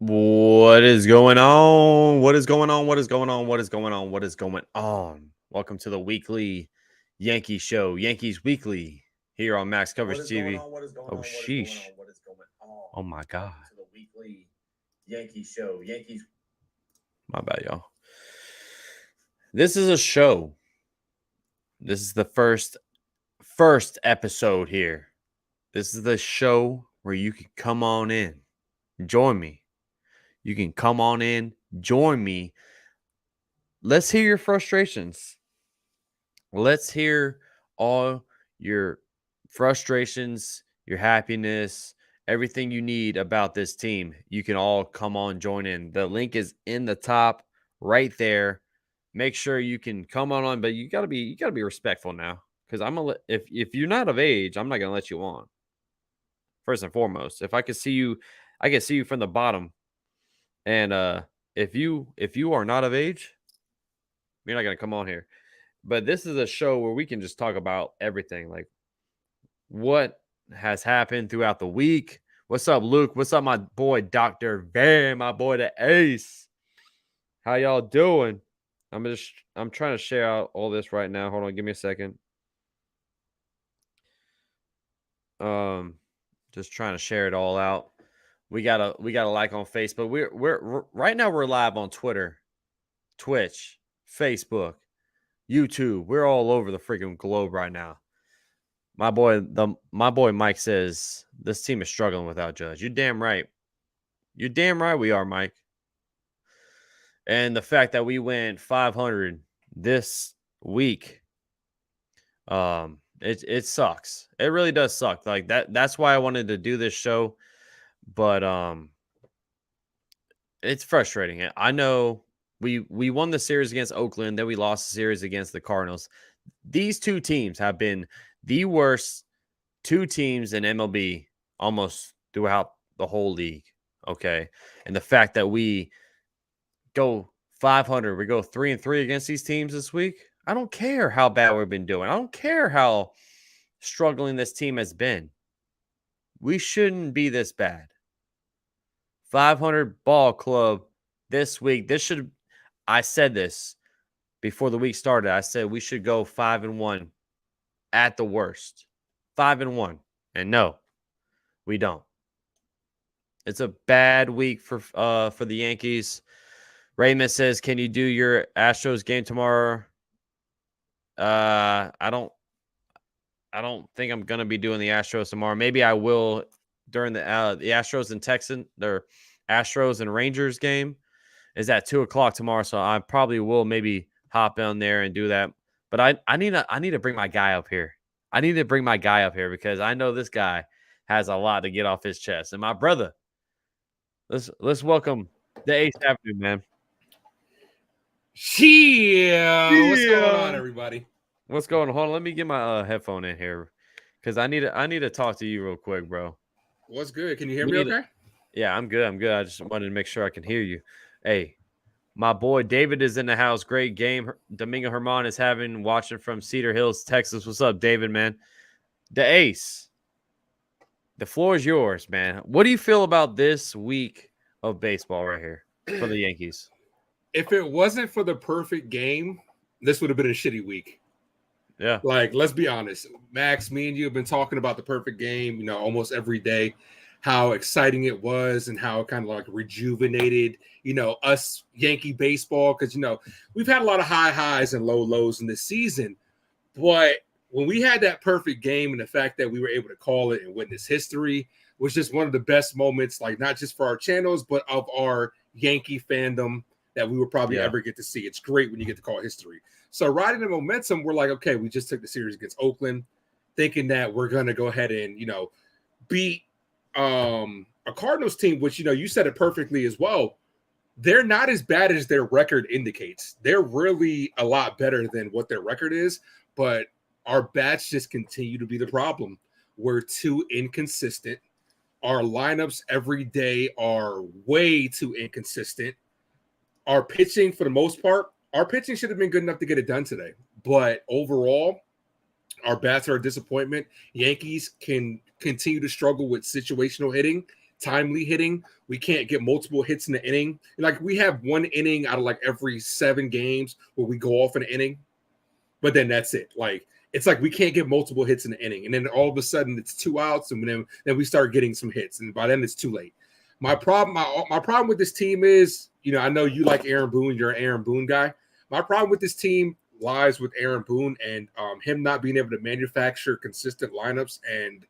What is going on? What is going on? What is going on? What is going on? What is going on? Welcome to the weekly Yankee show, Yankees Weekly, here on Max Coverage What is going TV. on? What is going Oh, on? What is going sheesh. on? What is going on? Oh, my God. Welcome to the weekly Yankee show. Yankees. My bad, y'all. This is a show. This is the first episode here. This is the show where you can come on in, join me. You can come on in, join me. Let's hear your frustrations. Let's hear all your frustrations, your happiness, everything you need about this team. You can all come on, join in. The link is in the top right there. Make sure you can come on, but you gotta be respectful now. Because I'm gonna if you're not of age, I'm not gonna let you on. First and foremost. If I can see you, I can see you from the bottom. And if you are not of age, you're not gonna come on here. But this is a show where we can just talk about everything, like what has happened throughout the week. What's up, Luke? What's up, my boy, Dr. Van, my boy, the Ace? How y'all doing? I'm trying to share out all this right now. Hold on, give me a second. Just trying to share it all out. We got a like on Facebook. We're right now we're live on Twitter, Twitch, Facebook, YouTube. We're all over the freaking globe right now. My boy Mike says this team is struggling without Judge. You're damn right. You're damn right we are, Mike. And the fact that we went 500 this week, it sucks. It really does suck. Like that's why I wanted to do this show, but it's frustrating. I know we won the series against Oakland, then we lost the series against the Cardinals. These two teams have been the worst two teams in MLB almost throughout the whole league. Okay. And the fact that we go 500, we go 3-3 against these teams this week. I don't care how bad we've been doing. I don't care how struggling this team has been. We shouldn't be this bad. 500 ball club this week. I said this before the week started. I said we should go 5-1 at the worst. 5-1. And no, we don't. It's a bad week for the Yankees. Raymond says, "Can you do your Astros game tomorrow?" I don't think I'm gonna be doing the Astros tomorrow. Maybe I will during the Astros and their Astros and Rangers game is at 2:00 tomorrow, so I probably will maybe hop on there and do that. But I need to bring my guy up here. I need to bring my guy up here because I know this guy has a lot to get off his chest. And my brother, let's welcome the Ace Avenue, man. Yeah, what's going on, everybody? What's going on? Hold on, let me get my headphone in here because I need to talk to you real quick, bro. What's good? Can you hear me okay? Yeah, I'm good. I'm good. I just wanted to make sure I can hear you. Hey, my boy David is in the house. Great game. Domingo Herman is watching from Cedar Hills, Texas. What's up, David, man? The Ace. The floor is yours, man. What do you feel about this week of baseball right here for the Yankees? If it wasn't for the perfect game, this would have been a shitty week. Yeah. Like, let's be honest. Max, me and you have been talking about the perfect game, almost every day, how exciting it was and how it kind of like rejuvenated, us Yankee baseball. Because, we've had a lot of high highs and low lows in this season. But when we had that perfect game and the fact that we were able to call it and witness history was just one of the best moments, like not just for our channels, but of our Yankee fandom that we will probably ever get to see. It's great when you get to call history. So riding the momentum, we're like, okay, we just took the series against Oakland, thinking that we're going to go ahead and, beat a Cardinals team, which, you said it perfectly as well. They're not as bad as their record indicates. They're really a lot better than what their record is, but our bats just continue to be the problem. We're too inconsistent. Our lineups every day are way too inconsistent. Our pitching, for the most part, our pitching should have been good enough to get it done today. But overall, our bats are a disappointment. Yankees can continue to struggle with situational hitting timely hitting. We can't get multiple hits in the inning. Like we have one inning out of like every 7 games where we go off an inning, but then that's it. Like it's like we can't get multiple hits in the inning, and then all of a sudden it's 2 outs, and then we start getting some hits, and by then it's too late. My problem with this team is, I know you like Aaron Boone. You're an Aaron Boone guy. My problem with this team lies with Aaron Boone and him not being able to manufacture consistent lineups and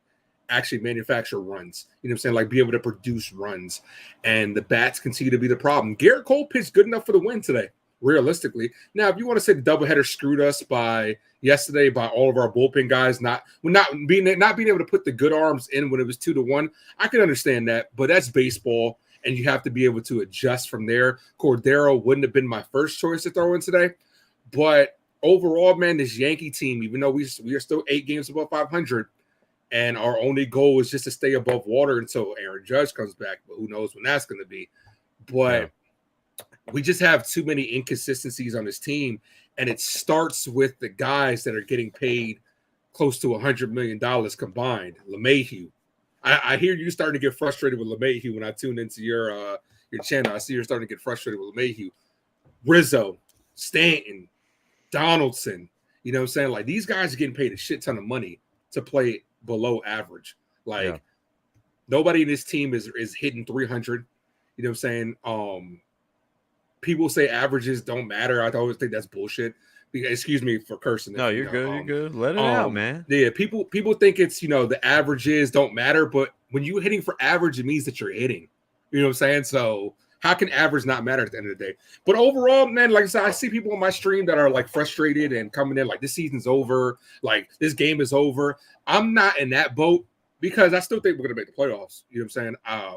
actually manufacture runs. You know what I'm saying? Like be able to produce runs. And the bats continue to be the problem. Garrett Cole pitched good enough for the win today, realistically. Now, if you want to say the doubleheader screwed us yesterday by all of our bullpen guys not being able to put the good arms in when it was 2-1, I can understand that, but that's baseball, and you have to be able to adjust from there. Cordero wouldn't have been my first choice to throw in today, but overall, man, this Yankee team, even though we are still 8 games above 500, and our only goal is just to stay above water until Aaron Judge comes back, but who knows when that's going to be. But we just have too many inconsistencies on this team, and it starts with the guys that are getting paid close to $100 million combined. LeMahieu. I hear you starting to get frustrated with LeMahieu when I tune into your channel. I see you're starting to get frustrated with LeMahieu. Rizzo, Stanton, Donaldson. You know what I'm saying? Like these guys are getting paid a shit ton of money to play below average. Like nobody in this team is hitting 300. You know what I'm saying? People say averages don't matter. I always think that's bullshit. Excuse me for cursing. No, you're good. You're good. Let it out, man. Yeah, people think it's the averages don't matter, but when you're hitting for average, it means that you're hitting. You know what I'm saying? So how can average not matter at the end of the day? But overall, man, like I said, I see people on my stream that are like frustrated and coming in like this season's over, like this game is over. I'm not in that boat because I still think we're gonna make the playoffs. You know what I'm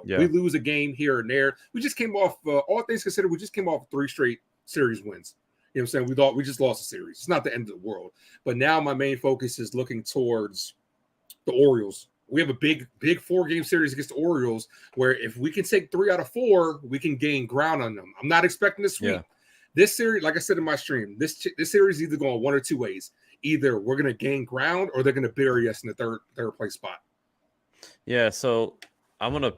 saying? We lose a game here and there. We just came off, all things considered, we just came off 3 straight series wins. You know what I'm saying? We just lost a series. It's not the end of the world. But now my main focus is looking towards the Orioles. We have a big 4-game series against the Orioles where if we can take 3 out of 4, we can gain ground on them. I'm not expecting a sweep. Yeah. This series, like I said in my stream, this series is either going one or two ways. Either we're going to gain ground or they're going to bury us in the third place spot. Yeah, so I'm going to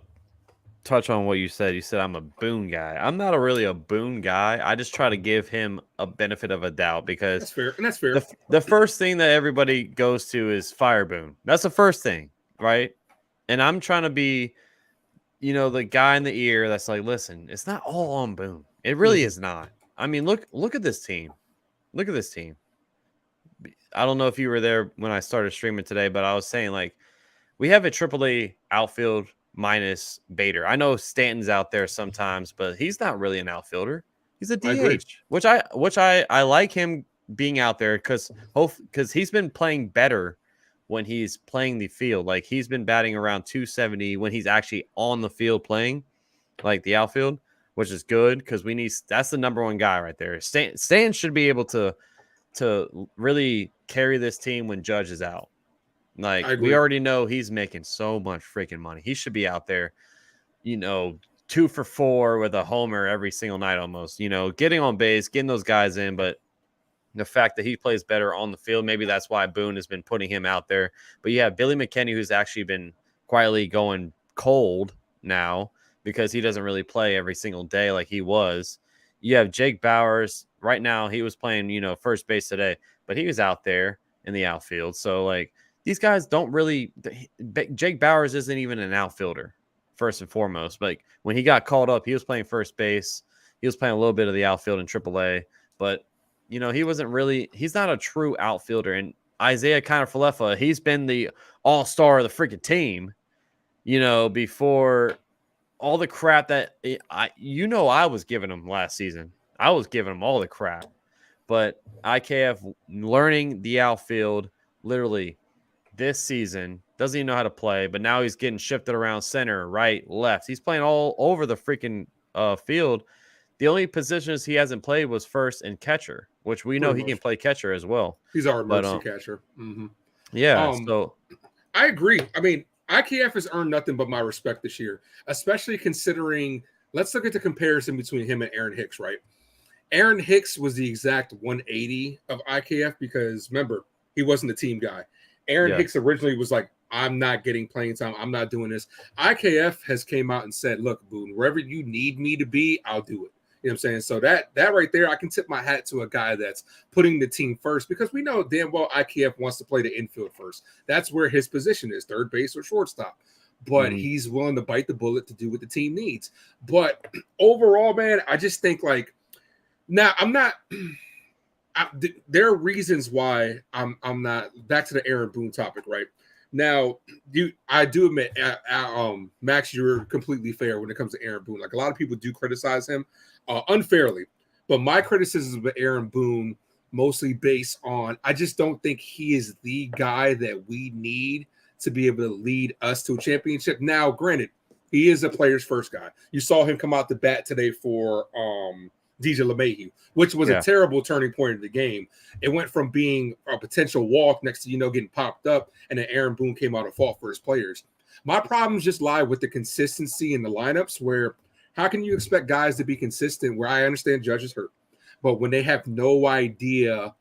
touch on what you said. You said I'm a Boone guy. I'm not really a Boone guy. I just try to give him a benefit of a doubt because that's fair. And that's fair. The first thing that everybody goes to is fire Boone. That's the first thing, right? And I'm trying to be, the guy in the ear that's like, listen, it's not all on Boone. It really is not. I mean, look at this team. Look at this team. I don't know if you were there when I started streaming today, but I was saying like we have a AAA outfield minus Bader. I know Stanton's out there sometimes, but he's not really an outfielder. He's a DH, which I like him being out there because he's been playing better when he's playing the field. Like he's been batting around 270 when he's actually on the field playing, like the outfield, which is good because that's the number one guy right there. Stan should be able to really carry this team when Judge is out. Like we already know he's making so much freaking money. He should be out there, 2 for 4 with a homer every single night almost, getting on base, getting those guys in. But the fact that he plays better on the field, maybe that's why Boone has been putting him out there. But you have Billy McKinney, who's actually been quietly going cold now because he doesn't really play every single day like he was. You have Jake Bauers. Right now, he was playing, first base today, but he was out there in the outfield. So, like, these guys don't really – Jake Bauers isn't even an outfielder, first and foremost. Like, when he got called up, he was playing first base. He was playing a little bit of the outfield in AAA. But, he wasn't really – he's not a true outfielder. And Isaiah Kiner-Falefa, he's been the all-star of the freaking team, before all the crap that I was giving him last season. I was giving him all the crap. But IKF learning the outfield literally – this season, doesn't even know how to play, but now he's getting shifted around center, right, left. He's playing all over the freaking field. The only positions he hasn't played was first and catcher, which we know he can play catcher as well. He's our emergency catcher. Mm-hmm. Yeah, so I agree. I mean, IKF has earned nothing but my respect this year, especially considering, let's look at the comparison between him and Aaron Hicks, right? Aaron Hicks was the exact 180 of IKF because, remember, he wasn't the team guy. Aaron Hicks originally was like I'm not getting playing time. I'm not doing this. IKF has came out and said, look, Boone, wherever you need me to be, I'll do it. You know what I'm saying? So that right there, I can tip my hat to a guy that's putting the team first, because we know damn well IKF wants to play the infield first. That's where his position is, third base or shortstop. But he's willing to bite the bullet to do what the team needs. But overall, man, I just think like, now I'm not. There are reasons why I'm not. Back to the Aaron Boone topic, right? Now, I do admit, Max, you're completely fair when it comes to Aaron Boone. Like, a lot of people do criticize him unfairly, but my criticism of Aaron Boone mostly based on, I just don't think he is the guy that we need to be able to lead us to a championship. Now, granted, he is a player's first guy. You saw him come out the bat today for DJ LeMahieu, which was a terrible turning point in the game. It went from being a potential walk next to, getting popped up, and then Aaron Boone came out and fought for his players. My problems just lie with the consistency in the lineups, where how can you expect guys to be consistent where I understand Judge is hurt, but when they have no idea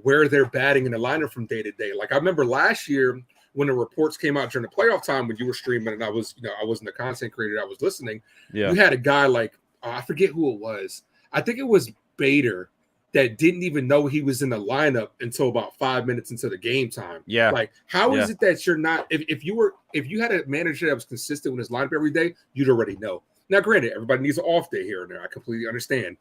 where they're batting in the lineup from day to day. Like, I remember last year when the reports came out during the playoff time when you were streaming and I was, I wasn't a content creator, I was listening. Yeah. You had a guy like, I forget who it was. I think it was Bader that didn't even know he was in the lineup until about 5 minutes into the game time. Yeah. Like, how is it that you're not, if you had a manager that was consistent with his lineup every day, you'd already know. Now, granted, everybody needs an off day here and there. I completely understand.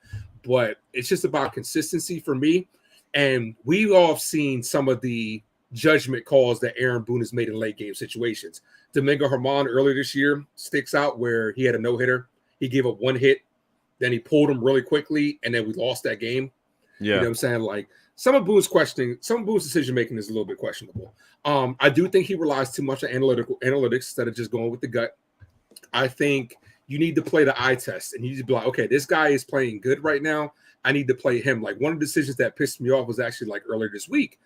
But it's just about consistency for me. And we've all seen some of the judgment calls that Aaron Boone has made in late game situations. Domingo Germán earlier this year sticks out where he had a no-hitter. He gave up one hit. Then he pulled him really quickly, and then we lost that game. Yeah. You know what I'm saying? Like, some of Boone's decision-making is a little bit questionable. I do think he relies too much on analytics instead of just going with the gut. I think you need to play the eye test, and you need to be like, okay, this guy is playing good right now. I need to play him. Like, one of the decisions that pissed me off was actually like earlier this week,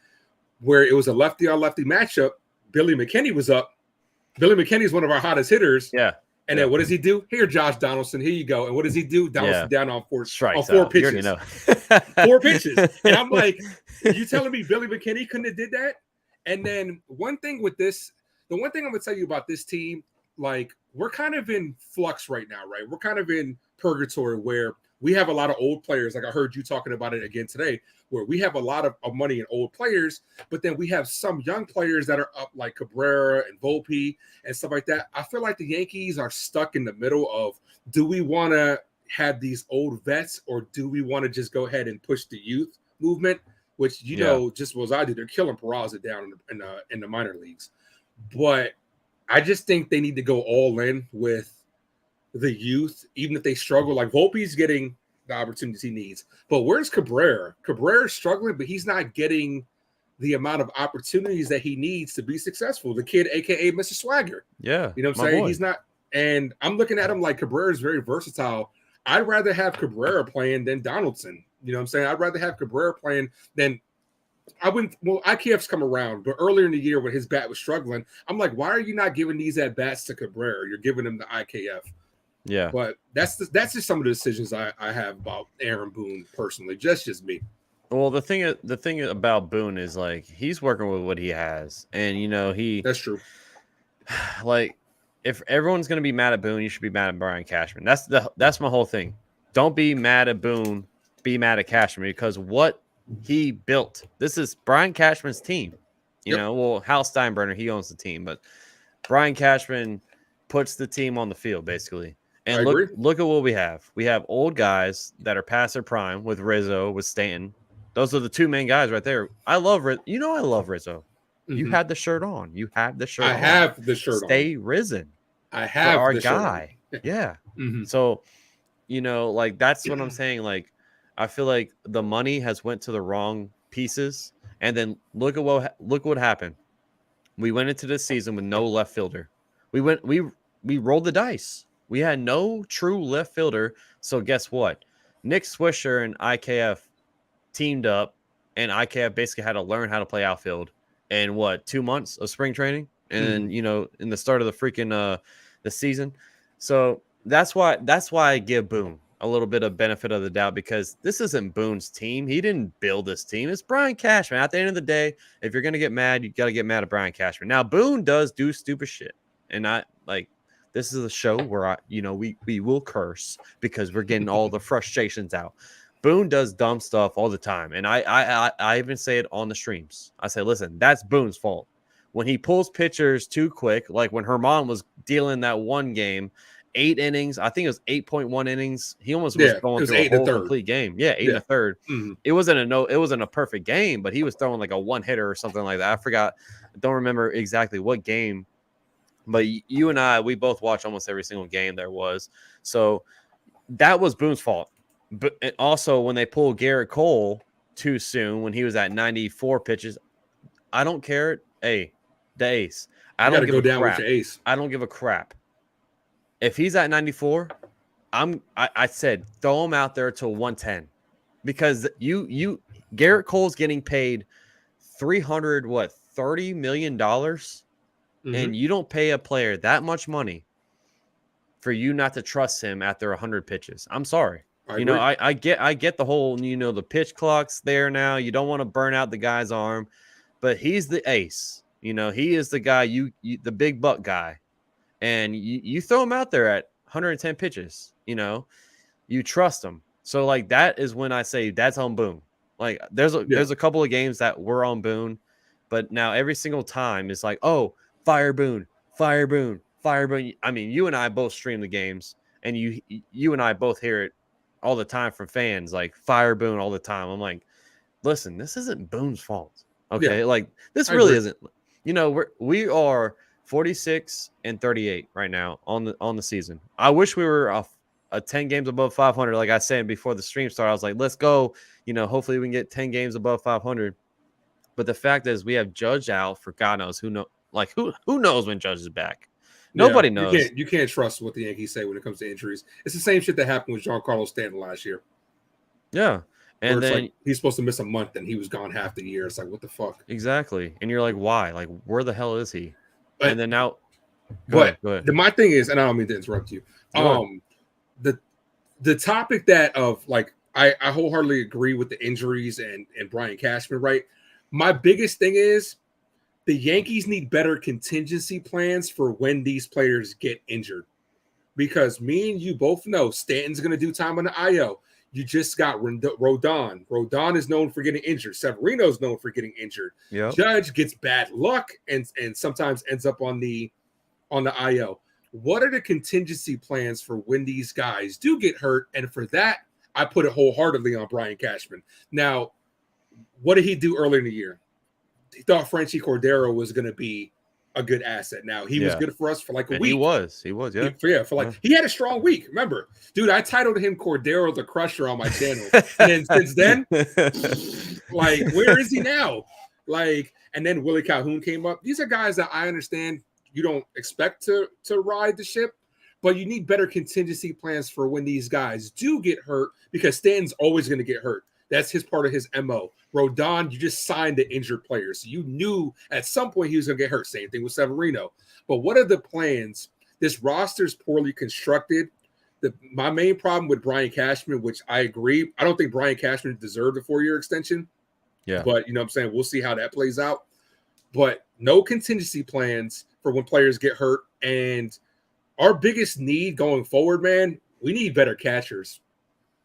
where it was a lefty-on-lefty matchup. Billy McKinney was up. Billy McKinney is one of our hottest hitters. Yeah. And then what does he do? Here, Josh Donaldson, here you go. And what does he do? Donaldson down on four pitches. Know. 4 pitches. And I'm like, you telling me Billy McKinney couldn't have did that? And then the one thing I'm going to tell you about this team, like, we're kind of in flux right now, right? We're kind of in purgatory where we have a lot of old players. Like, I heard you talking about it again today, where we have a lot of money in old players, but then we have some young players that are up, like Cabrera and Volpe and stuff like that. I feel like the Yankees are stuck in the middle of, do we want to have these old vets, or do we want to just go ahead and push the youth movement, which, just as I do, they're killing Peraza down in the minor leagues. But I just think they need to go all in with the youth, even if they struggle. Like, Volpe's getting the opportunities he needs, but where's Cabrera? Cabrera's struggling, but he's not getting the amount of opportunities that he needs to be successful. The kid, aka Mr. Swagger. Yeah. You know what I'm saying? Boy. He's not, and I'm looking at him like Cabrera is very versatile. I'd rather have Cabrera playing than Donaldson. You know what I'm saying? I'd rather have Cabrera playing than IKF's come around, but earlier in the year when his bat was struggling, I'm like, why are you not giving these at bats to Cabrera? You're giving them to IKF. Yeah, but that's just some of the decisions I have about Aaron Boone personally. Just me. Well, the thing about Boone is, like, he's working with what he has, and that's true. Like, if everyone's gonna be mad at Boone, you should be mad at Brian Cashman. That's my whole thing. Don't be mad at Boone. Be mad at Cashman, because what he built. This is Brian Cashman's team. You know, well, Hal Steinbrenner, he owns the team, but Brian Cashman puts the team on the field basically. And look at what we have. We have old guys that are past their prime with Rizzo, with Stanton. Those are the two main guys right there. I love Rizzo. I love Rizzo. Mm-hmm. You had the shirt on. You have the shirt on. I have the shirt on. Stay risen. I have our the guy. Yeah. Mm-hmm. So, like, that's what I'm saying. Like, I feel like the money has went to the wrong pieces. And then look what happened. We went into this season with no left fielder. We rolled the dice. We had no true left fielder. So guess what? Nick Swisher and IKF teamed up, and IKF basically had to learn how to play outfield in 2 months of spring training, and in the start of the freaking the season. So that's why I give Boone. a little bit of benefit of the doubt because this isn't Boone's team. He didn't build this team. It's Brian Cashman. At the end of the day, if you're gonna get mad, you gotta get mad at Brian Cashman. Now Boone does do stupid shit, and I like this is a show where we will curse because we're getting all the frustrations out. Boone does dumb stuff all the time, and I even say it on the streams. I say, listen, that's Boone's fault. When he pulls pitchers too quick, like when Herman was dealing that one game, 8 innings, I think it was 8.1 innings. He almost was going through a whole complete game. Yeah, 8 and a third. Mm-hmm. It wasn't a perfect game, but he was throwing like a one hitter or something like that. I forgot. I don't remember exactly what game. But you and I, we both watch almost every single game there was. So that was Boone's fault. But also when they pulled Garrett Cole too soon when he was at 94 pitches, I don't care. Hey, the ace. I don't give a crap. With your ace. I don't give a crap. If he's at 94, I said throw him out there to 110 because Garrett Cole's getting paid $30 million, and you don't pay a player that much money for you not to trust him after 100 pitches. I'm sorry. I get the whole the pitch clock's there now. You don't want to burn out the guy's arm, but he's the ace. He is the guy you the big buck guy. And you throw him out there at 110 pitches, you trust him. So like that is when I say that's on Boone. Like there's a couple of games that were on Boone, but now every single time it's like, oh, fire Boone, fire Boone, fire Boone. I mean, you and I both stream the games, and you and I both hear it all the time from fans, like fire Boone all the time. I'm like, listen, this isn't Boone's fault. Okay, like this really isn't. We are 46 and 38 right now on the season. I wish we were a 10 games above 500. Like I said before the stream started, I was like, let's go. Hopefully we can get 10 games above 500. But the fact is, we have Judge out for God knows who knows when Judge is back. Nobody knows. You can't trust what the Yankees say when it comes to injuries. It's the same shit that happened with Giancarlo Stanton last year. Yeah. And then like he's supposed to miss a month and he was gone half the year. It's like, what the fuck? Exactly. And you're like, why? Like, where the hell is he? And then now, go ahead. My thing is, and I don't mean to interrupt you. The topic that of like, I wholeheartedly agree with the injuries and Brian Cashman, right? My biggest thing is the Yankees need better contingency plans for when these players get injured. Because me and you both know Stanton's going to do time on the IO. You just got Rodon. Rodon is known for getting injured. Severino's known for getting injured. Yep. Judge gets bad luck and sometimes ends up on the IO. What are the contingency plans for when these guys do get hurt? And for that, I put it wholeheartedly on Brian Cashman. Now, what did he do earlier in the year? He thought Franchi Cordero was going to be a good asset. Now he was good for us for like a week. He was, he had a strong week. Remember, dude, I titled him Cordero the Crusher on my channel. And then since then, like, where is he now? Like, and then Willie Calhoun came up. These are guys that I understand you don't expect to ride the ship, but you need better contingency plans for when these guys do get hurt, because Stanton's always going to get hurt. That's his part of his MO. Rodon, you just signed the injured player. So you knew at some point he was going to get hurt. Same thing with Severino. But what are the plans? This roster is poorly constructed. My main problem with Brian Cashman, which I agree, I don't think Brian Cashman deserved a 4-year extension. Yeah. But, you know what I'm saying, we'll see how that plays out. But no contingency plans for when players get hurt. And our biggest need going forward, man, we need better catchers.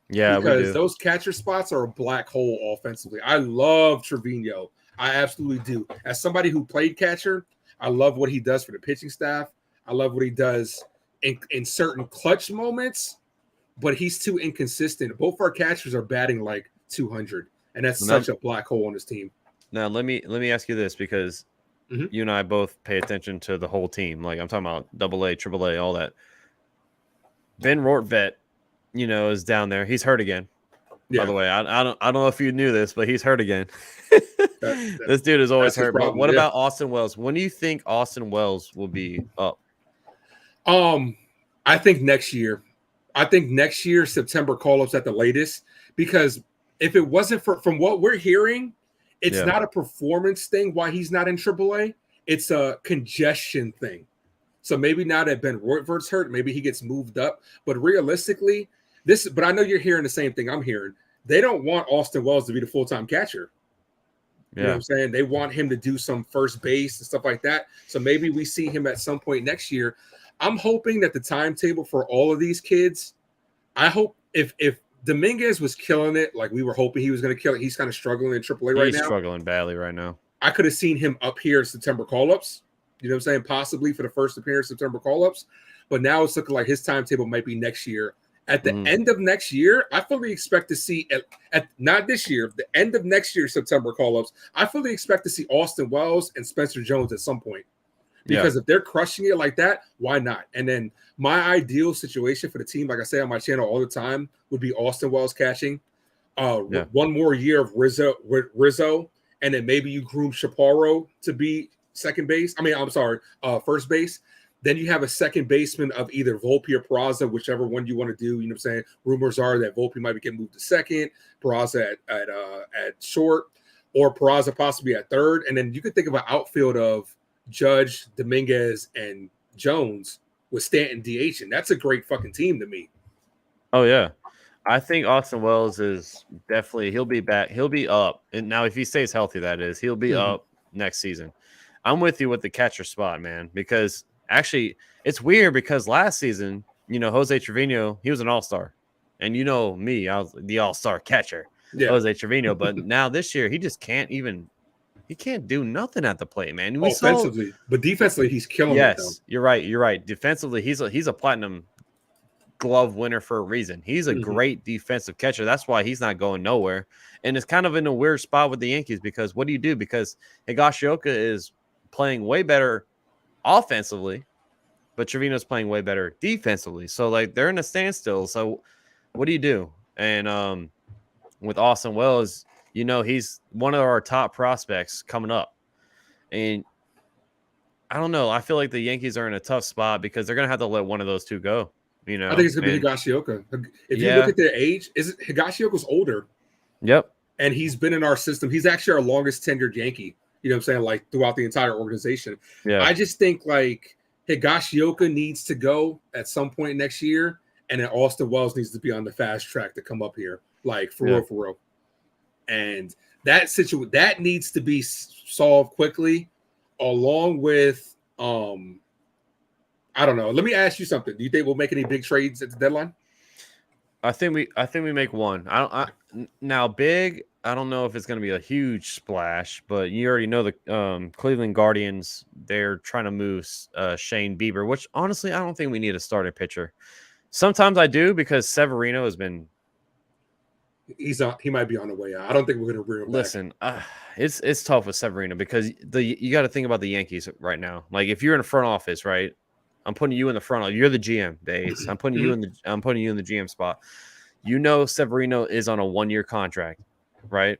Yeah, because those catcher spots are a black hole offensively. I love Trevino. I absolutely do. As somebody who played catcher, I love what he does for the pitching staff. I love what he does in certain clutch moments, but he's too inconsistent. Both our catchers are batting like 200, and that's such a black hole on his team. Now, let me ask you this, because you and I both pay attention to the whole team. Like, I'm talking about AA, AAA, all that. Ben Rortvedt, is down there. He's hurt again. By the way, I don't know if you knew this, but he's hurt again. This dude is always hurt. But what about Austin Wells? When do you think Austin Wells will be up? I think next year. I think next year, September call-ups at the latest, because if it wasn't from what we're hearing, it's not a performance thing why he's not in AAA. It's a congestion thing. So maybe now that Ben Rortvedt's hurt, maybe he gets moved up. But realistically, But I know you're hearing the same thing I'm hearing. They don't want Austin Wells to be the full-time catcher. You know what I'm saying? They want him to do some first base and stuff like that. So maybe we see him at some point next year. I'm hoping that the timetable for all of these kids, I hope if Dominguez was killing it like we were hoping he was going to kill it, he's kind of struggling in AAA right now. He's struggling badly right now. I could have seen him up here in September call-ups. You know what I'm saying? Possibly for the first appearance, September call-ups. But now it's looking like his timetable might be next year. At the end of next year, I fully expect to see at not this year, the end of next year, September call-ups, I fully expect to see Austin Wells and Spencer Jones at some point. Because if they're crushing it like that, why not? And then my ideal situation for the team, like I say on my channel all the time, would be Austin Wells catching. One more year of Rizzo, and then maybe you groom Chaparro to be first base. Then you have a second baseman of either Volpe or Peraza, whichever one you want to do. You know what I'm saying? Rumors are that Volpe might be getting moved to second, Peraza at short, or Peraza possibly at third. And then you could think of an outfield of Judge, Dominguez, and Jones with Stanton DH. And that's a great fucking team to me. Oh, yeah. I think Austin Wells is definitely, he'll be back. He'll be up. And now, if he stays healthy, that is, he'll be up next season. I'm with you with the catcher spot, man, because actually, it's weird because last season, Jose Trevino, he was an all-star. And you know me, I was the all-star catcher, Jose Trevino. But now this year, he just can't do nothing at the plate, man. Offensively, but defensively, he's killing it, though. You're right. Defensively, he's a platinum glove winner for a reason. He's a great defensive catcher. That's why he's not going nowhere. And it's kind of in a weird spot with the Yankees because what do you do? Because Higashioka is playing way better offensively, but Trevino's playing way better defensively. So like they're in a standstill. So what do you do? And with Austin Wells, he's one of our top prospects coming up. And I don't know. I feel like the Yankees are in a tough spot because they're gonna have to let one of those two go. I think it's gonna be Higashioka. If you look at their age, Higashioka's older. Yep. And he's been in our system. He's actually our longest tenured Yankee. You know what I'm saying? Like throughout the entire organization. Yeah. I just think like Higashioka needs to go at some point next year, and then Austin Wells needs to be on the fast track to come up here, like for real. And that needs to be solved quickly, along with I don't know. Let me ask you something. Do you think we'll make any big trades at the deadline? I think we make one. Now big. I don't know if it's going to be a huge splash, but you already know the Cleveland Guardians. They're trying to move Shane Bieber, which honestly I don't think we need a starting pitcher. Sometimes I do because Severino has been. He might be on the way out. I don't think we're going to bring him back. Listen, it's tough with Severino because you got to think about the Yankees right now. Like if you're in the front office, right? I'm putting you in the front office. You're the GM, Days. I'm putting you in the GM spot. Severino is on a 1-year contract, right?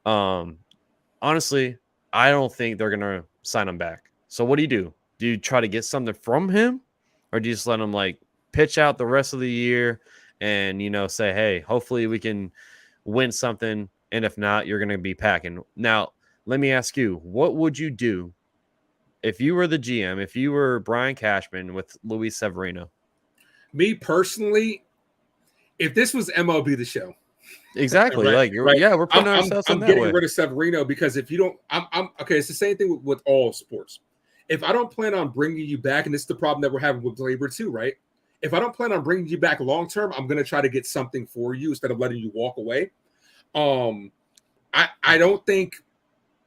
Honestly, I don't think they're gonna sign him back. So what do you do? Do you try to get something from him, or do you just let him like pitch out the rest of the year and say, hey, hopefully we can win something, and if not, you're gonna be packing. Now, let me ask you, what would you do if you were the GM, if you were Brian Cashman with Luis Severino? Me personally, if this was MLB The Show. Exactly. Right, we're putting ourselves in that way. I'm getting rid of Severino because if you don't, I'm okay. It's the same thing with all sports. If I don't plan on bringing you back, and this is the problem that we're having with labor too, right? If I don't plan on bringing you back long term, I'm going to try to get something for you instead of letting you walk away. I don't think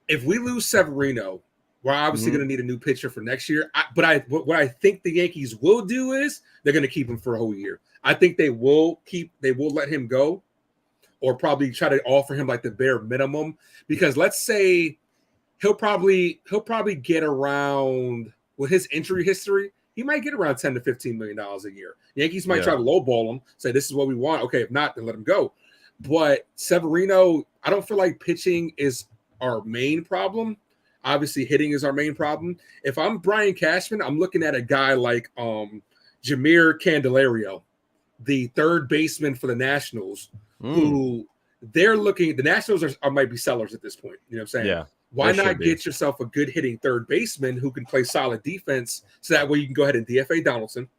if we lose Severino, we're obviously going to need a new pitcher for next year. What I think the Yankees will do is they're going to keep him for a whole year. I think they will let him go, or probably try to offer him like the bare minimum, because let's say he'll probably get around, with his injury history, he might get around $10 to $15 million a year. Yankees might try to lowball him, say this is what we want. Okay, if not, then let him go. But Severino, I don't feel like pitching is our main problem. Obviously, hitting is our main problem. If I'm Brian Cashman, I'm looking at a guy like Jahmyr Candelario, the third baseman for the Nationals, who they're looking. The Nationals might be sellers at this point. You know what I'm saying? Yeah. Why not get yourself a good hitting third baseman who can play solid defense, so that way you can go ahead and DFA Donaldson,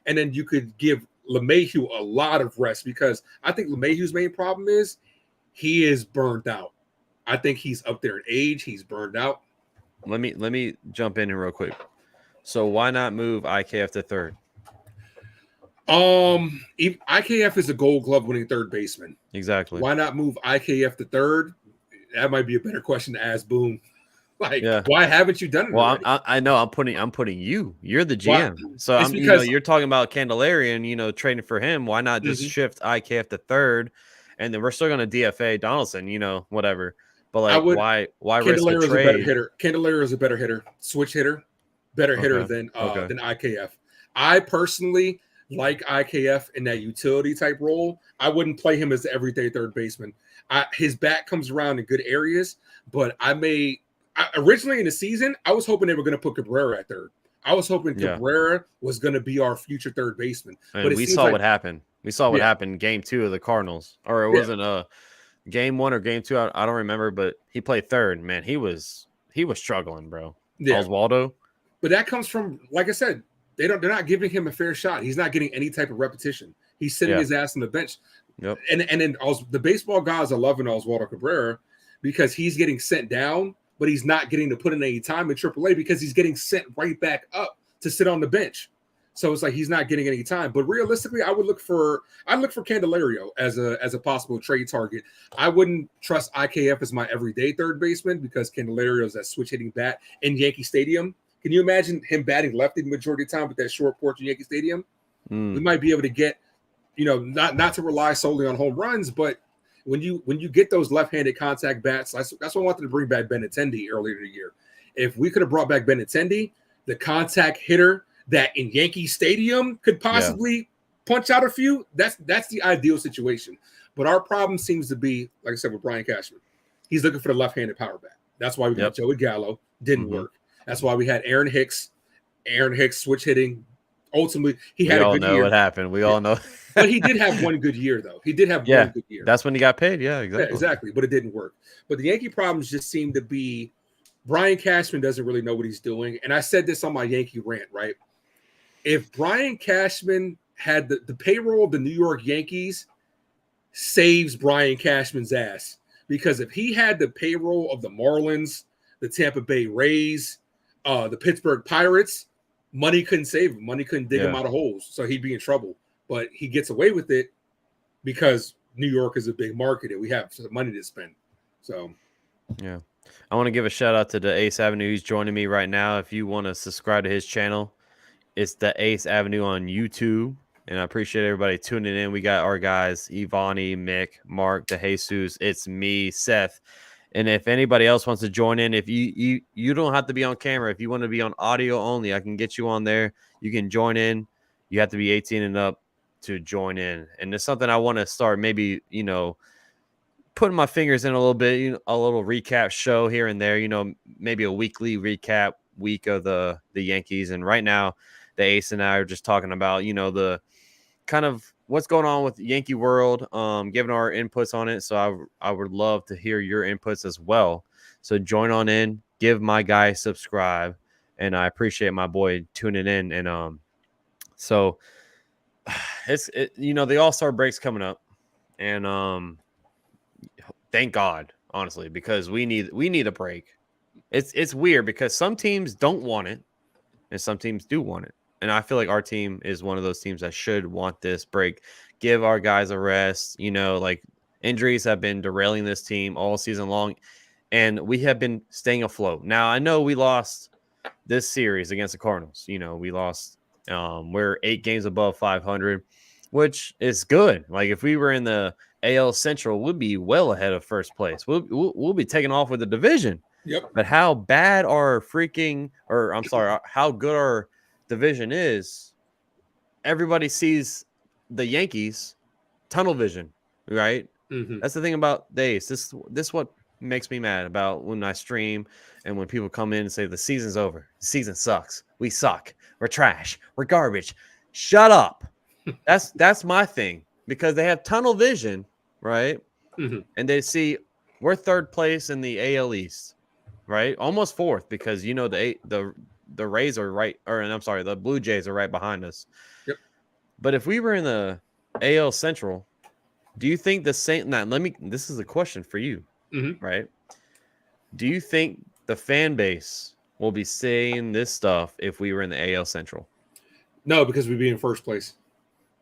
and then you could give LeMahieu a lot of rest because I think LeMahieu's main problem is he is burned out. I think he's up there in age. He's burned out. Let me jump in here real quick. So why not move IKF to third? IKF is a Gold Glove winning third baseman. Exactly. Why not move IKF to third? That might be a better question to ask Boom. Like, why haven't you done it already? I know I'm putting you. You're the GM. Why? So It's I'm because you're talking about Candelarian, trading for him. Why not just shift IKF to third, and then we're still going to DFA Donaldson, whatever. But like, why risk a Candelario is a better trade? hitter. Candelario is a better hitter, switch hitter, better hitter than IKF. I personally like IKF in that utility type role. I wouldn't play him as the everyday third baseman. His bat comes around in good areas, but originally in the season, I was hoping they were going to put Cabrera at third. I was hoping Cabrera was going to be our future third baseman. And but we saw what happened. We saw what happened game 2 of the Cardinals. Or it wasn't game 1 or game 2. I don't remember, but he played third. Man, he was struggling, bro. Yeah. Oswaldo. But that comes from, like I said, they're not giving him a fair shot. He's not getting any type of repetition. He's sitting his ass on the bench. Yep. And then the baseball guys are loving Oswaldo Cabrera because he's getting sent down, but he's not getting to put in any time in AAA because he's getting sent right back up to sit on the bench. So it's like he's not getting any time. But realistically, I'd look for Candelario as a possible trade target. I wouldn't trust IKF as my everyday third baseman because Candelario is that switch hitting bat in Yankee Stadium. Can you imagine him batting lefty the majority of the time with that short porch in Yankee Stadium? We might be able to get, not to rely solely on home runs, but when you get those left-handed contact bats, that's why I wanted to bring back Benintendi earlier in the year. If we could have brought back Benintendi, the contact hitter that in Yankee Stadium could possibly punch out a few, that's the ideal situation. But our problem seems to be, like I said, with Brian Cashman. He's looking for the left-handed power bat. That's why we got Joey Gallo. Didn't work. That's why we had Aaron Hicks. Aaron Hicks switch hitting. Ultimately, he had a good year. We all know what happened. We all know. But he did have one good year, though. He did have one good year. That's when he got paid. Yeah, exactly. Yeah, exactly. But it didn't work. But the Yankee problems just seem to be Brian Cashman doesn't really know what he's doing. And I said this on my Yankee rant, right? If Brian Cashman had the payroll of the New York Yankees saves Brian Cashman's ass. Because if he had the payroll of the Marlins, the Tampa Bay Rays, the Pittsburgh Pirates, money couldn't save him. Money couldn't dig him out of holes. So he'd be in trouble. But he gets away with it because New York is a big market and we have some money to spend. So, yeah. I want to give a shout out to the Ace Avenue who's joining me right now. If you want to subscribe to his channel, it's the Ace Avenue on YouTube. And I appreciate everybody tuning in. We got our guys, Ivani, Mick, Mark, the Jesus. It's me, Seth. And if anybody else wants to join in, if you don't have to be on camera. If you want to be on audio only, I can get you on there. You can join in. You have to be 18 and up to join in. And it's something I want to start maybe, putting my fingers in a little bit, a little recap show here and there, maybe a weekly recap week of the Yankees. And right now, the Ace and I are just talking about, the kind of what's going on with Yankee world, giving our inputs on it. So I would love to hear your inputs as well. So join on in, give my guy subscribe, and I appreciate my boy tuning in. And so the All-Star break's coming up, and thank God, honestly, because we need a break. It's weird because some teams don't want it, and some teams do want it. And I feel like our team is one of those teams that should want this break. Give our guys a rest. Like injuries have been derailing this team all season long, and we have been staying afloat. Now, I know we lost this series against the Cardinals. We lost. We're 8 games above 500, which is good. Like if we were in the AL Central, we'd be well ahead of first place. We'll be taking off with the division. Yep. But how bad how good our division is, everybody sees the Yankees tunnel vision, right? Mm-hmm. That's the thing about days. This what makes me mad about when I stream and when people come in and say the season's over. The season sucks. We suck. We're trash. We're garbage. Shut up. That's my thing, because they have tunnel vision, right? Mm-hmm. And they see we're third place in the AL East, right? Almost fourth, because the Rays are right, the Blue Jays are right behind us. Yep. But if we were in the AL Central, do you think the same? Now, this is a question for you, Mhm. right? Do you think the fan base will be saying this stuff if we were in the AL Central? No, because we'd be in first place.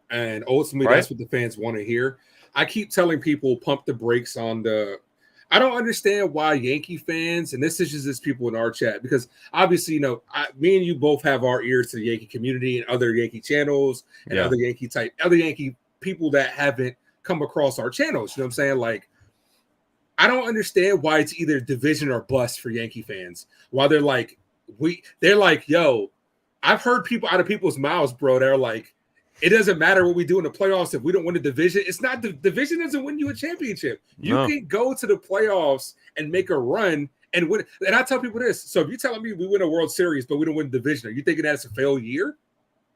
And ultimately, Right? that's what the fans want to hear. I keep telling people pump the brakes on the. I don't understand why Yankee fans, and this is just people in our chat, because obviously, me and you both have our ears to the Yankee community and other Yankee channels and Yeah. other Yankee people that haven't come across our channels. You know what I'm saying? Like, I don't understand why it's either division or bust for Yankee fans. Why they're like, yo, I've heard people out of people's mouths, bro. They're like, it doesn't matter what we do in the playoffs if we don't win the division. It's not the division doesn't win you a championship. You No. can go to the playoffs and make a run and win. And I tell people this. So if you're telling me we win a World Series, but we don't win the division, are you thinking that's a failed year?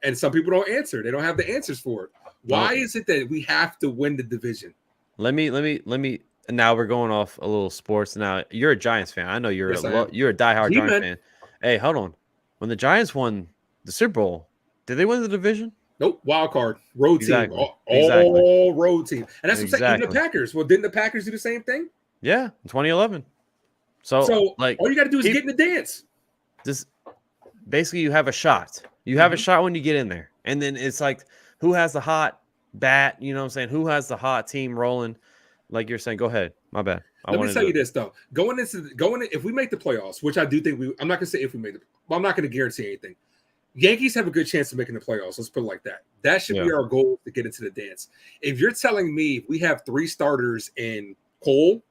And some people don't answer. They don't have the answers for it. Why is it that we have to win the division? Let me. Now we're going off a little sports. Now you're a Giants fan. I know you're Yes, I am. you're a diehard Giants G-Man. fan. Hey, hold on. When the Giants won the Super Bowl, did they win the division? Nope, wild card, road Exactly. team, Exactly. all road team, and that's what I'm saying. Even the Exactly. Packers. Well, didn't the Packers do the same thing? Yeah, in 2011. So So like, all you got to do is get in the dance. this basically you have a shot. You have a shot when you get in there, and then it's like who has the hot bat. You know what I'm saying? Who has the hot team rolling? Like you're saying. Go ahead. My bad. Let me tell you this though: if we make the playoffs, which I do think I'm not gonna say if we make well, I'm not gonna guarantee anything. Yankees have a good chance of making the playoffs. Let's put it like that. That should be our goal to get into the dance. If you're telling me we have 3 starters in Cole,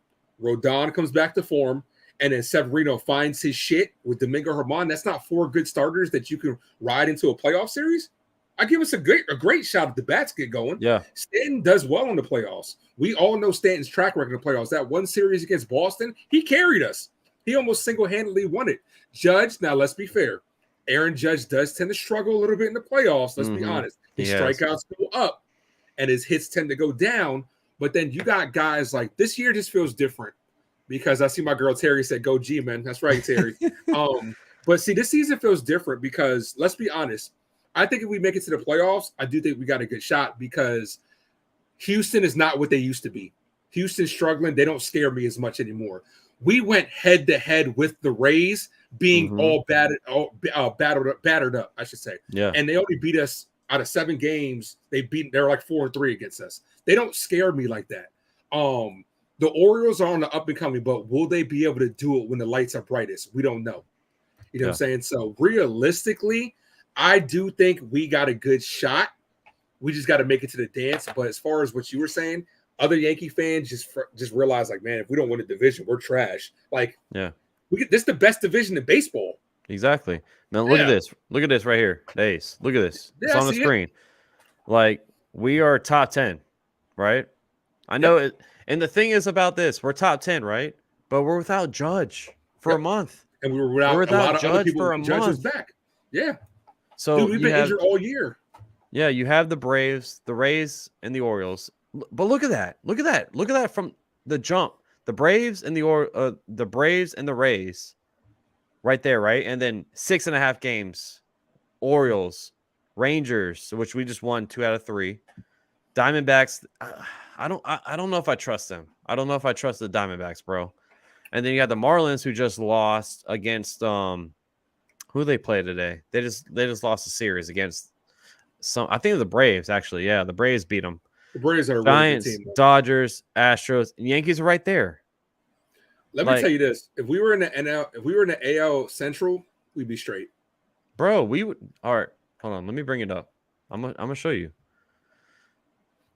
Rodon comes back to form, and then Severino finds his shit with Domingo Germán, that's not 4 good starters that you can ride into a playoff series. I give us a great shot if the bats get going. Yeah. Stanton does well in the playoffs. We all know Stanton's track record in the playoffs. That one series against Boston, he carried us. He almost single-handedly won it. Judge, now let's be fair. Aaron Judge does tend to struggle a little bit in the playoffs. Let's be honest. His strikeouts go up and his hits tend to go down. But then you got guys like this year just feels different because I see my girl Terry said, "Go G, man." That's right, Terry. But see, this season feels different because let's be honest. I think if we make it to the playoffs, I do think we got a good shot because Houston is not what they used to be. Houston's struggling. They don't scare me as much anymore. We went head to head with the Rays being all battered up, I should say. Yeah. And they only beat us out of 7 games. They're like 4-3 against us. They don't scare me like that. The Orioles are on the up and coming, but will they be able to do it when the lights are brightest? We don't know. You know what I'm saying? So realistically, I do think we got a good shot. We just got to make it to the dance. But as far as what you were saying, other Yankee fans just realize, like, man, if we don't win a division, we're trash. Like, this is the best division in baseball. Exactly. Now look at this. Look at this right here. Ace. Look at this. It's on the screen. Like we are top 10, right? I know it. And the thing is about this, we're top 10, right? But we're without Judge for a month. And we were without a lot of Judge other people. for a Judge was month. back. Yeah. So dude, we've been injured all year. Yeah, you have the Braves, the Rays, and the Orioles. But look at that. Look at that. Look at that from the jump. The Braves and the Braves and the Rays right there, right? And then 6.5 games. Orioles, Rangers, which we just won 2 out of 3. Diamondbacks, I don't know if I trust them. I don't know if I trust the Diamondbacks, bro. And then you got the Marlins who just lost against who they play today. They just lost a series against I think the Braves actually. Yeah, the Braves beat them. The Braves are a Giants, really good team. Dodgers, Astros, and Yankees are right there. Let me tell you this: if we were in the AL Central, we'd be straight. Bro, we would. All right, hold on. Let me bring it up. I'm gonna show you.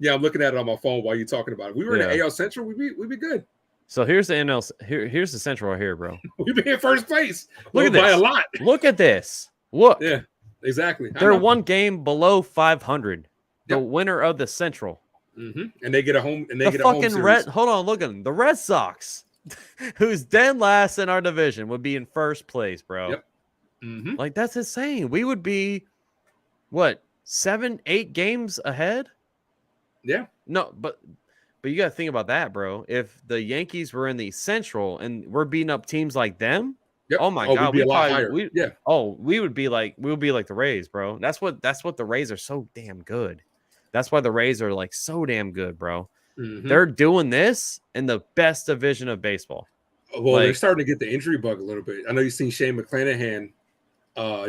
Yeah, I'm looking at it on my phone while you're talking about it. If we were in the AL Central, we'd be good. So here's the NL. Here's the Central right here, bro. We'd be in first place. Look at this. By a lot. Look at this. Look. Yeah, exactly. They're 1 game below 500. The winner of the Central. And they get a home. And they get a home series. Hold on, look at them. The Red Sox, who's dead last in our division, would be in first place, bro. Yep. Like that's insane. We would be what 7-8 games ahead. Yeah. No, but you got to think about that, bro. If the Yankees were in the Central and we're beating up teams like them, Yep. Oh my Oh, we'd God, be we a lot probably higher. we Yeah. oh we would be like the Rays, bro. That's what the Rays are so damn good. That's why the Rays are like so damn good, bro. Mhm. They're doing this in the best division of baseball. Well, they're Like, starting to get the injury bug a little bit. I know you've seen Shane McClanahan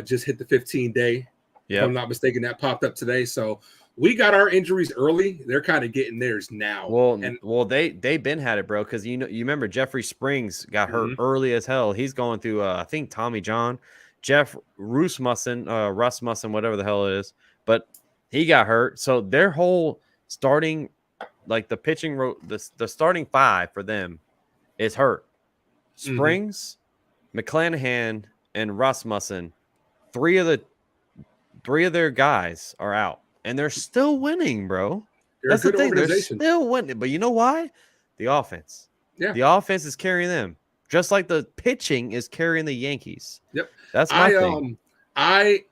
just hit the 15-day. If I'm yep. not mistaken, that popped up today. So we got our injuries early. They're kind of getting theirs now. And Well, they been had it, bro. Because you remember Jeffrey Springs got hurt Mhm. early as hell. He's going through I think Tommy John, Jeff Rusmussen, whatever the hell it is, but he got hurt. So their whole starting, like the the starting five for them is hurt. Mhm. Springs, McClanahan, and Rasmussen, three of the three of their guys are out, and they're still winning, bro. They're a That's the good thing. They're organization. still winning. But you know why? The offense. Yeah. The offense is carrying them, just like the pitching is carrying the Yankees. Yep. That's my thing. I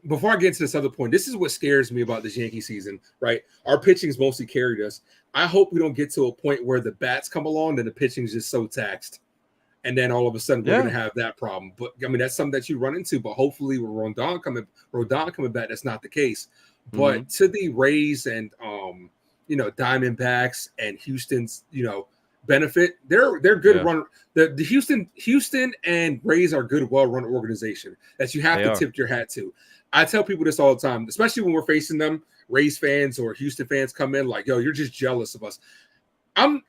before I get into this other point, this is what scares me about this Yankee season, right? Our pitching's mostly carried us. I hope we don't get to a point where the bats come along and the pitching's just so taxed. And then all of a sudden we're Yeah. gonna have that problem. But I mean, that's something that you run into. But hopefully with Rodon coming back, that's not the case. But to the Rays and Diamondbacks and Houston's, benefit, they're good Yeah. run. The Houston and Rays are good, well-run organization that you have They to are. tip your hat to. I tell people this all the time, especially when we're facing them. Rays fans or Houston fans come in like, "Yo, you're just jealous of us." I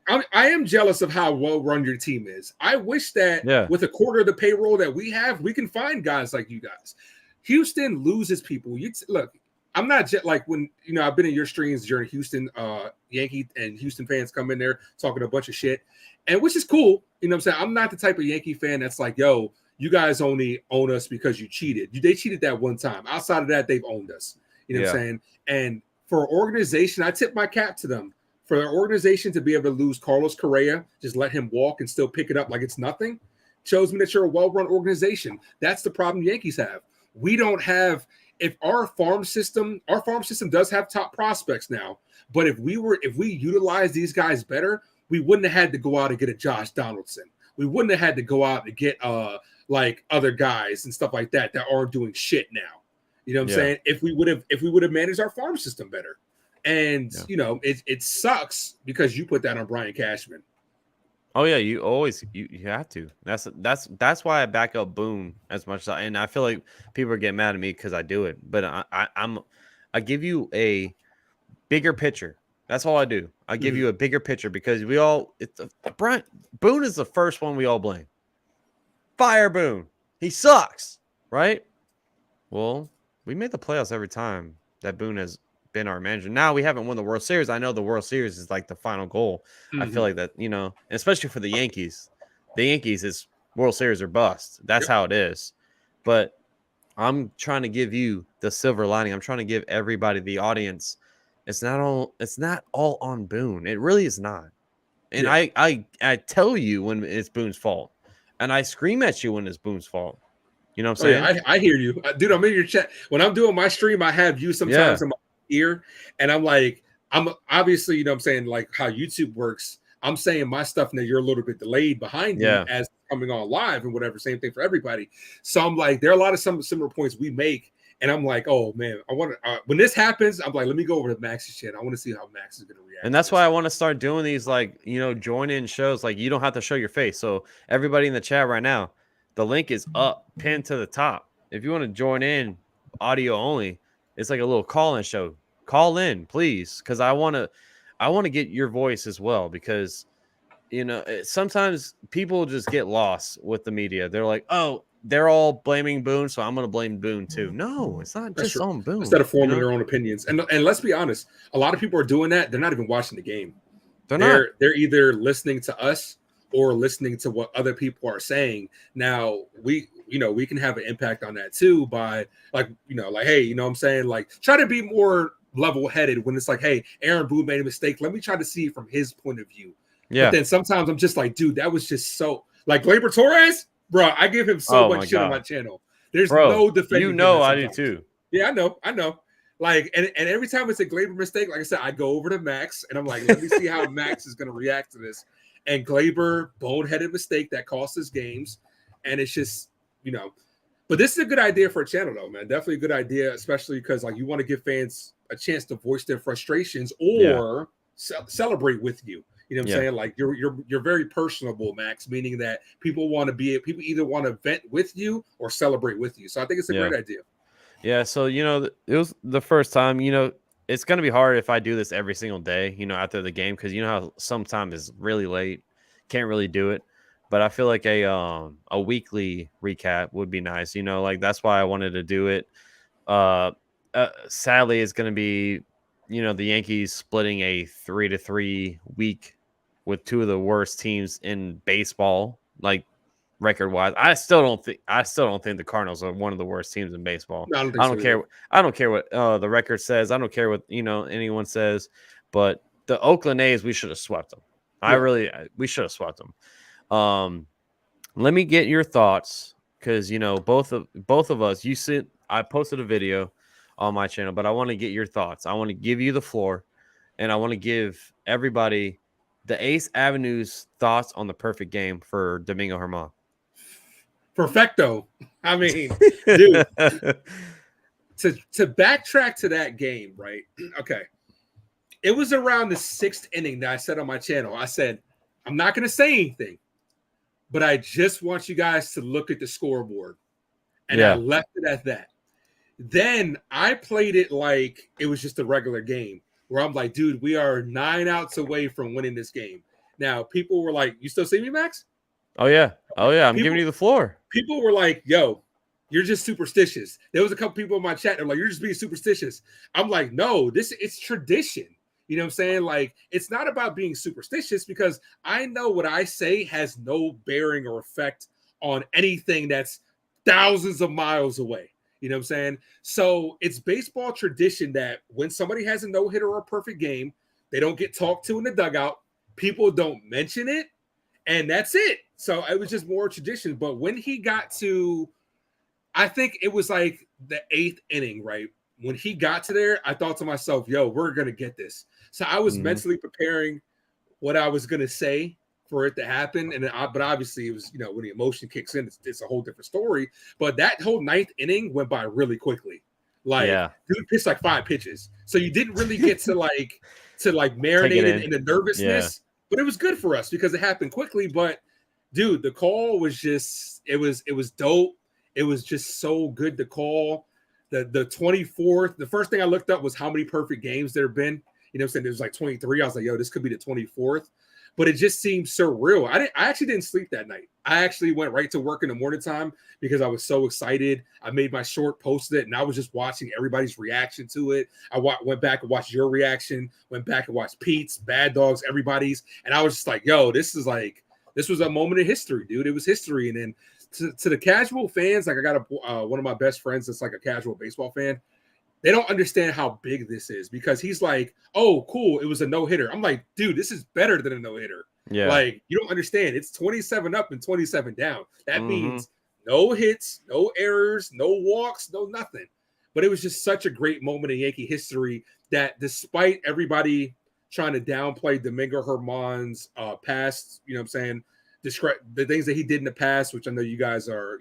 am jealous of how well run your team is. I wish that Yeah. with a quarter of the payroll that we have, we can find guys like you guys. Houston loses people. Look, I'm not like when I've been in your streams during Houston, Yankee and Houston fans come in there talking a bunch of shit, and which is cool. You know what I'm saying? I'm not the type of Yankee fan that's like, yo, you guys only own us because you cheated. They cheated that one time. Outside of that, they've owned us. You know what I'm saying? And for an organization, I tip my cap to them. For their organization to be able to lose Carlos Correa, just let him walk and still pick it up like it's nothing, shows me that you're a well-run organization. That's the problem Yankees have. We don't have our farm system does have top prospects now, but if we utilize these guys better, we wouldn't have had to go out and get a Josh Donaldson. We wouldn't have had to go out and get like other guys and stuff like that aren't doing shit now. You know what I'm saying? If we would have managed our farm system better. And it sucks because you put that on Brian Cashman. Oh yeah, you always you have to. That's why I back up Boone as much as and I feel like people are getting mad at me because I do it. But I give you a bigger picture. That's all I do. I give you a bigger picture because Boone is the first one we all blame. Fire Boone. He sucks, right? Well, we made the playoffs every time that Boone has been our manager. Now we haven't won the World Series. I know the World Series is like the final goal. I feel like that, especially for the Yankees. The Yankees is World Series or bust. That's how it is. But I'm trying to give you the silver lining. I'm trying to give everybody, the audience. It's not all on Boone. It really is not. And I tell you when it's Boone's fault. And I scream at you when it's Boone's fault. You know what I'm saying? Yeah, I hear you. Dude, I'm in your chat. When I'm doing my stream, I have you sometimes in my ear. And I'm like, I'm obviously, you know what I'm saying, like how YouTube works. I'm saying my stuff and you're a little bit delayed behind me as coming on live and whatever. Same thing for everybody. So I'm like, there are a lot of some similar points we make. And I'm like, oh man, I want to when this happens, I'm like, let me go over to Max's channel. I want to see how Max is going to react. And that's why I want to start doing these, like, join in shows. Like, you don't have to show your face. So everybody in the chat right now, the link is up, pinned to the top. If you want to join in audio only, it's like a little call-in show. Call in, please, because I want to get your voice as well. Because sometimes people just get lost with the media. They're like, oh, they're all blaming Boone, so I'm going to blame Boone too. No, it's not just on Boone. Instead of forming their own opinions. And let's be honest, a lot of people are doing that. They're not even watching the game. They're either listening to us or listening to what other people are saying. Now, we can have an impact on that too by like, hey, you know what I'm saying? Like, try to be more level-headed when it's like, hey, Aaron Boone made a mistake. Let me try to see it from his point of view. Yeah. But then sometimes I'm just like, dude, that was just so like Gleyber Torres, bro. I give him so much shit on my channel. There's no defending. I do too. Yeah, I know. Like, and every time it's a Gleyber mistake, like I said, I go over to Max and I'm like, let me see how Max is going to react to this. And Gleyber, boneheaded mistake that cost us games. And it's just, but this is a good idea for a channel, though, man. Definitely a good idea, especially because like you want to give fans a chance to voice their frustrations or celebrate with you. You know what I'm saying? Like you're very personable, Max, meaning that people either want to vent with you or celebrate with you. So I think it's a great idea. Yeah. So, it was the first time, it's going to be hard if I do this every single day, after the game. Cause how sometimes it's really late. Can't really do it. But I feel like a weekly recap would be nice. Like that's why I wanted to do it. Sadly, it's going to be, the Yankees splitting a 3-3 week with two of the worst teams in baseball, like record wise. I still don't think the Cardinals are one of the worst teams in baseball. No, I don't think I don't so care. either. I don't care what the record says. I don't care what anyone says. But the Oakland A's, we should have swept them. We should have swept them. Let me get your thoughts because both of us. I posted a video on my channel, but I want to get your thoughts. I want to give you the floor, and I want to give everybody the Ace Avenue's thoughts on the perfect game for Domingo Germán. Perfecto. I mean, dude, to backtrack to that game, right? Okay. It was around the 6th inning that I said on my channel, I said, I'm not going to say anything, but I just want you guys to look at the scoreboard. And I left it at that. Then I played it like it was just a regular game where I'm like, dude, we are 9 outs away from winning this game. Now, people were like, you still see me, Max? Oh, yeah. I'm giving you the floor. People were like, yo, you're just superstitious. There was a couple people in my chat that were like, you're just being superstitious. I'm like, no, it's tradition. You know what I'm saying? Like, it's not about being superstitious because I know what I say has no bearing or effect on anything that's thousands of miles away. You know what I'm saying? So it's baseball tradition that when somebody has a no-hitter or a perfect game, they don't get talked to in the dugout. People don't mention it, and that's it. So it was just more tradition. But when he got to, I think it was like the 8th inning, right? When he got to there, I thought to myself, yo, we're going to get this. So I was mentally preparing what I was going to say for it to happen. But obviously it was, when the emotion kicks in, it's a whole different story. But that whole 9th inning went by really quickly. Like, dude pitched like 5 pitches. So you didn't really get to marinate in the nervousness. Yeah. But it was good for us because it happened quickly. But dude, the call was just, it was dope. It was just so good to call. The 24th, the first thing I looked up was how many perfect games there have been. You know what I'm saying? It was like 23. I was like, yo, this could be the 24th. But it just seemed surreal. I actually didn't sleep that night. I actually went right to work in the morning time because I was so excited. I made my short, posted it, and I was just watching everybody's reaction to it. I went back and watched your reaction, went back and watched Pete's, Bad Dogs, everybody's. And I was just like, yo, this was a moment in history, dude. It was history. And then to the casual fans, like I got one of my best friends that's like a casual baseball fan. They don't understand how big this is because he's like, oh, cool, it was a no-hitter. I'm like, dude, this is better than a no-hitter. Yeah. Like, you don't understand. It's 27 up and 27 down. That means no hits, no errors, no walks, no nothing. But it was just such a great moment in Yankee history that despite everybody trying to downplay Domingo Germán's past, you know what I'm saying, the things that he did in the past, which I know you guys are,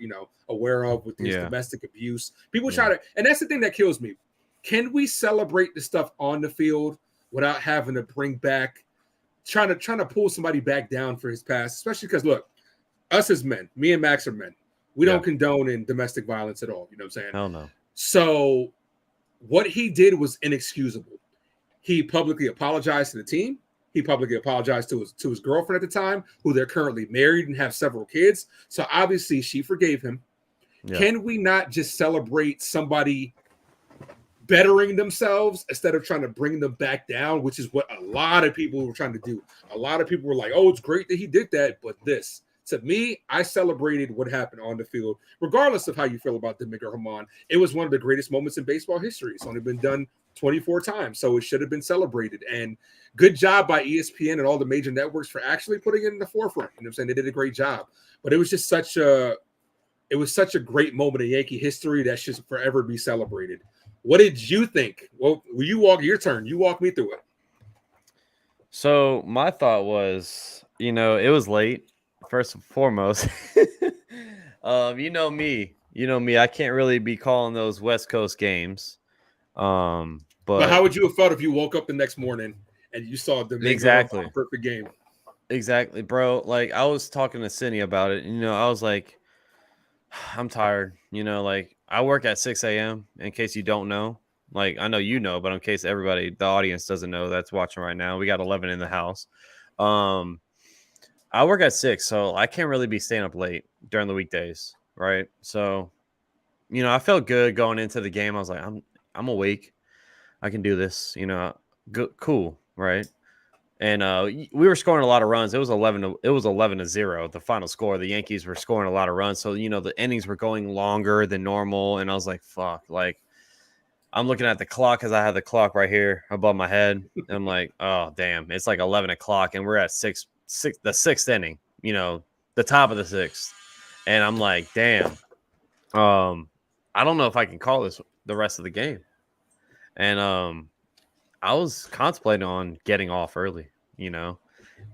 aware of with his domestic abuse. People try to, and that's the thing that kills me. Can we celebrate the stuff on the field without having to bring back, trying to pull somebody back down for his past? Especially because, look, us as men, me and Max are men. We don't condone in domestic violence at all. You know what I'm saying? Hell no. So what he did was inexcusable. He publicly apologized to the team. He publicly apologized to his girlfriend at the time, who they're currently married and have several kids. So obviously she forgave him. Yeah. Can we not just celebrate somebody bettering themselves instead of trying to bring them back down, which is what a lot of people were trying to do. A lot of people were like, oh, it's great that he did that. But this, to me, I celebrated what happened on the field, regardless of how you feel about Domingo Germán. It was one of the greatest moments in baseball history. It's only been done 24 times, so it should have been celebrated. And good job by ESPN and all the major networks for actually putting it in the forefront. You know what I'm saying? They did a great job. But it was just such a great moment in Yankee history that should forever be celebrated. What did you think? Well, your turn. You walk me through it. So my thought was, it was late, first and foremost. You know me. You know me. I can't really be calling those West Coast games. But But how would you have felt if you woke up the next morning and you saw Domingo exactly, Romano perfect game? exactly, bro. Like I was talking to Cindy about it. I was like, I'm tired. Like I work at 6 a.m. In case you don't know. Like I know you know, but in case everybody, the audience doesn't know that's watching right now, we got 11 in the house. Um, I work at 6, so I can't really be staying up late during the weekdays, right? So, I felt good going into the game. I was like, I'm awake. I can do this. Cool, right? And we were scoring a lot of runs. It was 11-0, the final score. The Yankees were scoring a lot of runs, so the innings were going longer than normal. And I was like, "Fuck!" Like I'm looking at the clock because I have the clock right here above my head, and I'm like, "Oh damn!" It's like 11 o'clock, and we're at the sixth inning. The top of the sixth, and I'm like, "Damn." I don't know if I can call this the rest of the game, and I was contemplating on getting off early. You know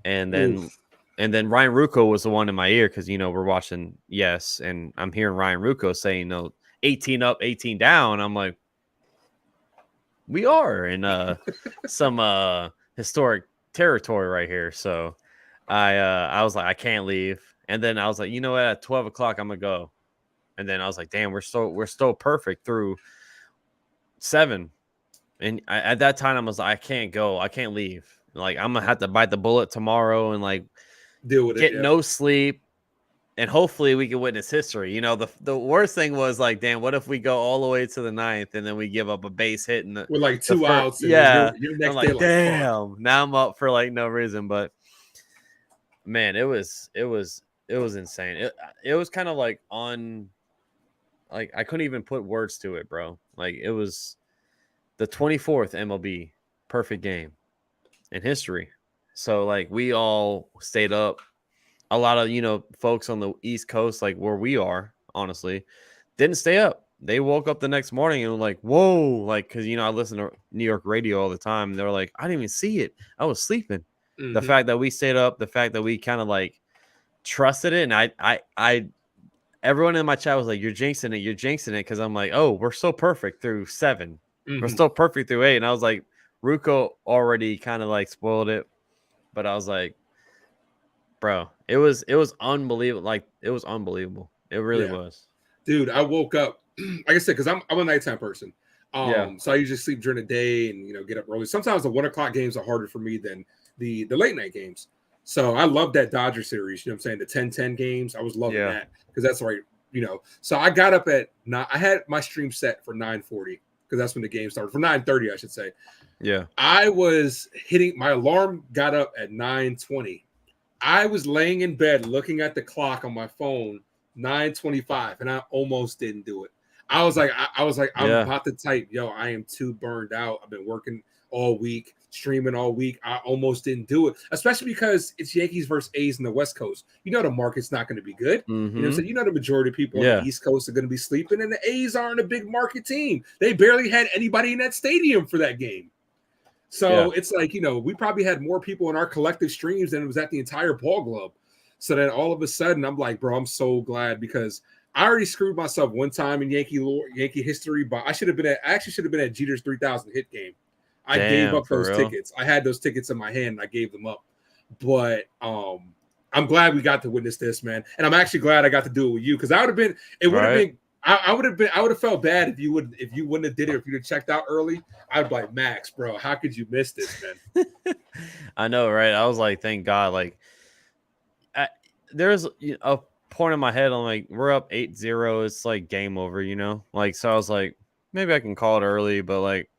and then Oof. and then Ryan Rucco was the one in my ear because we're watching Yes, and I'm hearing Ryan Rucco saying 18 up, 18 down. I'm like, we are in some historic territory right here. So I was like, I can't leave. And then I was like, what, at 12 o'clock I'm gonna go. And then I was like, damn, we're still perfect through 7. And at that time I was like, I can't go, I can't leave. Like I'm gonna have to bite the bullet tomorrow and like Deal with it. get Yeah. no sleep, and hopefully we can witness history. The worst thing was like, damn, what if we go all the way to the ninth and then we give up a base hit in With like the 2 first? outs, and then Yeah, you're I'm next day like, like, fuck. damn. Now I'm up for like no reason, but man, it was insane. It was kind of like like I couldn't even put words to it, bro. Like it was the 24th MLB perfect game in history. So like we all stayed up. A lot of folks on the East Coast, like where we are, honestly, didn't stay up. They woke up the next morning and were like, whoa, like, because I listen to New York radio all the time, and they were like, I didn't even see it, I was sleeping. The Mhm. fact that we stayed up, the fact that we kind of like trusted it, and I everyone in my chat was like, you're jinxing it, because I'm like, oh, we're so perfect through 7, we're Mhm. still perfect through 8, and I was like, Ruko already kind of like spoiled it, but I was like, bro, it was unbelievable. Like it was unbelievable. It really Yeah. was. Dude, I woke up, like I said, because I'm a nighttime person. Yeah. So I usually sleep during the day and get up early. Sometimes the 1 o'clock games are harder for me than the late night games. So I love that Dodger series. You know what I'm saying? The 10-10 games. I was loving Yeah. that because that's right. So I got up at I had my stream set for 9:40 because that's when the game started, for 9:30, I should say. Yeah. I was hitting my alarm, got up at 9:20. I was laying in bed looking at the clock on my phone, 9:25, and I almost didn't do it. I was like, I'm Yeah. about to type, yo, I am too burned out. I've been working all week, streaming all week. I almost didn't do it, especially because it's Yankees versus A's in the West Coast. The market's not going to be good. You know what I'm Mm-hmm. saying? The majority of people on Yeah. the East Coast are going to be sleeping, and the A's aren't a big market team. They barely had anybody in that stadium for that game. So it's like, we probably had more people in our collective streams than it was at the entire ball club. So then all of a sudden, I'm like, bro, I'm so glad, because I already screwed myself one time in Yankee history, but I actually should have been at Jeter's 3,000 hit game. I gave Damn, up for those real. tickets. I had those tickets in my hand and I gave them up. But I'm glad we got to witness this, man. And I'm actually glad I got to do it with you, because it would have been I would have felt bad if you wouldn't have did it, if you'd have checked out early. I'd be like, Max, bro, how could you miss this, man? I know, right? I was like, thank God. Like, there's a point in my head. I'm like, we're up 8-0. It's like game over, Like, so I was like, maybe I can call it early, but like,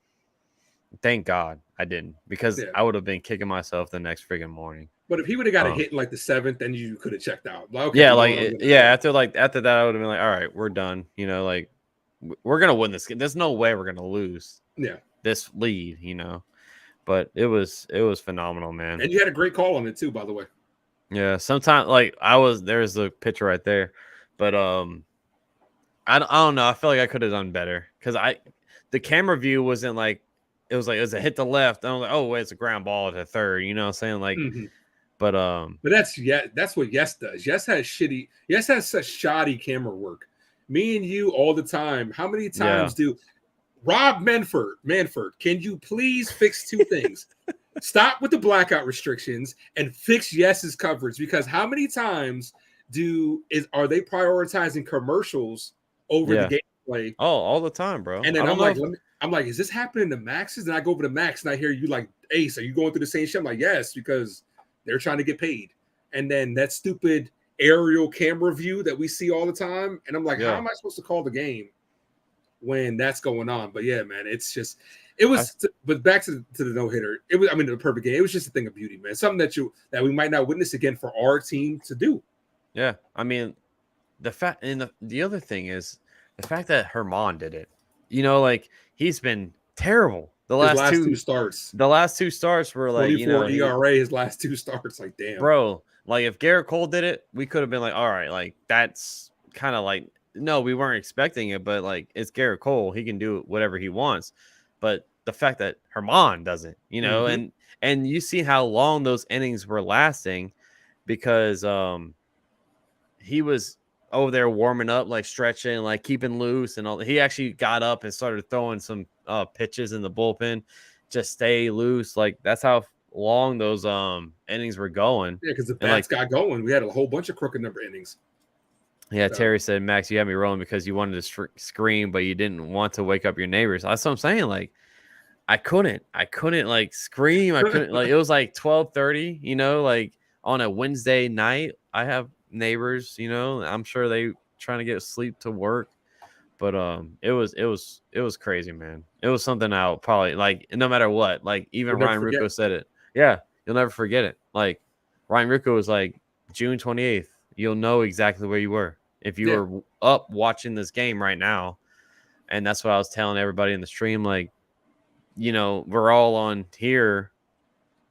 thank God I didn't, because Yeah. I would have been kicking myself the next freaking morning. But if he would have got a hit in like the 7th, then you could have checked out. Like, okay, Yeah, you know like what, I'm gonna- yeah. After that, I would have been like, all right, we're done. Like we're gonna win this game. There's no way we're gonna lose Yeah. this lead. But it was phenomenal, man. And you had a great call on it too, by the way. Yeah, sometimes like there's the picture right there, but I don't know. I feel like I could have done better, because the camera view wasn't like, it was a hit to left. And I was like, oh wait, it's a ground ball to third. You know what I'm saying? Like, Mhm. But that's what Yes does. Yes has such shoddy camera work. Me and you all the time. How many times do Rob Manford, can you please fix two things? Stop with the blackout restrictions and fix Yes's coverage, because how many times are they prioritizing commercials over the gameplay? Oh, all the time, bro. And then I'm like, is this happening to Max's? And I go over to Max and I hear you like, Ace, are you going through the same shit? I'm like, yes, because they're trying to get paid. And then that stupid aerial camera view that we see all the time. And I'm like, how am I supposed to call the game when that's going on? But yeah, man, but back to the no-hitter. It was, the perfect game. It was just a thing of beauty, man. Something that we might not witness again for our team to do. Yeah. I mean, the other thing is the fact that Herman did it. Like he's been terrible. The last two starts. The last two starts were like 24 ERA. His last two starts, like damn, bro. Like if Garrett Cole did it, we could have been like, all right, like that's kind of like no, we weren't expecting it, but like it's Garrett Cole, he can do whatever he wants. But the fact that Herman doesn't, and you see how long those innings were lasting because he was over there warming up, like stretching, like keeping loose and all. He actually got up and started throwing some pitches in the bullpen, just stay loose. Like that's how long those innings were going. Yeah, because the bats got going. We had a whole bunch of crooked number innings. Yeah, so. Terry said, Max, you had me rolling because you wanted to scream, but you didn't want to wake up your neighbors. That's what I'm saying. Like, I couldn't like scream. I couldn't like it was like 12:30, like on a Wednesday night. I have neighbors, I'm sure they trying to get sleep to work. But it was crazy, man. It was something I'll probably like no matter what. Like even Ryan Rucco said it. Yeah, you'll never forget it. Like Ryan Rucco was like June 28th. You'll know exactly where you were if you were up watching this game right now. And that's what I was telling everybody in the stream. Like, we're all on here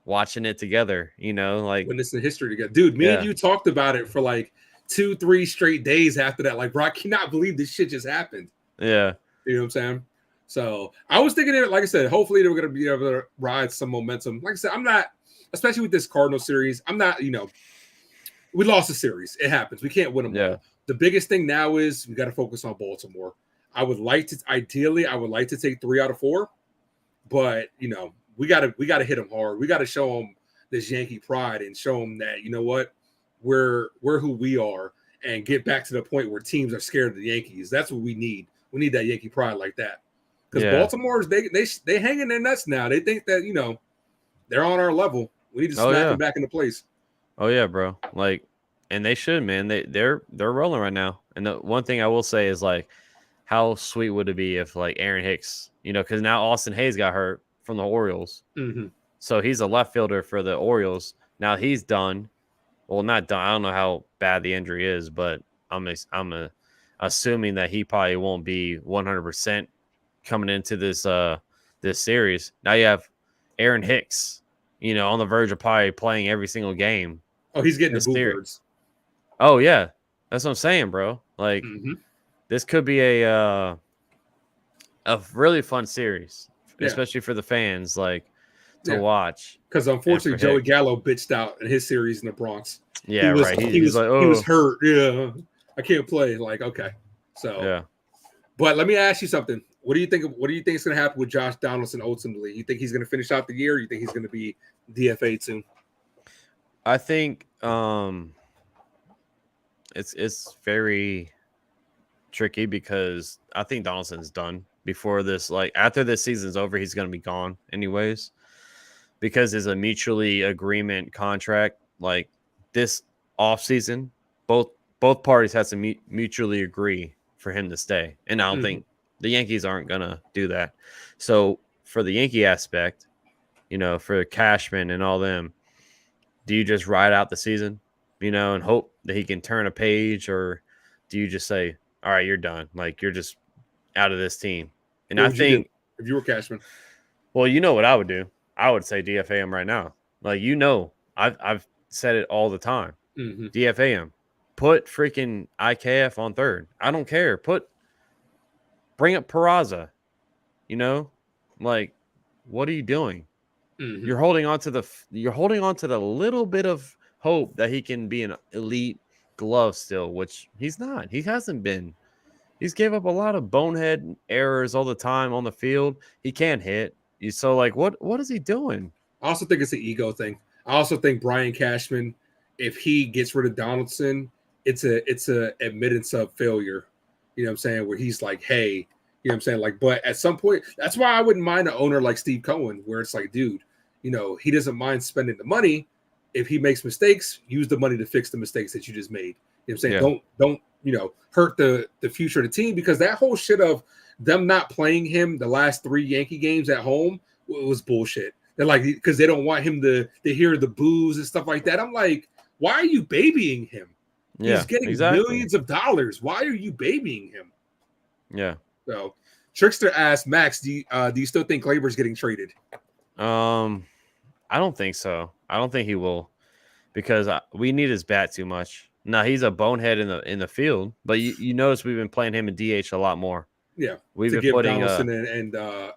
watching it together, like witnessing history together. Dude, me and you talked about it for like 2-3 straight days after that. Like, bro, I cannot believe this shit just happened. Yeah. You know what I'm saying? So I was thinking, like I said, hopefully they were going to be able to ride some momentum. Like I said, I'm not, especially with this Cardinal series, I'm not, we lost the series. It happens. We can't win them all. The biggest thing now is we got to focus on Baltimore. I would like to take 3 out of 4, but we got to hit them hard. We got to show them this Yankee pride and show them that, you know what, we're who we are, and get back to the point where teams are scared of the Yankees. That's what we need. We need that Yankee pride like that. Because Baltimore's they hang in their nuts now. They think that, they're on our level. We need to smack them back into place. Oh yeah, bro. Like, and they should, man. They're rolling right now. And the one thing I will say is like, how sweet would it be if like Aaron Hicks, because now Austin Hayes got hurt from the Orioles. Mm-hmm. So he's a left fielder for the Orioles. Now he's done. Well, not done. I don't know how bad the injury is, but I'm assuming that he probably won't be 100% coming into this series. Now you have Aaron Hicks, on the verge of probably playing every single game. Oh, he's getting the bluebirds. Oh yeah, that's what I'm saying, bro. Like this could be a really fun series, especially for the fans, like to watch. Because unfortunately, Joey Gallo bitched out in his series in the Bronx. Yeah, right. He was hurt. Yeah, I can't play. Like, okay, so yeah. But let me ask you something. What do you think is going to happen with Josh Donaldson ultimately? You think he's going to finish out the year? Or you think he's going to be DFA soon? I think it's very tricky because I think Donaldson's done before this. Like after this season's over, he's going to be gone anyways because it's a mutually agreement contract. Like this offseason, both parties have to mutually agree for him to stay, and I don't think the Yankees aren't gonna do that. So for the Yankee aspect, for Cashman and all them, do you just ride out the season, and hope that he can turn a page, or do you just say, all right, you're done, like you're just out of this team? And I think if you were Cashman, well, you know what I would do? I would say DFA him right now. Like I've said it all the time. DFA him. Put freaking IKF on third. I don't care. Bring up Peraza. Like, what are you doing? Mhm. You're holding on to the little bit of hope that he can be an elite glove still, which he's not. He hasn't been. He's gave up a lot of bonehead errors all the time on the field. He can't hit. So like what is he doing? I also think it's an ego thing. I also think Brian Cashman, if he gets rid of Donaldson, it's a admittance of failure. You know what I'm saying? Where he's like, hey, you know what I'm saying? Like, but at some point, that's why I wouldn't mind an owner like Steve Cohen, where it's like, dude, you know, he doesn't mind spending the money. If he makes mistakes, use the money to fix the mistakes that you just made. You know what I'm saying? Yeah. Don't, you know, hurt the future of the team, because that whole shit of them not playing him the last 3 Yankee games at home was bullshit. They're like, because they don't want him to hear the boos and stuff like that. I'm like, why are you babying him? Yeah, He's getting exactly. millions of dollars. Why are you babying him? Yeah. So Trickster asked Max, do you still think Glaber's getting traded? I don't think so. I don't think he will, because we need his bat too much. Now he's a bonehead in the field, but you notice we've been playing him in DH a lot more. Yeah, We've to been give putting Donaldson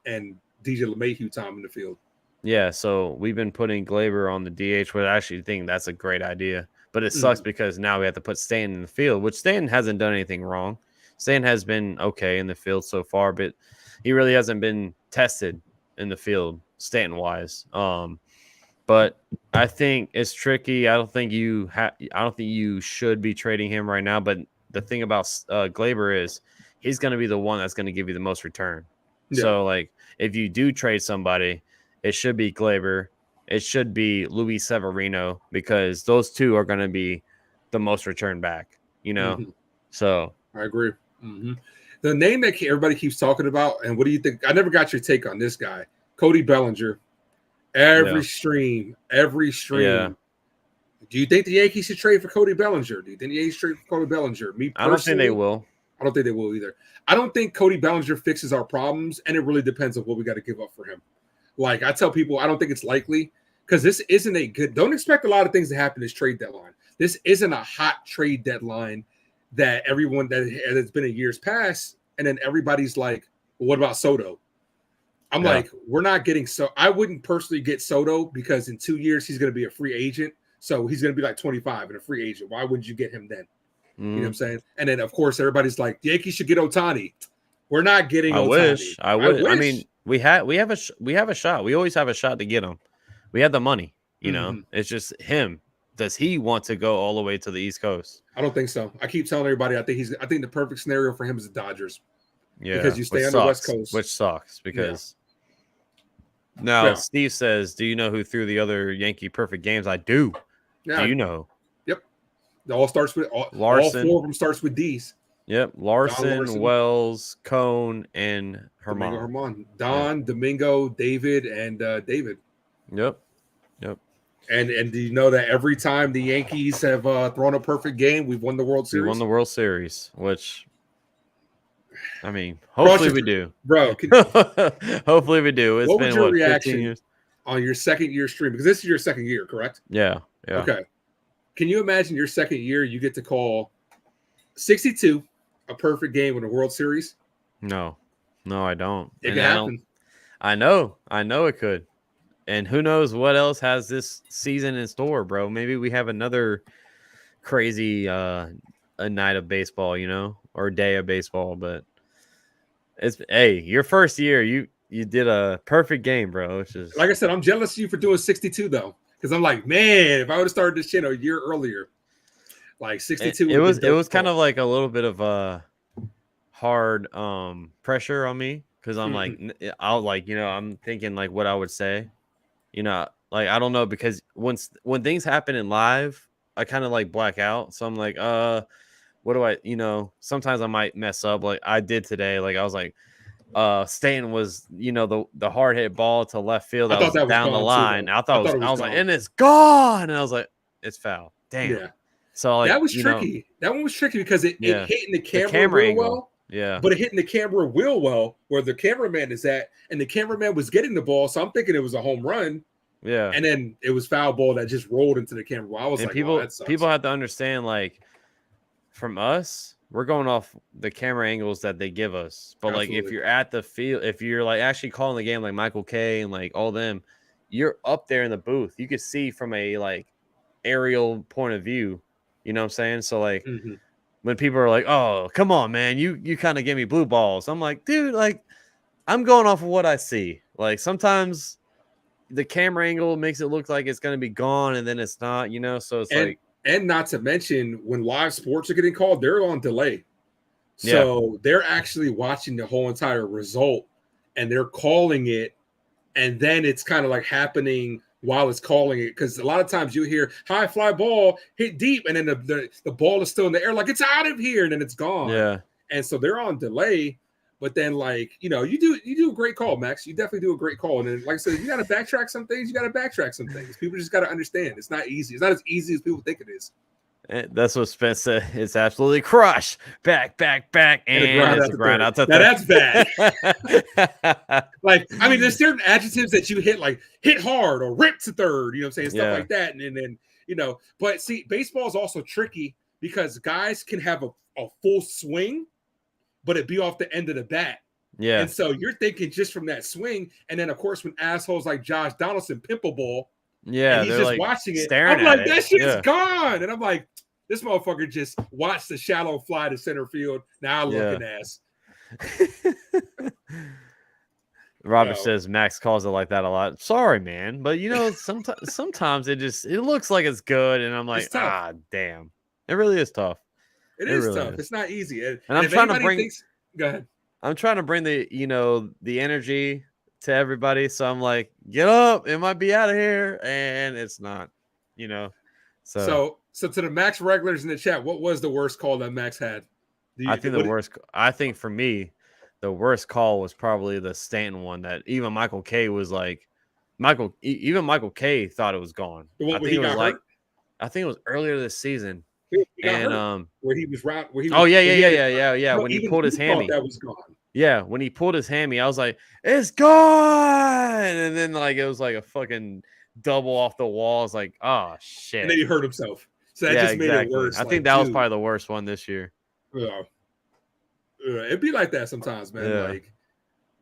and DJ LeMahieu time in the field. yeah, so we've been putting Glaber on the DH, which I actually think that's a great idea. But it sucks because now we have to put Stanton in the field, which Stanton hasn't done anything wrong. Stanton has been okay in the field so far, but he really hasn't been tested in the field, Stanton wise. But I think it's tricky. I don't think you should be trading him right now. But the thing about Glaber is he's going to be the one that's going to give you the most return. Yeah. So like if you do trade somebody, it should be Glaber. It should be Luis Severino, because those two are going to be the most return back. You know, so I agree. The name that everybody keeps talking about, and what do you think? I never got your take on this guy, Cody Bellinger. Every stream. Yeah. Do you think the Yankees should trade for Cody Bellinger? Do you think the Yankees trade for Cody Bellinger? Me personally, I don't think they will. I don't think they will either. I don't think Cody Bellinger fixes our problems, and it really depends on what we got to give up for him. Like I tell people, I don't think it's likely, because this isn't a good. Don't expect a lot of things to happen this trade deadline. This isn't a hot trade deadline that everyone that has been in years past, and then everybody's like, well, "What about Soto?" I'm like, we're not getting I wouldn't personally get Soto, because in 2 years he's going to be a free agent. So he's going to be like 25 and a free agent. Why wouldn't you get him then? You know what I'm saying? And then of course everybody's like, the Yankees should get Ohtani. We're not getting Ohtani. I wish. I mean, we have a shot. We always have a shot to get him. We have the money. You know, it's just him. Does he want to go all the way to the East Coast? I don't think so. I keep telling everybody I think the perfect scenario for him is the Dodgers. Yeah, because you stay on the West Coast, which sucks because. Now, Steve says, do you know who threw the other Yankee perfect games? I do. Do you know? Yep. It all starts with Larson. All 4 of them starts with D's. Yep. Larson, Wells, Cone, and Herman. Domingo, David, and David. Yep. And do you know that every time the Yankees have thrown a perfect game, we've won the World Series? We won the World Series, which... I mean, hopefully we do. Bro, hopefully we do. What was your reaction on your second year stream? Because this is your second year, correct? Yeah. Okay. Can you imagine your second year, you get to call 62 a perfect game in a World Series? No, I don't. It can happen. I know it could. And who knows what else has this season in store, bro? Maybe we have another crazy a night of baseball, you know, or day of baseball, but your first year, you did a perfect game, bro. It's just like I said, I'm jealous of you for doing 62 though, because I'm like, man, if I would have started this shit a year earlier, like 62. It was kind of like a little bit of a hard pressure on me, because I'm I'm thinking like what I would say, you know, like I don't know, because when things happen in live, I kind of like black out, so I'm like what do I, sometimes I might mess up like I did today. Like I was like, Stanton was, the hard hit ball to left field that was down the line. I was like, and it's gone. And I was like, it's foul. Damn. Yeah. So like that was tricky. That one was tricky because it hit in the camera real angle. Well. Yeah. But it hit in the camera real well where the cameraman is at, and the cameraman was getting the ball. So I'm thinking it was a home run. Yeah. And then it was foul ball that just rolled into the camera. I was people have to understand, like, from us, we're going off the camera angles that they give us. But Absolutely. Like if you're at the field, if you're like actually calling the game like Michael Kay and like all them, you're up there in the booth. You could see from a like aerial point of view. You know what I'm saying? So like Mhm. when people are like, "Oh, come on, man, you kind of give me blue balls," I'm like, dude, like I'm going off of what I see. Like sometimes the camera angle makes it look like it's gonna be gone, and then it's not. You know, so it's And like, and not to mention when live sports are getting called, they're on delay. yeah, So they're actually watching the whole entire result and they're calling it, and then it's kind of like happening while it's calling it. Because a lot of times you hear high fly ball hit deep, and then the ball is still in the air, like it's out of here, and then it's gone. yeah. And so they're on delay. But then, like, you do a great call, Max. You definitely do a great call. And then, like I said, you got to backtrack some things. You got to backtrack some things. People just got to understand it's not easy. It's not as easy as people think it is. That's what Spence said. It's absolutely crush. Back, And a and grind it's out a to grind third. out to Now that's bad. third. Like, I mean, there's certain adjectives that you hit, like hit hard or rip to third, you know what I'm saying? Stuff Yeah. like that. And then, but see, baseball is also tricky because guys can have a full swing, but it be off the end of the bat. Yeah. And so you're thinking just from that swing. And then, of course, when assholes like Josh Donaldson pimple ball, Yeah. and he's They're just like watching it, staring I'm at like, it. that shit's Yeah. gone. And I'm like, this motherfucker just watched the shallow fly to center field. Now I look an ass. Robert No. says Max calls it like that a lot. Sorry, man, but sometimes it looks like it's good, and I'm like, It's tough. ah, damn, it really is tough. It is really tough. is. It's not easy. And I'm if trying to anybody bring. go ahead. I'm trying to bring the the energy to everybody. So I'm like, get up, it might be out of here, and it's not. So So to the Max regulars in the chat, what was the worst call that Max had? I think the worst. I think for me, the worst call was probably the Stanton one that even Michael K was like, even Michael K thought it was gone. The one I where think he it was got like, hurt? I think it was earlier this season. He got And hurt. Where he was round, where he was, oh where he had it- yeah. No, When he even pulled his he thought hammy, that was gone. yeah, when he pulled his hammy, I was like, it's gone. And then like it was like a fucking double off the wall. I was like, oh shit. And then he hurt himself. So that Yeah, just made it exactly. worse. I Like, think that was dude, probably the worst one this year. It'd be like that sometimes, man. Yeah.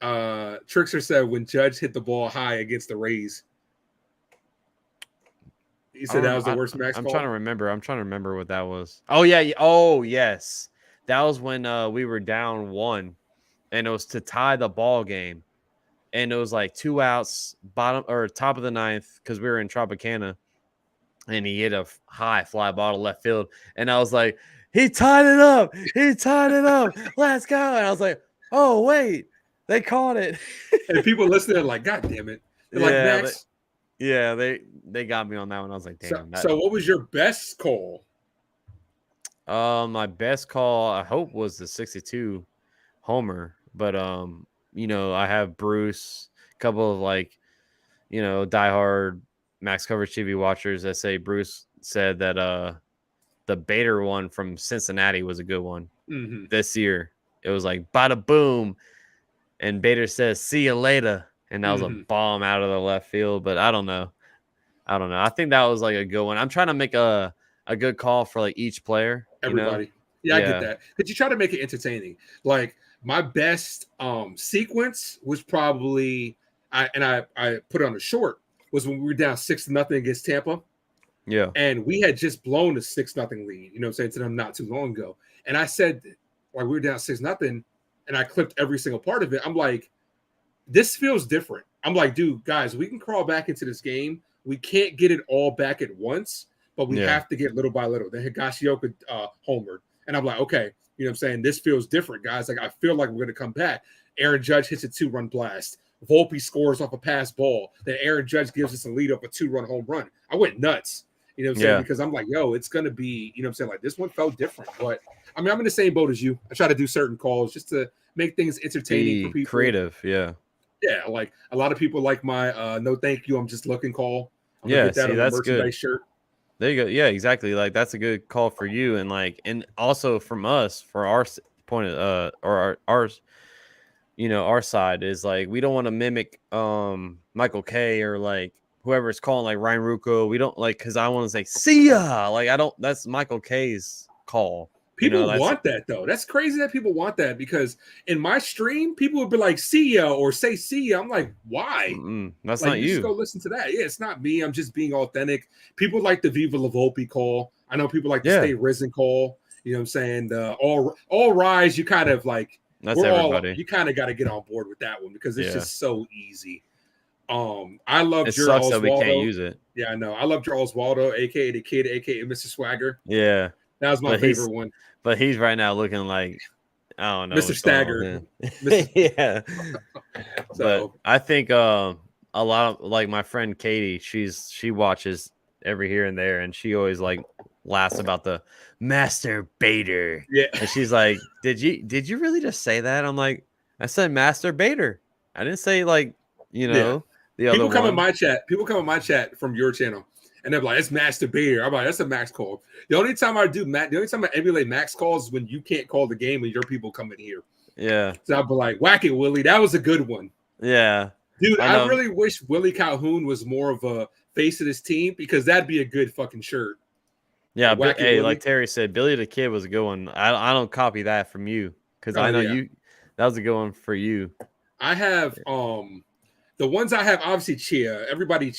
Like Trickster said when Judge hit the ball high against the Rays. He said that was the worst Max I'm call. trying to remember what that was. Oh yeah. Oh yes. That was when we were down 1 and it was to tie the ball game. And it was like 2 outs, bottom or top of the 9th, because we were in Tropicana. And he hit a high fly ball to left field. And I was like, he tied it up. He tied it up. Let's go. And I was like, oh, wait. They caught it. And people listening are like, God damn it. They're like, Max. They got me on that one. I was like, damn. So what was your best call? My best call, I hope, was the 62 homer. But I have Bruce, a couple of like, diehard Max Coverage TV watchers that say Bruce said that the Bader one from Cincinnati was a good one this year. It was like bada boom, and Bader says see you later, and that was a bomb out of the left field. But I don't know. I think that was like a good one. I'm trying to make a good call for like each player. Everybody. Yeah, I get that. But you try to make it entertaining. Like my best sequence was probably I put it on a short was when we were down 6-0 against Tampa. Yeah. And we had just blown a 6-0 lead, you know what I'm saying, to them not too long ago. And I said, like, we were down 6-0, and I clipped every single part of it. I'm like, this feels different. I'm like, dude, guys, we can crawl back into this game. We can't get it all back at once, but we have to get little by little. Then Higashioka homered. And I'm like, okay, you know what I'm saying? This feels different, guys. Like, I feel like we're going to come back. Aaron Judge hits a 2-run blast. Volpe scores off a pass ball. Then Aaron Judge gives us a lead up a 2-run home run. I went nuts. You know what I'm saying? Because I'm like, yo, it's going to be, you know what I'm saying? Like, this one felt different. But, I mean, I'm in the same boat as you. I try to do certain calls just to make things entertaining for people. Creative, yeah. Yeah, like a lot of people like my no thank you, I'm just looking call. I'm gonna get that on that's the merchandise good. shirt. There you go. Yeah, exactly. Like that's a good call for you, and also from us for our point of or ours, our side is like we don't want to mimic Michael K or like whoever's calling like Ryan Rucco. We don't like because I want to say see ya. Like I don't. That's Michael K's call. People that's want that though. That's crazy that people want that, because in my stream, people would be like, "See ya" or say "See ya." I'm like, why? that's Like, not you just you. go listen to that. Yeah, it's not me. I'm just being authentic. People like the Viva La Volpe call. I know people like the Yeah. Stay Risen call. You know what I'm saying? The all rise. You kind of like That's everybody. You kind of got to get on board with that one, because it's Yeah. just so easy. I love It Jer sucks that we can't Oswaldo. use it. Yeah, I know. I love Jer Oswaldo, aka the Kid, aka Mr. Swagger. Yeah. That was my favorite one. But he's right now looking like, I don't know, Mr. what's going on Stagger. with him. Yeah. But So I think a lot of, like, my friend Katie, she watches every here and there, and she always like laughs about the masturbator. yeah, And she's like, did you really just say that? I'm like, I said masturbator. I didn't say, like, the other people come in one. my chat. People come in my chat from your channel, and they're like, "It's masturbator." I'm like, "That's a Max call." The only time I emulate Max calls is when you can't call the game and your people come in here. Yeah. So I'll be like, "Whack it, Willie." That was a good one. Yeah. Dude, I I really wish Willie Calhoun was more of a face of this team, because that'd be a good fucking shirt. Yeah, Whack it, hey, Willie. like Terry said, Billy the Kid was a good one. I don't copy that from you, because I know yeah. that was a good one for you. I have the ones I have, obviously Chia. Everybody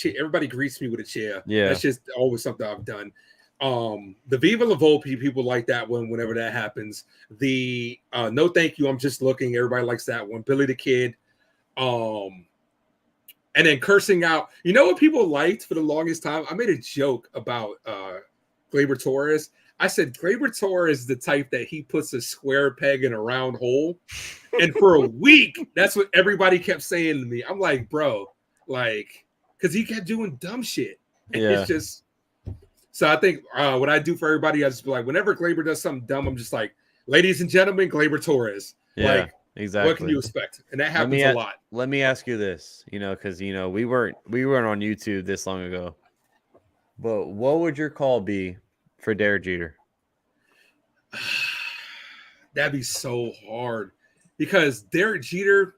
greets me with a Chia. Yeah. That's just always something I've done. The Viva La Volpe, people like that one whenever that happens. The no thank you, I'm just looking. Everybody likes that one. Billy the Kid. And then cursing out. You know what people liked for the longest time? I made a joke about Gleyber Torres. I said Gleyber Torres is the type that he puts a square peg in a round hole. And for a week, that's what everybody kept saying to me. I'm like, bro, like, because he kept doing dumb shit. And Yeah. it's just, so I think what I do for everybody, I just be like, whenever Gleyber does something dumb, I'm just like, ladies and gentlemen, Gleyber Torres. Yeah, like, exactly. what can you expect? And that happens a lot. Let me ask you this, because we weren't on YouTube this long ago. But what would your call be for Derek Jeter? That'd be so hard, because Derek Jeter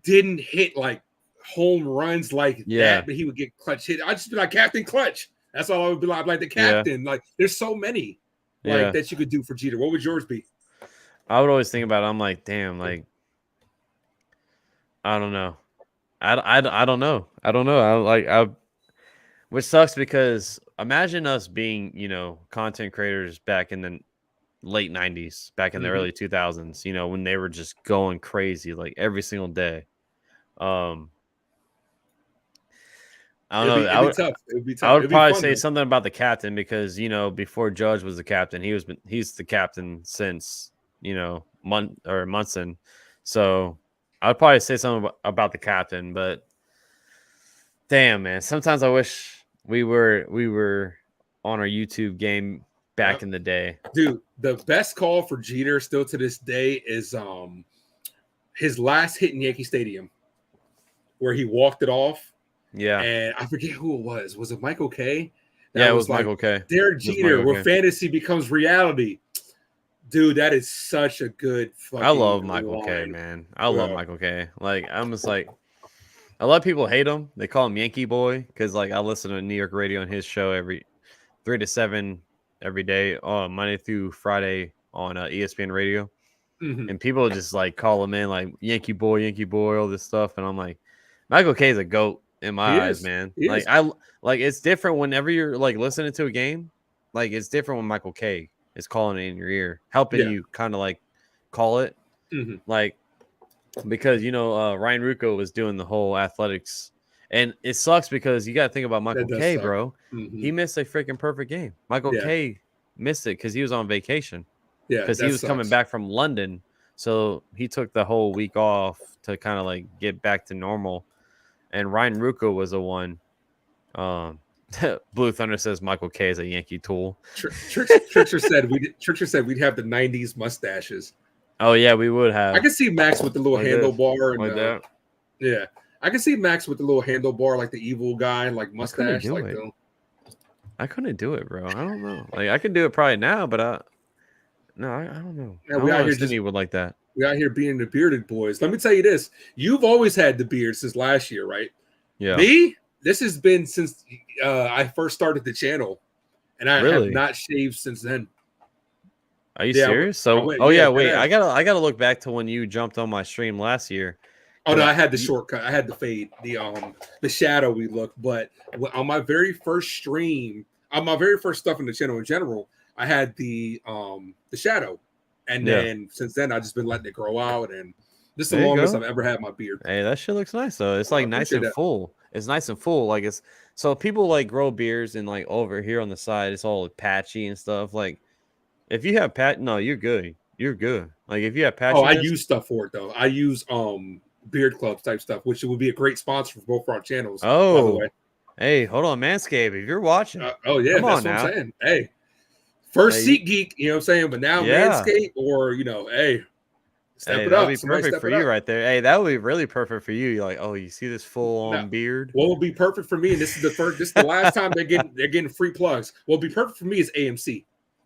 didn't hit like home runs like that, but he would get clutch hit. I'd just be like, Captain Clutch. That's all I would be like the captain. Like, there's so many that you could do for Jeter. What would yours be? I would always think about it. I'm like, damn, like, I don't know. I don't know. I don't know. Which sucks, because imagine us being, content creators back in the late 90s, back in the early 2000s, when they were just going crazy like every single day. I don't know. It'd be tough. It would be tough. I would It'd probably be fun, say though. something about the captain, because before Judge was the captain, he's the captain since Munson. So I would probably say something about the captain. But damn, man, sometimes I wish we were on our YouTube game back in the day. Dude, the best call for Jeter still to this day is his last hit in Yankee Stadium, where he walked it off. Yeah. And I forget who it was. Was it Michael K? It was like Michael K. Derek Jeter, where fantasy becomes reality. Dude, that is such a good fucking I love Michael line. K, man. I love Michael K. Like, I'm just like, a lot of people hate him. They call him Yankee Boy, because like I listen to New York radio on his show every 3 to 7 every day, Monday through Friday on ESPN radio. And people just like call him in like Yankee Boy, all this stuff. And I'm like, Michael K is a GOAT in my eyes, man. Like, it's different whenever you're like listening to a game. Like, it's different when Michael K is calling it in your ear, helping you kind of like call it. Like, because Ryan Ruocco was doing the whole athletics, and it sucks because you got to think about Michael K, bro. He missed a freaking perfect game. Michael K missed it because he was on vacation. Because he was coming back from London, so he took the whole week off to kind of like get back to normal. And Ryan Ruocco was the one. Blue Thunder says Michael K is a Yankee tool. Trickster said we'd have the '90s mustaches. Oh yeah, we would have. I can see Max with the little handlebar and like that. Yeah, I can see Max with the little handlebar, like the evil guy, like mustache. I couldn't do it, bro. I don't know. Like, I could do it probably now, but I don't know. Yeah, we out here just would like that. We out here being the bearded boys. Let me tell you this: you've always had the beard since last year, right? Yeah. Me, this has been since I first started the channel, and I have not shaved since then. Are you Yeah, serious? I So, went. oh Yeah, yeah, dead wait. ass. I gotta look back to when you jumped on my stream last year. Oh no, I had the You- shortcut. I had the fade, the shadow we look. But on my very first stream, on my very first stuff in the channel in general, I had the shadow, and Yeah, then since then I've just been letting it grow out, and this is the there you longest go. I've ever had my beard. Hey, that shit looks nice though. It's I like nice appreciate and that. full. It's nice and full. Like it's so people like grow beards and like over here on the side, it's all patchy and stuff. Like if you have no, you're good. You're good. Like if you have Oh, I patchiness, use stuff for it though. I use beard clubs type stuff, which would be a great sponsor for both our channels, by the way. oh, hey, hold on, Manscaped. If you're watching, Oh yeah, come that's on what I'm now. saying. Hey, first Hey, Seat Geek, you know what I'm saying? But now yeah. Manscaped, or hey, step Hey, it that would up. be Somebody perfect step for it you up. right there. Hey, that would be really perfect for you. You're like, oh, you see this full Now, on beard? what will be perfect for me, and this is the last time they're getting free plugs. What will be perfect for me is AMC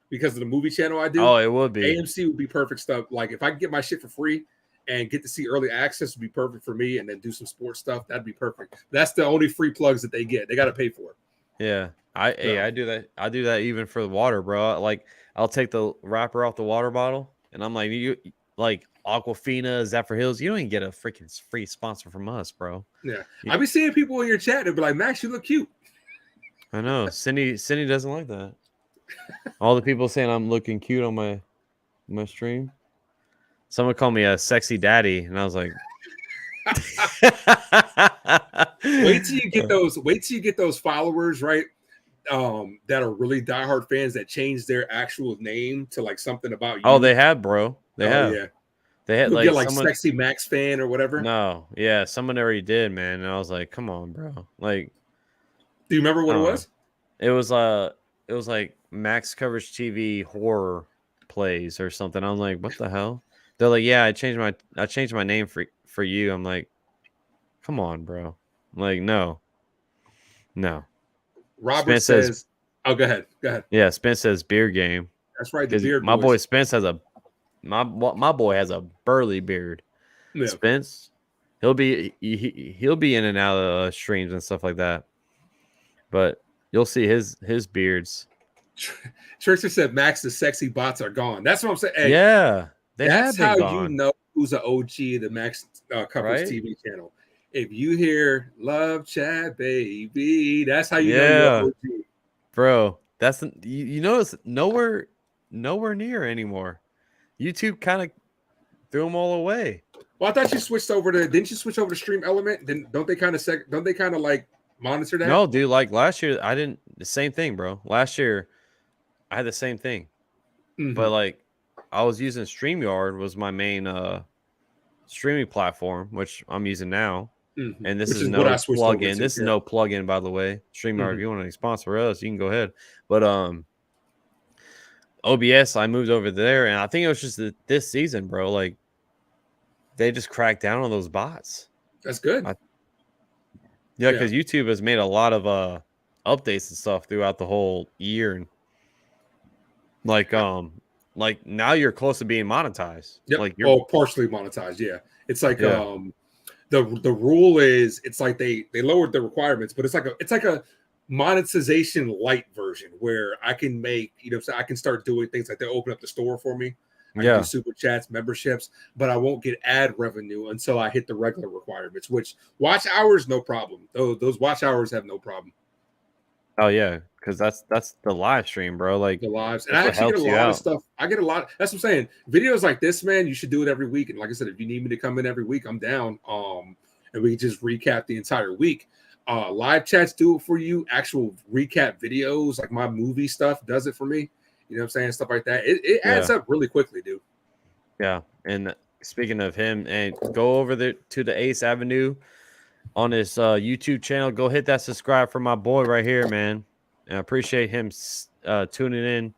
because of the movie channel I do. Oh, it would be. AMC would be perfect stuff. Like if I can get my shit for free and get to see early access would be perfect for me, and then do some sports stuff. That'd be perfect. That's the only free plugs that they get. They got to pay for it. Yeah. So, I do that. I do that even for the water, bro. Like I'll take the wrapper off the water bottle and I'm like, you like Aquafina, Zephyr Hills, you don't even get a freaking free sponsor from us, bro. yeah, You- I be seeing people in your chat. They'll be like, "Max, you look cute." I know. Cindy doesn't like that. All the people saying I'm looking cute on my stream. Someone called me a sexy daddy, and I was like, Wait till you get those. Wait till you get those followers, right? That are really diehard fans that change their actual name to like something about oh, you. they have, bro. They Oh have. yeah, They had you'll like get like someone. sexy Max fan or whatever. No, yeah, someone already did, man. And I was like, come on, bro. Like, Do you remember I what it don't know. was? It was like Max Coverage TV horror plays or something. I was like, what the hell? They're like, yeah, I changed my name for you. I'm like, come on, bro. I'm like, no. Robert Spence says, says, "Oh, go ahead, go ahead." yeah, Spence says beer game. That's right, the Because Beard my boy Boys. Spence has my boy has a burly beard. Yeah. Spence, he'll be in and out of streams and stuff like that. But you'll see his beards. Trickster said, "Max, the sexy bots are gone." That's what I'm saying. Hey, Yeah, they that's have been how you gone, know who's an OG of the Max Coverage right? TV channel. If you hear "Love Chat Baby," that's how you know you're an Yeah, OG. bro. That's you know it's nowhere near anymore. YouTube kind of threw them all away. Well, I thought you switched over to. Didn't you switch over to Stream Element? Then don't they kind of like monitor that? No, dude. Like last year, I didn't. The same thing, bro. Last year, I had the same thing. But Mhm. like I was using StreamYard was my main streaming platform, which I'm using now. Mhm. And this Which is is what I no switched over plugin. to. This is Yeah. no plugin, by the way. StreamYard, if Mhm. you want to sponsor us, you can go ahead. But OBS, I moved over there, and I think it was just this season, bro. Like they just cracked down on those bots. That's good. Yeah, Yeah. because YouTube has made a lot of updates and stuff throughout the whole year, and like like now you're close to being monetized. Yep. Like you're Oh, partially monetized. Yeah. It's like yeah. the rule is it's like they lowered the requirements, but it's like a monetization light version where I can make, so I can start doing things like they open up the store for me. I can do Yeah. super chats, memberships, but I won't get ad revenue until I hit the regular requirements, which watch hours, no problem. Those watch hours have no problem. Oh yeah, because that's the live stream, bro. Like The lives. And that's I what actually get a helps you lot of out. stuff. I get a lot. That's what I'm saying. Videos like this, man, you should do it every week. And like I said, if you need me to come in every week, I'm down. And we just recap the entire week. Live chats do it for you. Actual recap videos, like my movie stuff, does it for me. You know what I'm saying? Stuff like that. It adds Yeah. up really quickly, dude. Yeah. And speaking of him, and go over there to the Ace Avenue on his YouTube channel. Go hit that subscribe for my boy right here, man. And I appreciate him tuning in.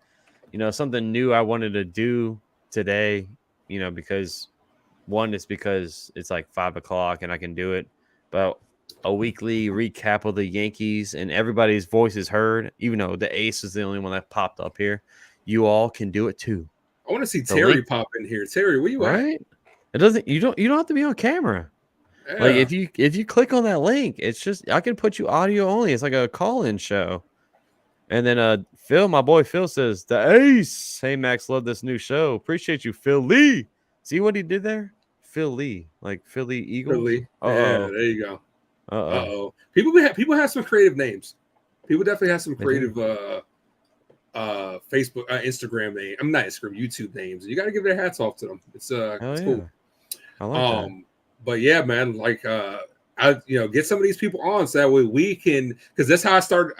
You know, something new I wanted to do today, because one is because it's like 5 o'clock and I can do it, but a weekly recap of the Yankees and everybody's voice is heard, even though the Ace is the only one that popped up here. You all can do it too. I want to see The Terry link, pop in here. Terry, where you at? right? It doesn't. You don't have to be on camera. Like Yeah. if you click on that link, it's just I can put you audio only. It's like a call-in show. And then Phil, my boy Phil says, the ace. Hey Max, love this new show. Appreciate you, Phil Lee. See what he did there? Phil Lee, like Philly Eagles. Philly. Yeah, Uh-oh. there you go. Uh-oh. People have some creative names. People definitely have some They creative do. Facebook, Instagram name. I'm not Instagram, YouTube names. You got to give their hats off to them. It's Hell it's yeah. cool. I like that. But yeah, man, like I get some of these people on so that way we can, because that's how I started.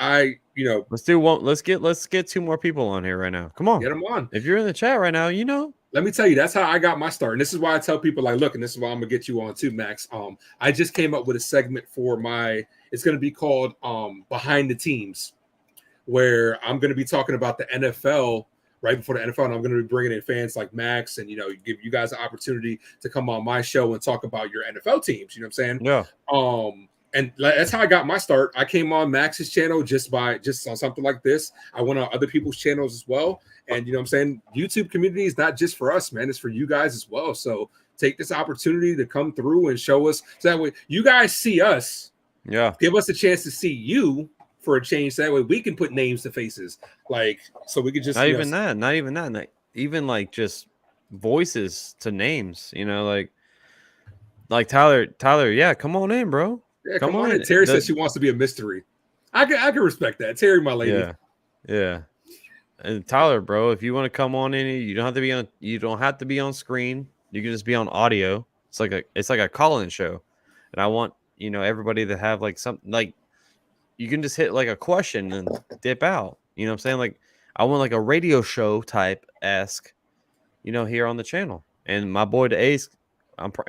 Let's do one. Let's get 2 more people on here right now. Come on. Get them on. If you're in the chat right now, you know. Let me tell you, that's how I got my start. And this is why I tell people, like, look, and this is why I'm gonna get you on too, Max. I just came up with a segment for it's gonna be called Behind the Teams, where I'm gonna be talking about the NFL right before the NFL, and I'm gonna be bringing in fans like Max, and give you guys an opportunity to come on my show and talk about your NFL teams. You know what I'm saying? Yeah. And that's how I got my start. I came on Max's channel just on something like this. I went on other people's channels as well. And you know what I'm saying? YouTube community is not just for us, man. It's for you guys as well. So take this opportunity to come through and show us. So that way you guys see us. Yeah. Give us a chance to see you for a change. So that way we can put names to faces. Like, so we could just Not even that. Even like just voices to names, like Tyler, yeah, come on in, bro. Yeah, come on in. Terry says she wants to be a mystery. I can respect that. Terry, my lady. Yeah. And Tyler, bro, if you want to come on in, you don't have to be on screen. You can just be on audio. It's like a call-in show. And I want, everybody to have like something, like you can just hit like a question and dip out. You know what I'm saying? Like I want like a radio show type esque, here on the channel. And my boy the Ace,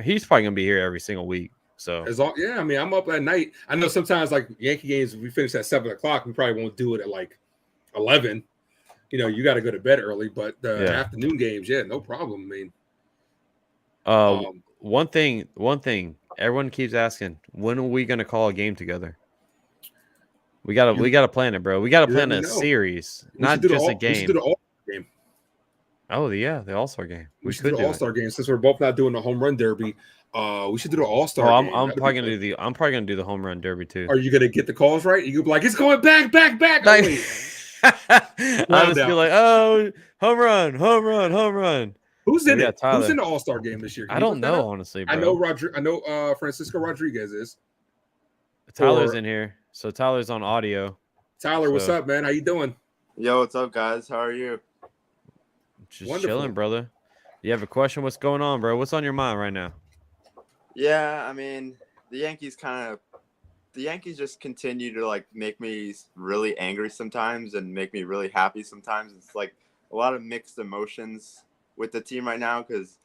he's probably gonna be here every single week. So I mean, I'm up at night. I know sometimes like Yankee games, we finish at 7:00. We probably won't do it at like 11. You got to go to bed early, but the afternoon games, no problem. I mean, one thing everyone keeps asking: when are we gonna call a game together? We gotta plan it, bro. We gotta plan a series, not just a game. We should do the All-Star game. Oh yeah, the All-Star game. We should do the All-Star game since we're both not doing the home run derby. We should do the All-Star game. I'm probably gonna do the home run derby too. Are you gonna get the calls right? You be like, it's going back. I just feel like, oh, home run. Who's in it? Who's in the All-Star game this year? I don't know, honestly, bro. I know Francisco Rodriguez is. Tyler's in here. So Tyler's on audio. Tyler, what's up, man? How you doing? Yo, what's up, guys? How are you? Just chilling, brother. You have a question? What's going on, bro? What's on your mind right now? Yeah, I mean, the Yankees just continue to like make me really angry sometimes and make me really happy sometimes. It's like a lot of mixed emotions with the team right now, because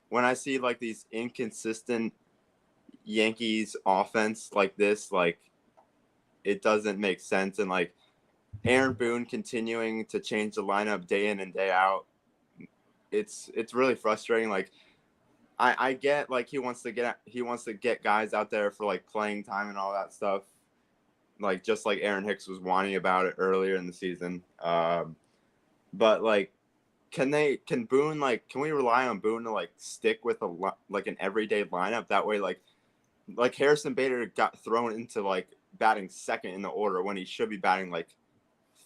when I see like these inconsistent Yankees offense like this, like it doesn't make sense. And like Aaron Boone continuing to change the lineup day in and day out, it's really frustrating. Like I get like he wants to get guys out there for like playing time and all that stuff, like just like Aaron Hicks was whining about it earlier in the season. But like, can Boone, like, can we rely on Boone to like stick with an everyday lineup? That way, like Harrison Bader got thrown into like batting second in the order when he should be batting like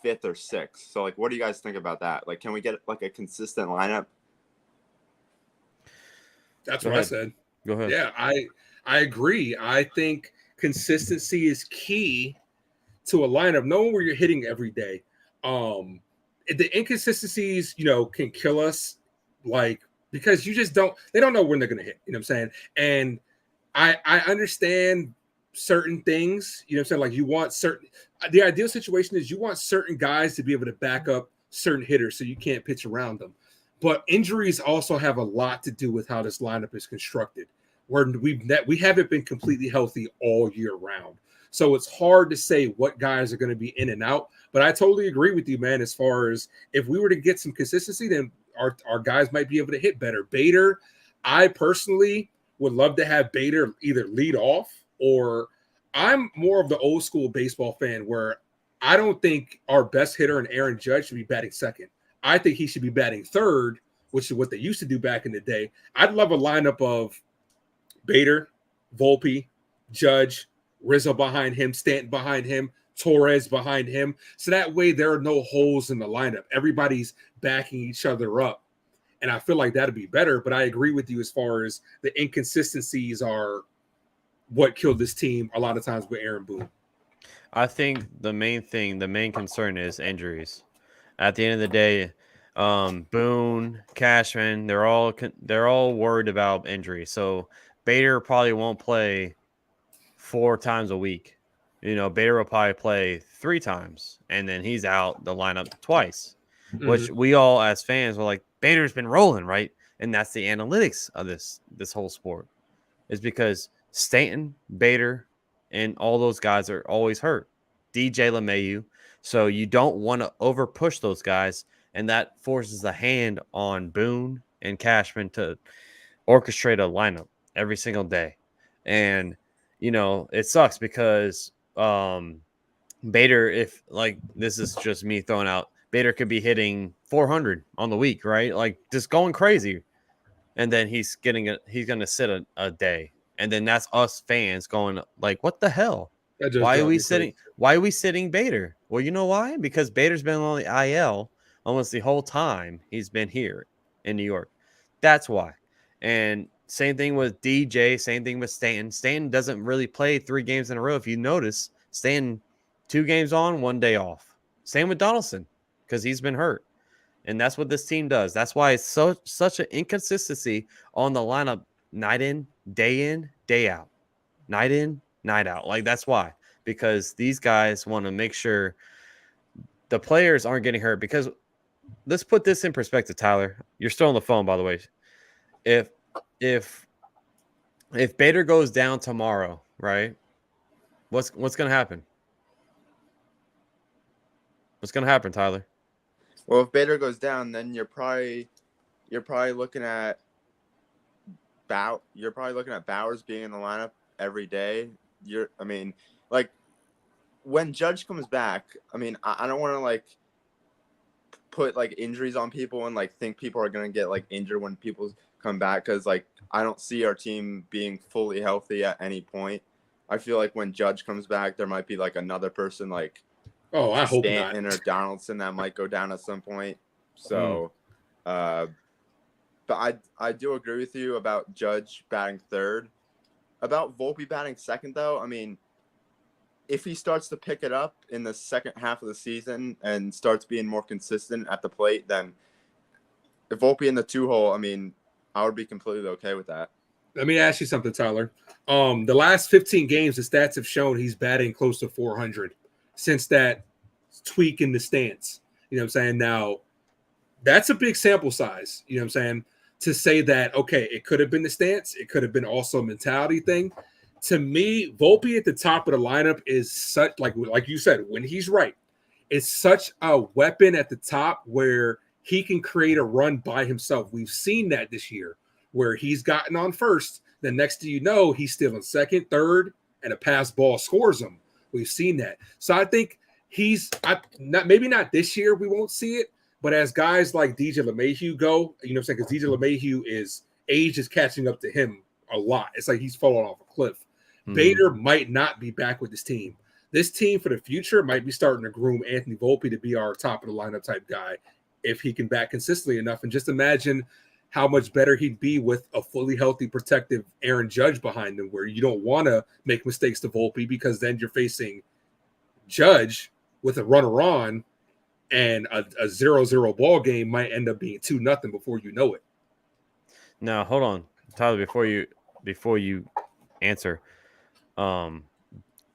fifth or sixth. So like, what do you guys think about that? Like, can we get like a consistent lineup? That's what I said. Go ahead. Yeah, I agree. I think consistency is key to a lineup, knowing where you're hitting every day. The inconsistencies, can kill us, like, because they don't know when they're going to hit, you know what I'm saying? And I understand certain things, you know what I'm saying? Like, you want the ideal situation is you want certain guys to be able to back up certain hitters so you can't pitch around them. But injuries also have a lot to do with how this lineup is constructed, where we haven't been completely healthy all year round. So it's hard to say what guys are going to be in and out. But I totally agree with you, man, as far as if we were to get some consistency, then our guys might be able to hit better. Bader, I personally would love to have Bader either lead off, or I'm more of the old school baseball fan where I don't think our best hitter in Aaron Judge should be batting second. I think he should be batting third, which is what they used to do back in the day. I'd love a lineup of Bader, Volpe, Judge, Rizzo behind him, Stanton behind him, Torres behind him. So that way there are no holes in the lineup. Everybody's backing each other up. And I feel like that'd be better. But I agree with you as far as the inconsistencies are what killed this team a lot of times with Aaron Boone. I think the main concern is injuries. At the end of the day, Boone, Cashman, they're all worried about injury. So Bader probably won't play 4 times a week. Bader will probably play 3 times, and then he's out the lineup twice, which we all as fans were like, Bader's been rolling, right? And that's the analytics of this whole sport, is because Stanton, Bader, and all those guys are always hurt. DJ LeMahieu. So you don't want to over push those guys, and that forces a hand on Boone and Cashman to orchestrate a lineup every single day. And it sucks because Bader, if like this is just me throwing out, Bader could be hitting 400 on the week, right? Like just going crazy. And then he's gonna sit a day. And then that's us fans going like, what the hell? Why are we sitting Bader? Well, you know why? Because Bader's been on the IL almost the whole time he's been here in New York. That's why. And same thing with DJ, same thing with Stanton. Stanton doesn't really play 3 games in a row. If you notice, Stanton 2 games on, 1 day off. Same with Donaldson, because he's been hurt. And that's what this team does. That's why it's such an inconsistency on the lineup, night in, day out. Night in, night out. Like that's why. Because these guys want to make sure the players aren't getting hurt. Because let's put this in perspective, Tyler. You're still on the phone, by the way. If Bader goes down tomorrow, right? What's gonna happen? What's gonna happen, Tyler? Well, if Bader goes down, then you're probably looking at Bowers being in the lineup every day. Like when Judge comes back, I don't want to like put like injuries on people and like think people are going to get like injured when people come back, because like I don't see our team being fully healthy at any point. I feel like when Judge comes back, there might be like another person like I hope Stanton not. or Donaldson that might go down at some point. So, but I do agree with you about Judge batting third. About Volpe batting second, though, if he starts to pick it up in the second half of the season and starts being more consistent at the plate, then if Volpe in the 2-hole, I would be completely okay with that. Let me ask you something, Tyler. The last 15 games, the stats have shown he's batting close to 400 since that tweak in the stance. You know what I'm saying? Now, that's a big sample size, you know what I'm saying, to say that, okay, it could have been the stance. It could have been also a mentality thing. To me, Volpe at the top of the lineup is such, like you said, when he's right, it's such a weapon at the top where he can create a run by himself. We've seen that this year where he's gotten on first. Then next thing you know, he's still in second, third, and a pass ball scores him. We've seen that. So I think maybe not this year, we won't see it, but as guys like DJ LeMahieu go, you know what I'm saying? Because DJ LeMahieu age is catching up to him a lot. It's like he's falling off a cliff. Mm-hmm. Bader might not be back with this team. This team for the future might be starting to groom Anthony Volpe to be our top of the lineup type guy if he can bat consistently enough. And just imagine how much better he'd be with a fully healthy, protective Aaron Judge behind him, where you don't want to make mistakes to Volpe because then you're facing Judge with a runner on, and a 0-0 ball game might end up being 2-0 before you know it. Now, hold on, Tyler, before you answer. The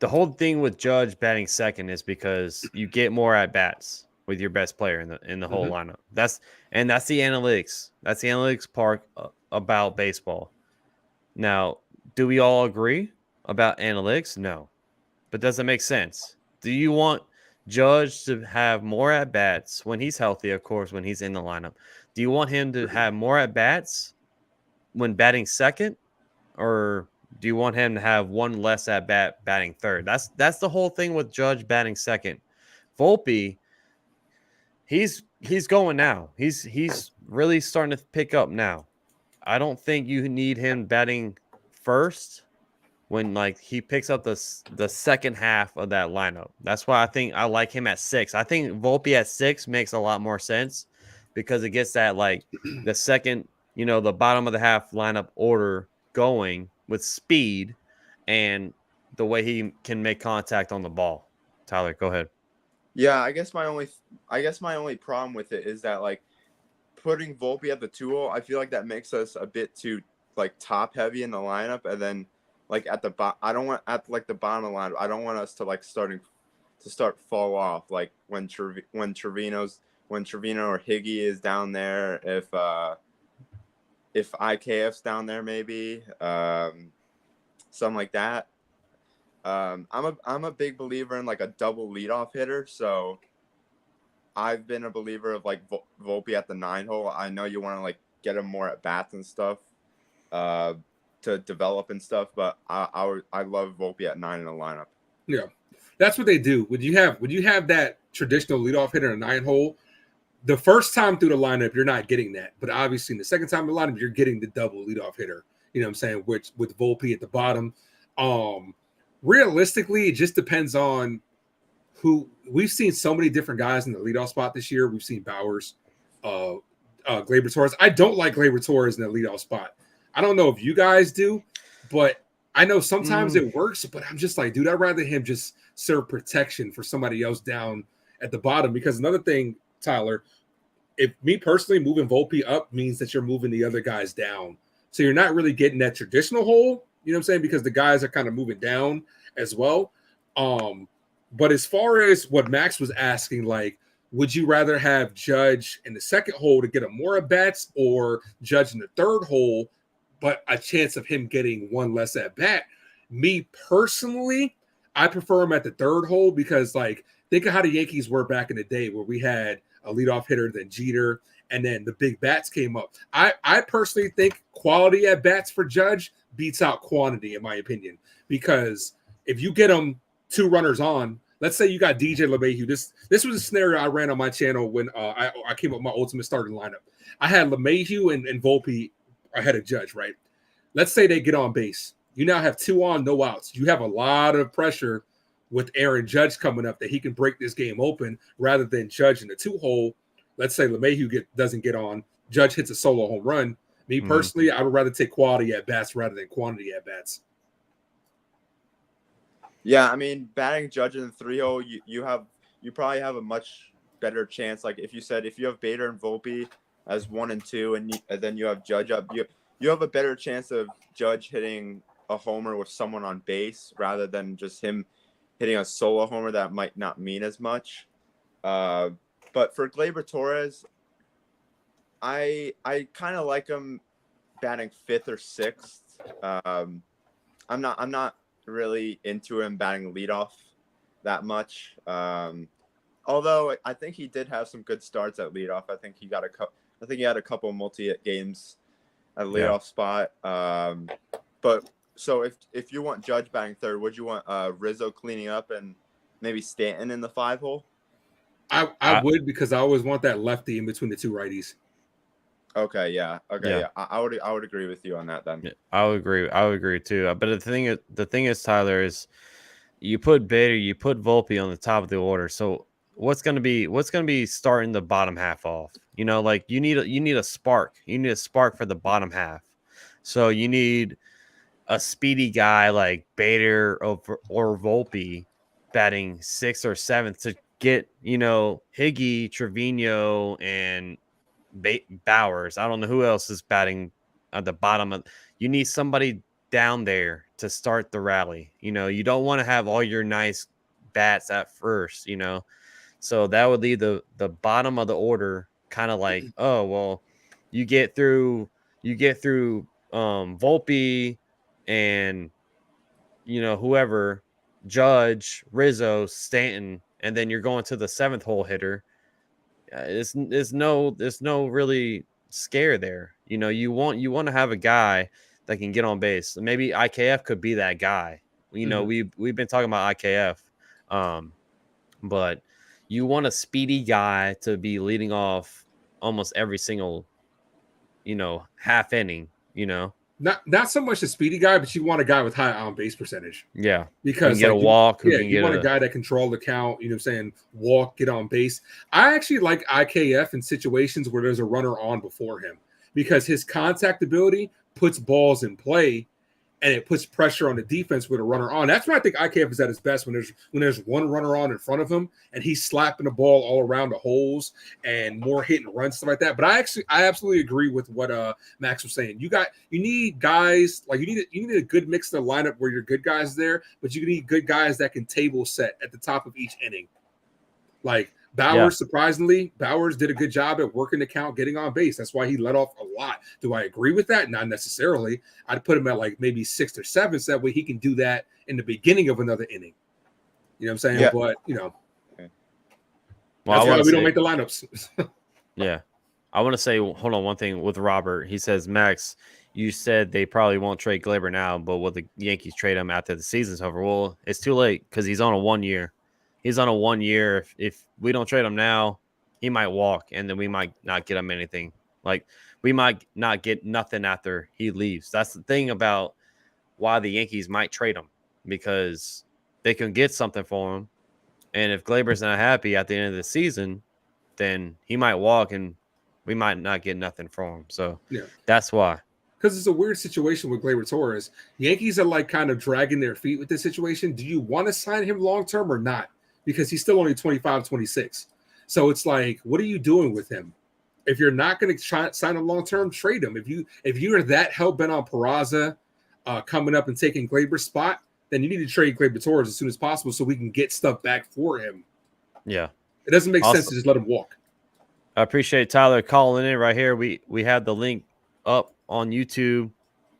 whole thing with Judge batting second is because you get more at bats with your best player in the whole lineup. That's the analytics. That's the analytics part about baseball. Now, do we all agree about analytics? No. But does it make sense? Do you want Judge to have more at bats when he's healthy, of course, when he's in the lineup? Do you want him to have more at bats when batting second, or do you want him to have one less at bat batting third? That's the whole thing with Judge batting second. Volpe, he's going now. He's really starting to pick up now. I don't think you need him batting first when like he picks up the second half of that lineup. That's why I think I like him at 6. I think Volpe at 6 makes a lot more sense because it gets that like the second, the bottom of the half lineup order going with speed and the way he can make contact on the ball. Tyler, go ahead. Yeah, I guess my only problem with it is that like putting Volpe at the 2-hole, I feel like that makes us a bit too like top heavy in the lineup, and then like at the I don't want at like the bottom of the lineup. I don't want us to like start fall off like when Trevino or Higgy is down there, if IKF's down there maybe, something like that. I'm a big believer in like a double leadoff hitter, so I've been a believer of like Volpe at the 9-hole. I know you want to like get him more at bats and stuff, to develop and stuff, but I love Volpe at 9 in the lineup. Yeah, that's what they do. Would you have that traditional leadoff hitter in a 9-hole? The first time through the lineup, you're not getting that, but obviously in the second time in the lineup, you're getting the double leadoff hitter. You know what I'm saying? Which with Volpe at the bottom. Realistically, it just depends on who. We've seen so many different guys in the leadoff spot this year. We've seen Bowers, Gleyber Torres. I don't like Gleyber Torres in the leadoff spot. I don't know if you guys do, but I know sometimes it works. But I'm just like, dude, I'd rather him just serve protection for somebody else down at the bottom. Because another thing, Tyler, if me personally moving Volpe up means that you're moving the other guys down. So you're not really getting that traditional hole, you know what I'm saying? Because the guys are kind of moving down as well. But as far as what Max was asking, like, would you rather have Judge in the second hole to get him more at bats or Judge in the third hole, but a chance of him getting one less at bat? Me personally, I prefer him at the third hole because, like, think of how the Yankees were back in the day where we had a leadoff hitter, then Jeter, and then the big bats came up. I personally think quality at bats for Judge beats out quantity, in my opinion, because if you get him 2 runners on, let's say you got DJ LeMahieu. This was a scenario I ran on my channel when I came up with my ultimate starting lineup. I had LeMahieu and Volpe ahead of Judge, right? Let's say they get on base. You now have 2 on, no outs. You have a lot of pressure with Aaron Judge coming up that he can break this game open rather than Judge in the 2-hole. Let's say LeMahieu doesn't get on. Judge hits a solo home run. Me personally, I would rather take quality at bats rather than quantity at bats. Yeah, I mean, batting Judge in the 3-hole, you probably have a much better chance. Like if you have Bader and Volpe as 1 and 2, and then you have Judge up, you have a better chance of Judge hitting a homer with someone on base rather than just him hitting a solo homer that might not mean as much. But for Gleyber Torres, I kind of like him batting 5th or 6th. I'm not really into him batting leadoff that much. Although I think he did have some good starts at leadoff. I think he had a couple multi-hit games at leadoff spot. But so if you want Judge batting 3rd, would you want Rizzo cleaning up and maybe Stanton in the 5-hole? I would, because I always want that lefty in between the 2 righties. Okay, yeah. I would agree with you on that then. Yeah, I would agree too. But the thing is, Tyler, is you put Bader, you put Volpe on the top of the order. So what's gonna be starting the bottom half off? Like you need a spark. You need a spark for the bottom half. So you need a speedy guy like Bader or Volpe batting 6th or 7th to get Higgy, Trevino, and Bowers. I don't know who else is batting at the bottom of. You need somebody down there to start the rally. You don't want to have all your nice bats at first. So that would leave the bottom of the order kind of like, oh well, you get through Volpe and whoever, Judge, Rizzo, Stanton, and then you're going to the 7th hole hitter. There's no really scare there. You want to have a guy that can get on base. Maybe IKF could be that guy. We've been talking about IKF, but you want a speedy guy to be leading off almost every single half inning. not so much a speedy guy, but you want a guy with high on base percentage. Yeah. Who can Because get a walk, who can you get want a guy that control the count, you know what I'm saying, walk, get on base. I actually like IKF in situations where there's a runner on before him because his contact ability puts balls in play and it puts pressure on the defense with a runner on. That's when I think IKF is at his best, when there's one runner on in front of him and he's slapping the ball all around the holes and more hit and run, stuff like that. But I absolutely agree with what Max was saying. You need guys like you need a good mix of the lineup where your good guys there, but you need good guys that can table set at the top of each inning. Like Bowers, surprisingly, Bowers did a good job at working the count, getting on base. That's why he let off a lot. Do I agree with that? Not necessarily. I'd put him at like maybe 6th or 7th, so that way he can do that in the beginning of another inning. You know what I'm saying? Yeah. But, you know, Well, that's why we don't make the lineups. Yeah. I want to say, hold on, one thing with Robert. He says, Max, you said they probably won't trade Glaber now, but will the Yankees trade him after the season's over? Well, it's too late because he's on a 1 year. He's on a 1 year. If we don't trade him now, he might walk, and then we might not get him anything. Like, we might not get nothing after he leaves. That's the thing about why the Yankees might trade him, because they can get something for him. And if Glaber's not happy at the end of the season, then he might walk, and we might not get nothing from him. So that's why. Because it's a weird situation with Gleyber Torres. Yankees are like kind of dragging their feet with this situation. Do you want to sign him long term or not? Because he's still only 25, 26. So it's like, what are you doing with him? If you're not going to sign him long term, trade him. If you're that hell bent on Peraza coming up and taking Gleyber's spot, then you need to trade Gleyber Torres as soon as possible so we can get stuff back for him. Yeah. It doesn't make sense to just let him walk. I appreciate Tyler calling in right here. We have the link up on YouTube.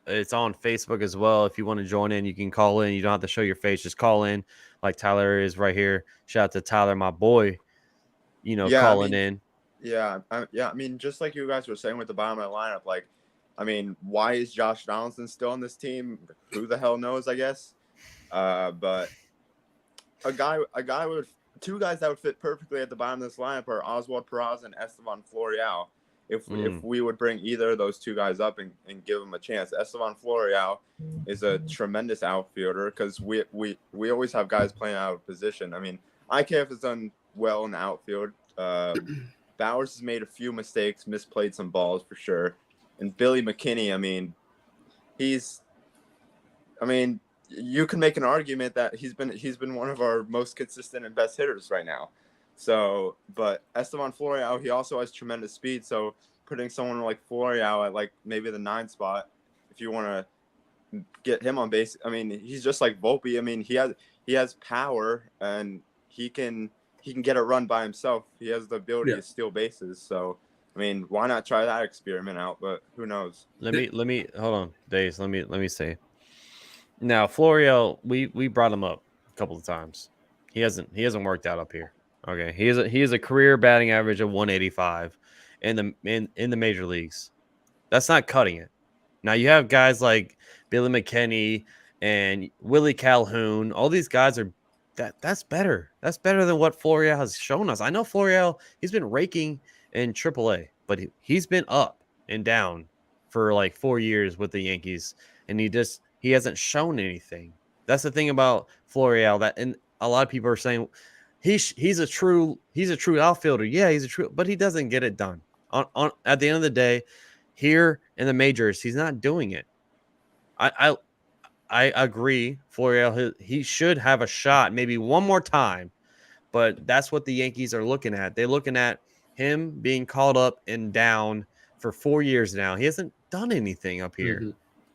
It's on Facebook as well. If you want to join in, you can call in. You don't have to show your face. Just call in like Tyler is right here. Shout out to Tyler, my boy, calling in. Yeah. I mean, just like you guys were saying with the bottom of the lineup, like, I mean, why is Josh Donaldson still on this team? Who the hell knows, I guess. But two guys that would fit perfectly at the bottom of this lineup are Oswald Peraza and Estevan Florial. If we would bring either of those two guys up and give them a chance. Estevan Florial is a tremendous outfielder because we always have guys playing out of position. I mean, IKF has done well in the outfield. Bowers has made a few mistakes, misplayed some balls for sure. And Billy McKinney, you can make an argument that he's been one of our most consistent and best hitters right now. So, but Estevan Florial, he also has tremendous speed. So putting someone like Florial at like maybe the 9 spot, if you want to get him on base, I mean, he's just like Volpe. I mean, he has power and he can get a run by himself. He has the ability to steal bases. So, I mean, why not try that experiment out? But who knows? Let me hold on, Days. Let me say. Now, Florial, we brought him up a couple of times. He hasn't worked out up here. Okay, he is a career batting average of 185 in the major leagues. That's not cutting it. Now you have guys like Billy McKinney and Willie Calhoun. All these guys are that's better. That's better than what Florial has shown us. I know Florial, he's been raking in AAA, but he's been up and down for like 4 years with the Yankees, and he hasn't shown anything. That's the thing about Florial, that, and a lot of people are saying he's a true outfielder. Yeah, he's a true, but he doesn't get it done. On at the end of the day, here in the majors, he's not doing it. I agree, Florial, he should have a shot maybe one more time, but that's what the Yankees are looking at. They're looking at him being called up and down for 4 years now. He hasn't done anything up here. Mm-hmm.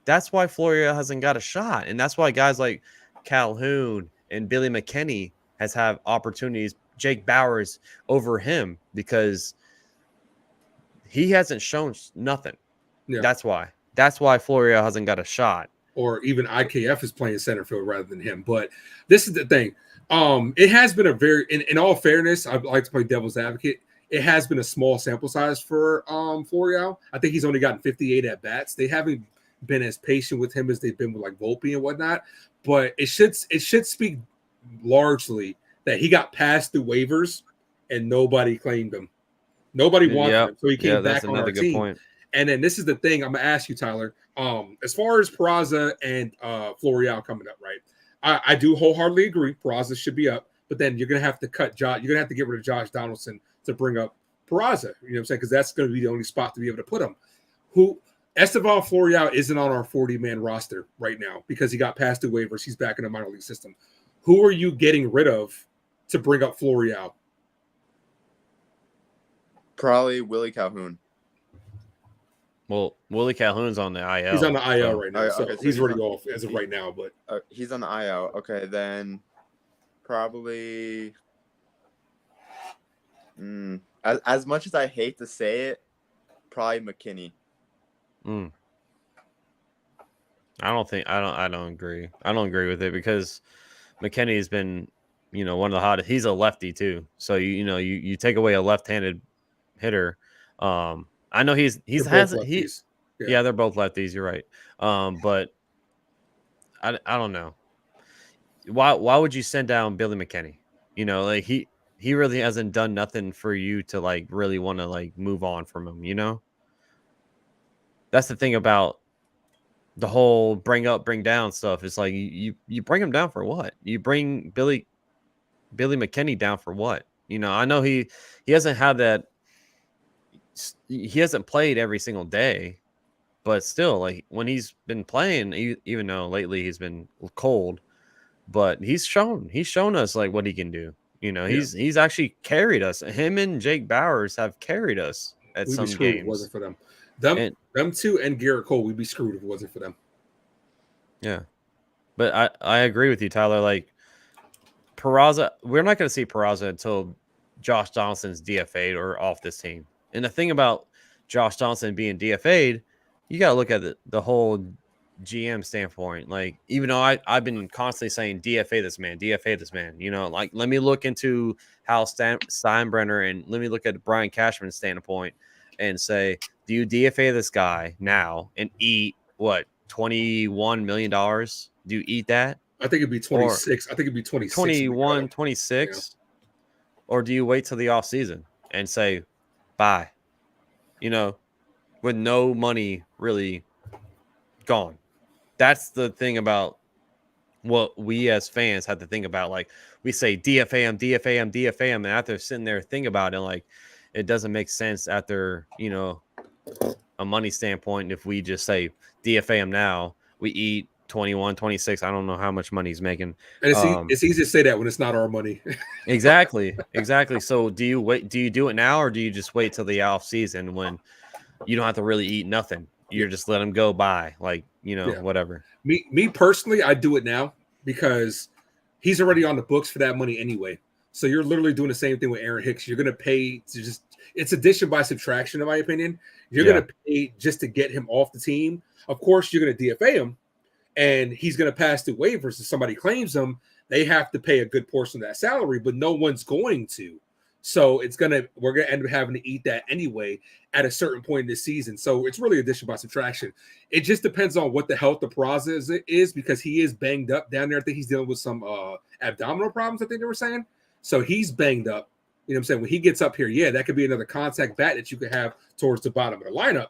That's why Florial hasn't got a shot, and that's why guys like Calhoun and Billy McKinney have opportunities, Jake Bowers over him, because he hasn't shown nothing. Yeah. That's why Florial hasn't got a shot. Or even IKF is playing center field rather than him. But this is the thing. It has been a very, in all fairness, I'd like to play devil's advocate. It has been a small sample size for Florial. I think he's only gotten 58 at bats. They haven't been as patient with him as they've been with like Volpe and whatnot. But it should speak largely that he got passed through waivers and nobody claimed him. Nobody wanted him, so he came back on our team. Point. And then this is the thing I'm gonna ask you, Tyler. As far as Peraza and Florial coming up, right? I do wholeheartedly agree. Peraza should be up, but then you're gonna have to cut Josh. You're gonna have to get rid of Josh Donaldson to bring up Peraza. You know what I'm saying? Because that's gonna be the only spot to be able to put him. Who Estevan Florial isn't on our 40-man roster right now because he got past the waivers. He's back in the minor league system. Who are you getting rid of to bring up Florial? Probably Willie Calhoun. Well, Willie Calhoun's on the IL. He's on the IL so- right now, Okay, so so he's he's already on- off as of right now. But He's on the IL. Okay, then probably. As much as I hate to say it, probably McKinney. Mm. I don't agree. I don't agree with it because McKinney has been, one of the hottest. He's a lefty too. So you take away a left-handed hitter. I know they're both lefties. Yeah, they're both lefties. You're right. But I don't know. Why would you send down Billy McKinney? Like he really hasn't done nothing for you to like really want to like move on from him. That's the thing about the whole bring up, bring down stuff. It's like you bring him down for what? You bring Billy McKinney down for what? I know he hasn't had that. He hasn't played every single day, but still, like when he's been playing, even though lately he's been cold, but he's shown us like what he can do. He's actually carried us. Him and Jake Bowers have carried us at We'd some be screwed if it games. wasn't for them. Them two and Garrett Cole, we'd be screwed if it wasn't for them. Yeah, but I agree with you, Tyler. Like Peraza, we're not going to see Peraza until Josh Donaldson's DFA'd or off this team. And the thing about Josh Donaldson being DFA'd, you got to look at the whole GM standpoint. Like, even though I've been constantly saying DFA this man, like let me look into how Steinbrenner and let me look at Brian Cashman's standpoint and say, do you DFA this guy now and eat what, $21 million? Do you eat that? I think it'd be 26. I think it'd be 26. 21, 26. Yeah. Or do you wait till the off season and say, bye, with no money really gone? That's the thing about what we as fans have to think about. Like we say, DFA him. And after sitting there thinking about it, like it doesn't make sense after, a money standpoint. If we just say DFA him now, we eat 21, 26. I don't know how much money he's making. And it's easy to say that when it's not our money. Exactly. So do you wait? Do you do it now or do you just wait till the off season when you don't have to really eat nothing? You're just let him go by, like, whatever. Me personally, I do it now because he's already on the books for that money anyway. So you're literally doing the same thing with Aaron Hicks. You're going to pay to it's addition by subtraction, in my opinion. You're going to pay just to get him off the team. Of course, you're going to DFA him and he's going to pass through waivers. If somebody claims him, they have to pay a good portion of that salary, but no one's going to. So we're going to end up having to eat that anyway at a certain point in the season. So it's really addition by subtraction. It just depends on what the health of Peraza is because he is banged up down there. I think he's dealing with some abdominal problems, I think they were saying. So he's banged up. You know what I'm saying? When he gets up here, that could be another contact bat that you could have towards the bottom of the lineup.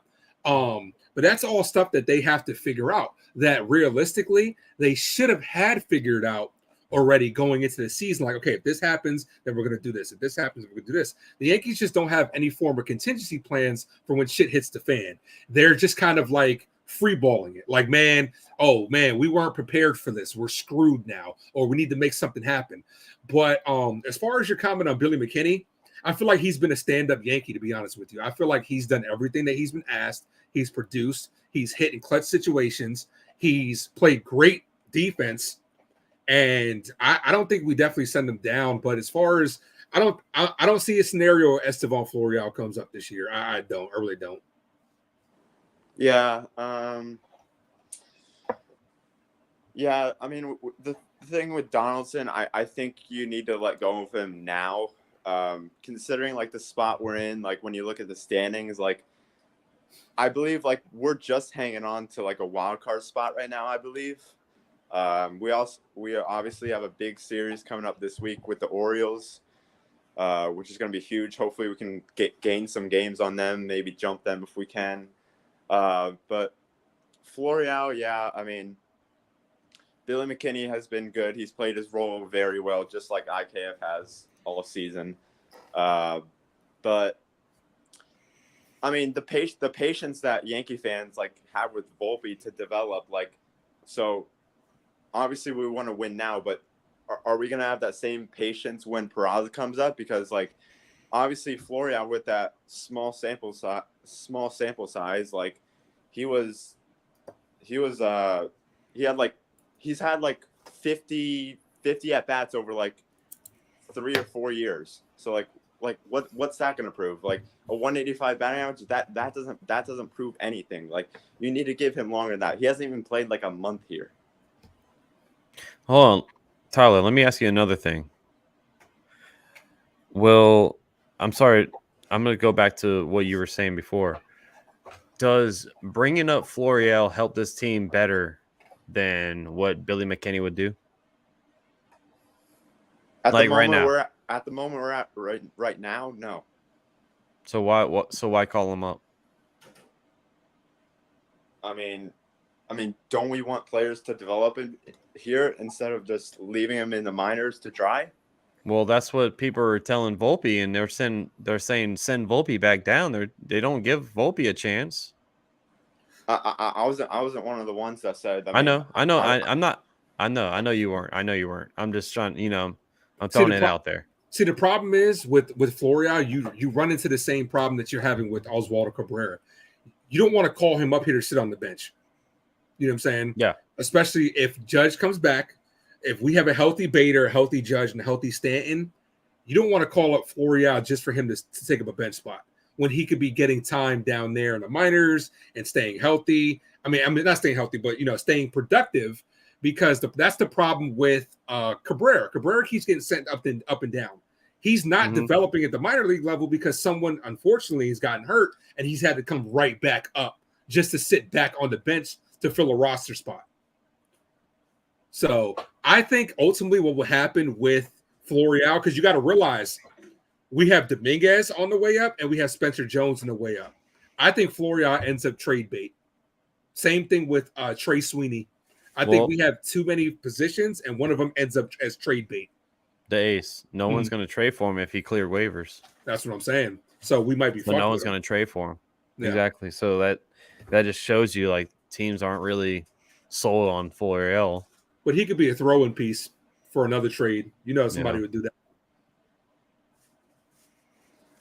But that's all stuff that they have to figure out that realistically they should have had figured out already going into the season. Like, okay, if this happens, then we're going to do this. If this happens, we're going to do this. The Yankees just don't have any form of contingency plans for when shit hits the fan. They're just kind of like freeballing it. Like, we weren't prepared for this. We're screwed now, or we need to make something happen. But as far as your comment on Billy McKinney, I feel like he's been a stand-up Yankee, to be honest with you. I feel like he's done everything that he's been asked. He's produced. He's hit in clutch situations. He's played great defense. And I don't think we definitely send him down. But as far as I don't see a scenario where Estevan Florial comes up this year. I don't. I really don't. Yeah. Yeah. I mean, the thing with Donaldson, I think you need to let go of him now. Considering like the spot we're in, like when you look at the standings, like I believe like we're just hanging on to like a wild card spot right now, I believe. We obviously have a big series coming up this week with the Orioles, which is going to be huge. Hopefully we can gain some games on them, maybe jump them if we can. But Florial, yeah, I mean, Billy McKinney has been good. He's played his role very well, just like IKF has all season. But I mean, the patience that Yankee fans like have with Volpe to develop, like, so obviously we want to win now, but are we gonna have that same patience when Peraza comes up? Because like, obviously Florial with that small sample size, like, he had like he's had like 50 at bats over like 3 or 4 years. So like what's that going to prove? Like a 185 batting average, that doesn't prove anything. Like, you need to give him longer than that. He hasn't even played like a month here. Hold on, Tyler. Let me ask you another thing. Well, I'm sorry. I'm going to go back to what you were saying before. Does bringing up Florial help this team better than what Billy McKinney would do? At Like the right moment now. we're at right now, no. So why call him up? I mean, don't we want players to develop in here instead of just leaving them in the minors to dry? Well, that's what people are telling Volpe, and they're saying send Volpe back down. They don't give Volpe a chance. I wasn't one of the ones that said. I'm not. I know you weren't. I'm just trying. I'm See, throwing it out there. See, the problem is with Florial, you run into the same problem that you're having with Oswaldo Cabrera. You don't want to call him up here to sit on the bench. You know what I'm saying? Yeah. Especially if Judge comes back. If we have a healthy Bader, a healthy Judge, and a healthy Stanton, you don't want to call up Florial just for him to take up a bench spot when he could be getting time down there in the minors and staying healthy. I mean, not staying healthy, but staying productive, because that's the problem with Cabrera. Cabrera keeps getting sent up and down. He's not developing at the minor league level because someone, unfortunately, has gotten hurt, and he's had to come right back up just to sit back on the bench to fill a roster spot. So I think ultimately what will happen with Florial, because you got to realize we have Dominguez on the way up and we have Spencer Jones on the way up. I think Florial ends up trade bait. Same thing with Trey Sweeney. I think we have too many positions, and one of them ends up as trade bait. The ace. No one's going to trade for him if he cleared waivers. That's what I'm saying. So we might be. But no one's going to trade for him. Yeah. Exactly. So that just shows you like teams aren't really sold on Florial. But he could be a throw-in piece for another trade. Somebody would do that.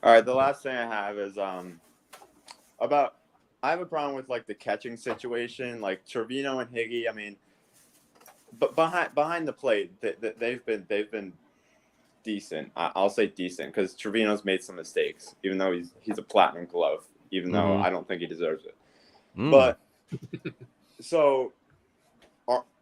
All right, the last thing I have is I have a problem with like the catching situation, like Trevino and Higgy. I mean, but behind the plate, they've been decent. I'll say decent, because Trevino's made some mistakes, even though he's a platinum glove, even though I don't think he deserves it. But so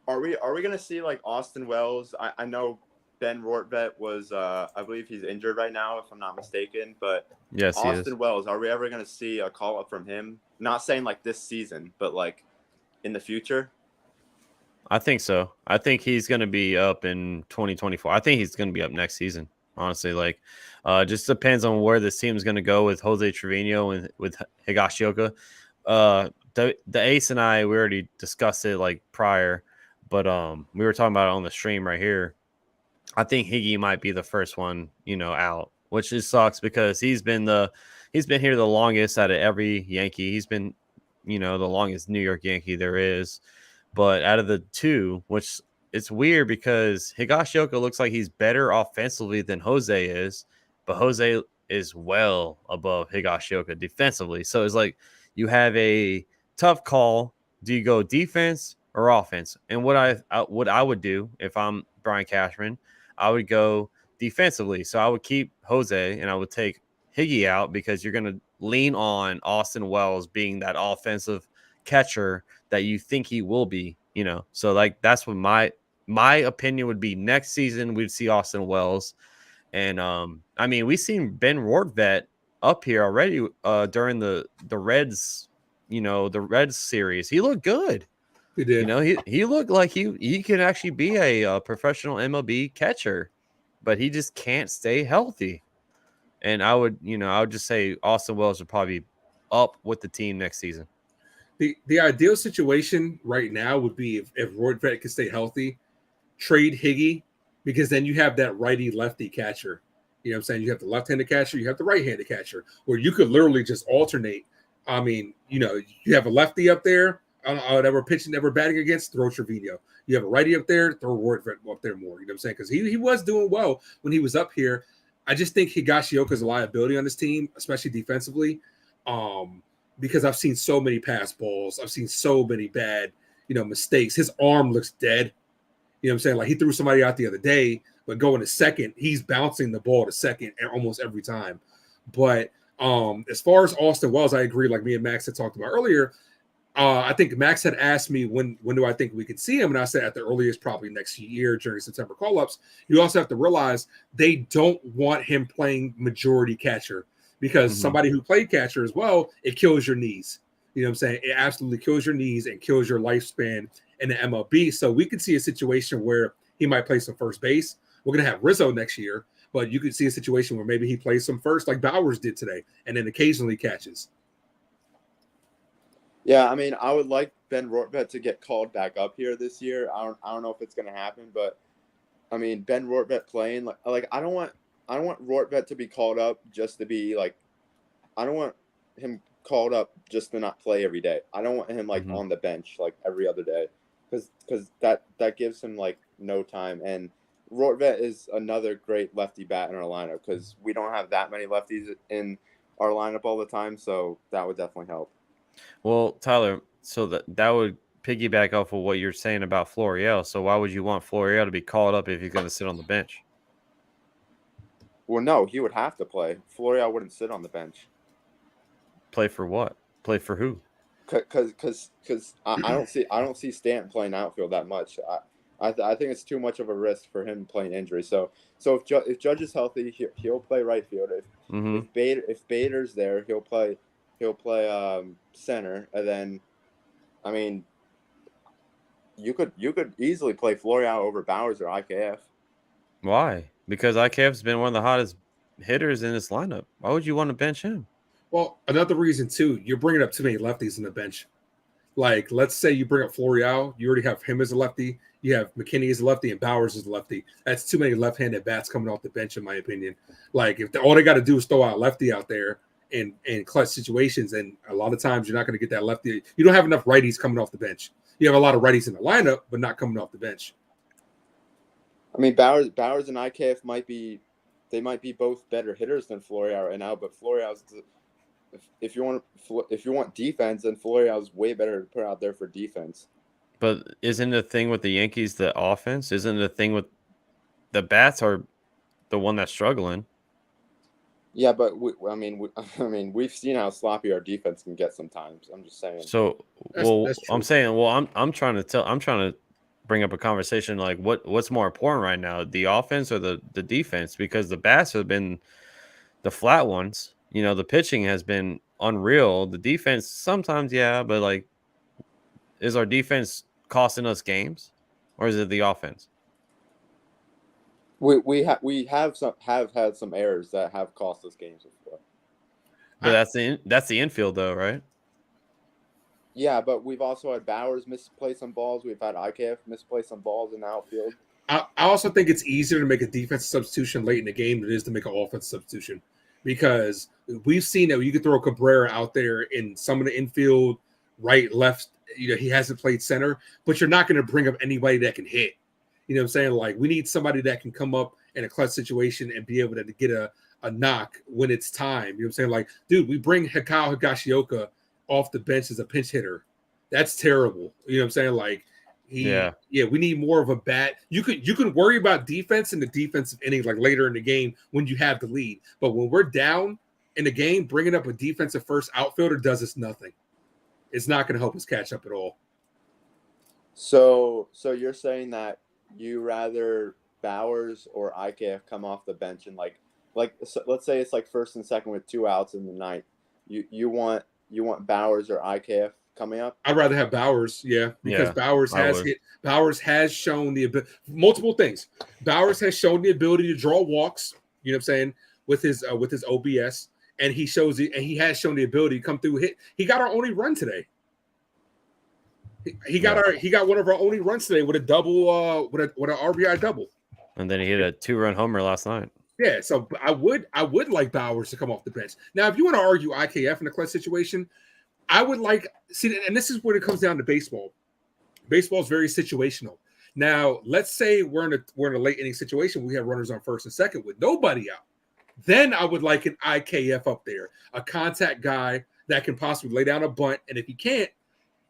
are we gonna see like Austin Wells? I know Ben Rortvedt was I believe he's injured right now, if I'm not mistaken. But yes, Austin Wells, are we ever gonna see a call up from him? Not saying like this season, but like in the future. I think so. I think he's going to be up in 2024. I think he's going to be up next season. Honestly, like, just depends on where this team is going to go with Jose Trevino and with Higashioka. The ace and I, we already discussed it like prior, but we were talking about it on the stream right here. I think Higgy might be the first one, out, which just sucks because he's been here the longest out of every Yankee. He's been, the longest New York Yankee there is. But out of the two, which it's weird because Higashioka looks like he's better offensively than Jose is, but Jose is well above Higashioka defensively. So it's like you have a tough call. Do you go defense or offense? And what I would do if I'm Brian Cashman, I would go defensively. So I would keep Jose and I would take Higgy out because you're going to lean on Austin Wells being that offensive catcher that you think he will be, So like that's what my opinion would be. Next season we'd see Austin Wells, and I mean we've seen Ben Rortvedt up here already during the Reds, the Reds series. He looked good. He did. He looked like he can actually be a professional MLB catcher, but he just can't stay healthy. And I would just say Austin Wells would probably be up with the team next season. The ideal situation right now would be if Roy Vet could stay healthy, trade Higgy, because then you have that righty lefty catcher. You know what I'm saying? You have the left-handed catcher, you have the right-handed catcher, where you could literally just alternate. I mean, you have a lefty up there that we're pitching, that we're batting against, throw Trevino. You have a righty up there, throw Roy Vet up there more. You know what I'm saying? Because he was doing well when he was up here. I just think Higashioka is a liability on this team, especially defensively, because I've seen so many pass balls. I've seen so many bad, mistakes. His arm looks dead. You know what I'm saying? Like, he threw somebody out the other day, but going to second, he's bouncing the ball to second almost every time. But as far as Austin Wells, I agree. Like me and Max had talked about earlier, I think Max had asked me when do I think we could see him, and I said at the earliest probably next year during September call-ups. You also have to realize they don't want him playing majority catcher, because somebody who played catcher as well, it kills your knees. You know what I'm saying? It absolutely kills your knees and kills your lifespan in the MLB. So we could see a situation where he might play some first base. We're going to have Rizzo next year, but you could see a situation where maybe he plays some first like Bowers did today, and then occasionally catches. Yeah, I mean, I would like Ben Rortvedt to get called back up here this year. I don't know if it's going to happen, but I mean, Ben Rortvedt playing like I don't want Rortvedt to be called up just to be like, I don't want him called up just to not play every day. I don't want him like on the bench like every other day, because that gives him like no time. And Rortvedt is another great lefty bat in our lineup, because we don't have that many lefties in our lineup all the time, so that would definitely help. Well, Tyler, so that would piggyback off of what you're saying about Florial. So why would you want Florial to be called up if he's going to sit on the bench? Well, no, he would have to play. Florial wouldn't sit on the bench. Play for what? Play for who? Because I don't see Stanton playing outfield that much. I think it's too much of a risk for him playing injury. So if Judge is healthy, he'll play right field. If Bader's there, he'll play center. And then, I mean, you could easily play Florial over Bowers or IKF. Why? Because IKF's been one of the hottest hitters in this lineup. Why would you want to bench him? Well, another reason too, you're bringing up too many lefties in the bench. Like, let's say you bring up Florial, you already have him as a lefty, you have McKinney as a lefty, and Bowers as a lefty. That's too many left-handed bats coming off the bench, in my opinion. Like, if all they got to do is throw out lefty out there in clutch situations, and a lot of times you're not going to get that lefty. You don't have enough righties coming off the bench. You have a lot of righties in the lineup, but not coming off the bench. I mean, Bowers and IKF might be both better hitters than Florial right now, but Florial's, if you want defense, then Florial's way better to put out there for defense. But isn't the thing with the Yankees the offense? Isn't the thing with the bats are the one that's struggling? Yeah, but we've seen how sloppy our defense can get sometimes. I'm just saying. So, I'm saying, I'm trying to bring up a conversation like what's more important right now, the offense or the defense? Because the bats have been the flat ones. The pitching has been unreal. The defense sometimes, yeah, but like, is our defense costing us games, or is it the offense? We have had some errors that have cost us games before. But that's the infield though, right? Yeah, but we've also had Bowers misplay some balls. We've had IKF misplay some balls in the outfield. I also think it's easier to make a defensive substitution late in the game than it is to make an offensive substitution, because we've seen that you can throw Cabrera out there in some of the infield, right, left. He hasn't played center, but you're not going to bring up anybody that can hit. You know what I'm saying? Like, we need somebody that can come up in a clutch situation and be able to get a knock when it's time. You know what I'm saying? Like, dude, we bring Kyle Higashioka off the bench as a pinch hitter. That's terrible. You know what I'm saying? Like, we need more of a bat. You can worry about defense in the defensive inning, like later in the game when you have the lead. But when we're down in the game, bringing up a defensive first outfielder does us nothing. It's not going to help us catch up at all. So you're saying that you rather Bowers or IKF come off the bench and like so let's say it's like first and second with 2 outs in the ninth. You want Bowers or IKF coming up? I'd rather have Bowers, because Bowers has shown the ability, multiple things. Bowers has shown the ability to draw walks, you know what I'm saying, with his OBS, and he has shown the ability to come through hit. He got our only run today. He got one of our only runs today with a double, with an RBI double. And then he hit a 2-run homer last night. Yeah, so I would like Bowers to come off the bench. Now, if you want to argue IKF in a clutch situation, I would like and this is when it comes down to baseball. Baseball is very situational. Now, let's say we're in a late inning situation. We have runners on first and second with nobody out. Then I would like an IKF up there, a contact guy that can possibly lay down a bunt, and if he can't,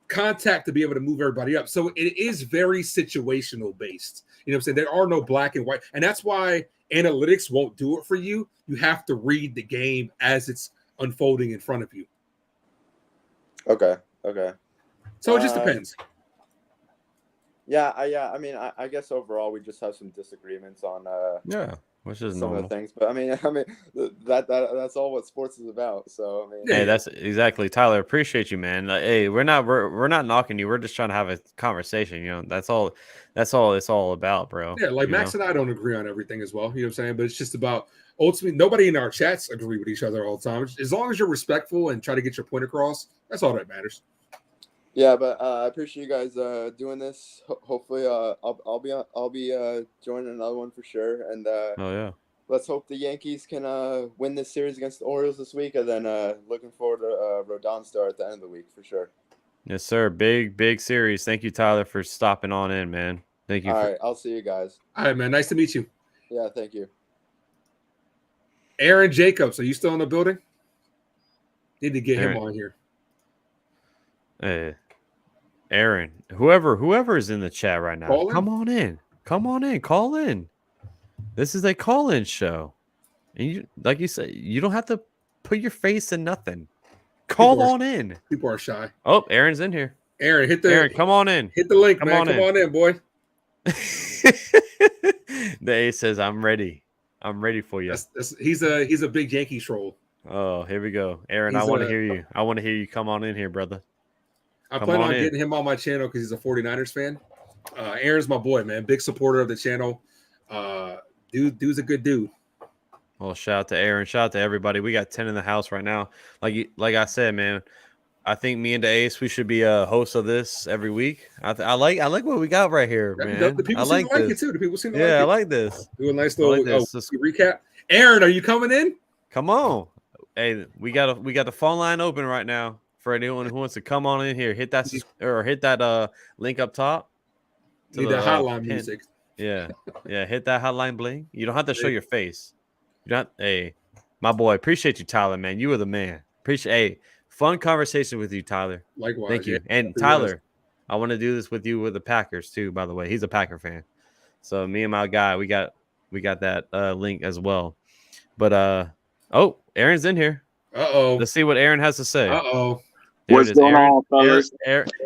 contact to be able to move everybody up. So it is very situational based. You know what I'm saying? There are no black and white, and that's why analytics won't do it for you. You have to read the game as it's unfolding in front of you. Okay. So it just depends. Yeah. I mean, I guess overall we just have some disagreements on which is some normal. of the things, but I mean that's all what sports is about. So I mean, Hey, that's exactly, Tyler. Appreciate you, man. Hey, we're not knocking you. We're just trying to have a conversation. You know, that's all it's all about, bro. Yeah, like Max and I don't agree on everything as well. You know what I'm saying? But it's just about ultimately nobody in our chats agree with each other all the time. As long as you're respectful and try to get your point across, that's all that matters. Yeah, but I appreciate you guys doing this. Hopefully, I'll be joining another one for sure. And Oh yeah, let's hope the Yankees can win this series against the Orioles this week, and then looking forward to Rodon Star at the end of the week for sure. yes, sir. Big series. Thank you, Tyler, for stopping on in, man. Thank you. All right, I'll see you guys. All right, man. Nice to meet you. Yeah, thank you. Aaron Jacobs, are you still in the building? Need to get Aaron. him on here. Hey, Aaron, whoever is in the chat right now, come on in, call in. This is a call-in show, and you, like you said, you don't have to put your face in nothing. Call on in. People are shy. Oh, Aaron's in here. Aaron, come on in. Hit the link, come on in, boy. The A says, "I'm ready. I'm ready for you." He's a big Yankee troll. Oh, here we go, Aaron. I want to hear you. I want to hear you. Come on in here, brother. I plan on getting him on my channel because he's a 49ers fan. Aaron's my boy, man. Big supporter of the channel. Dude's a good dude. Well, shout out to Aaron. Shout out to everybody. We got 10 in the house right now. Like I said, man, I think me and the Ace, we should be a host of this every week. I like what we got right here, man. The people seem to like it too. The people seem to like it. I like this. Do a nice little recap. Aaron, are you coming in? Come on. Hey, we got the phone line open right now for anyone who wants to come on in here. Hit that link up top. Need the hotline music. Yeah. Hit that hotline bling. You don't have to show your face. Hey, my boy, appreciate you, Tyler, man. You were the man. Fun conversation with you, Tyler. Likewise. Thank you. And Tyler, I want to do this with you with the Packers too, by the way. He's a Packer fan. So me and my guy, we got that link as well. But Aaron's in here. Uh-oh. Let's see what Aaron has to say. Uh-oh. What's going on, fellas?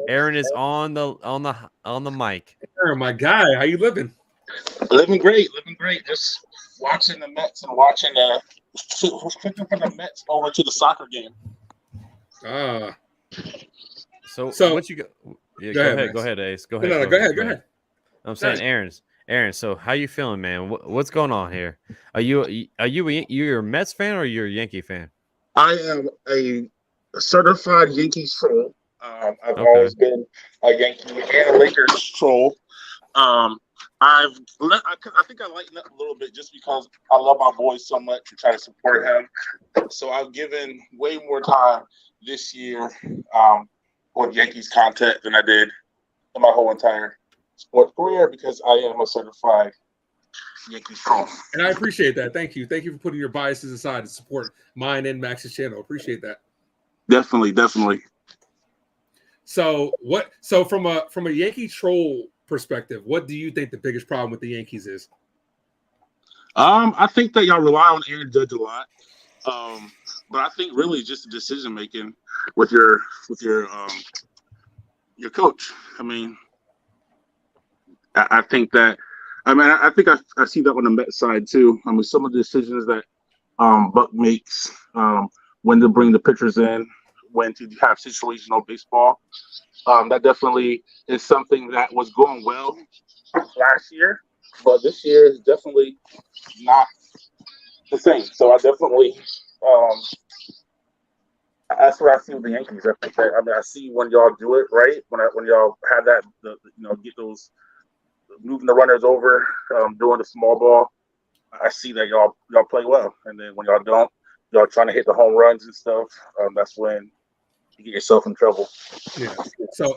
Aaron is on the mic. Aaron, my guy, how you living? Living great. Just watching the Mets and watching clicking from the Mets over to the soccer game. So what you go? Yeah, go ahead, Ace. Go ahead. No, go ahead. I'm saying, Aaron. So how you feeling, man? What's going on here? Are you a Mets fan or you're a Yankee fan? I am a certified Yankees troll. I've always been a Yankee and a Lakers troll. I think I lightened up a little bit just because I love my boy so much and try to support him. So I've given way more time this year on Yankees content than I did in my whole entire sports career because I am a certified Yankees troll. And I appreciate that. Thank you. Thank you for putting your biases aside to support mine and Max's channel. Appreciate that. Definitely. So from a Yankee troll perspective, what do you think the biggest problem with the Yankees is? I think that y'all rely on Aaron Judge a lot. But I think really just the decision making with your coach. I mean, I think that I think I see that on the Mets side too. I mean, some of the decisions that Buck makes, when to bring the pitchers in, when to have situational baseball. That definitely is something that was going well last year, but this year is definitely not the same. So I definitely That's what I see with the Yankees. I mean, I see when y'all do it right. When y'all have that, get those moving the runners over, doing the small ball. I see that y'all play well, and then when y'all don't, y'all trying to hit the home runs and stuff. That's when you get yourself in trouble. Yeah.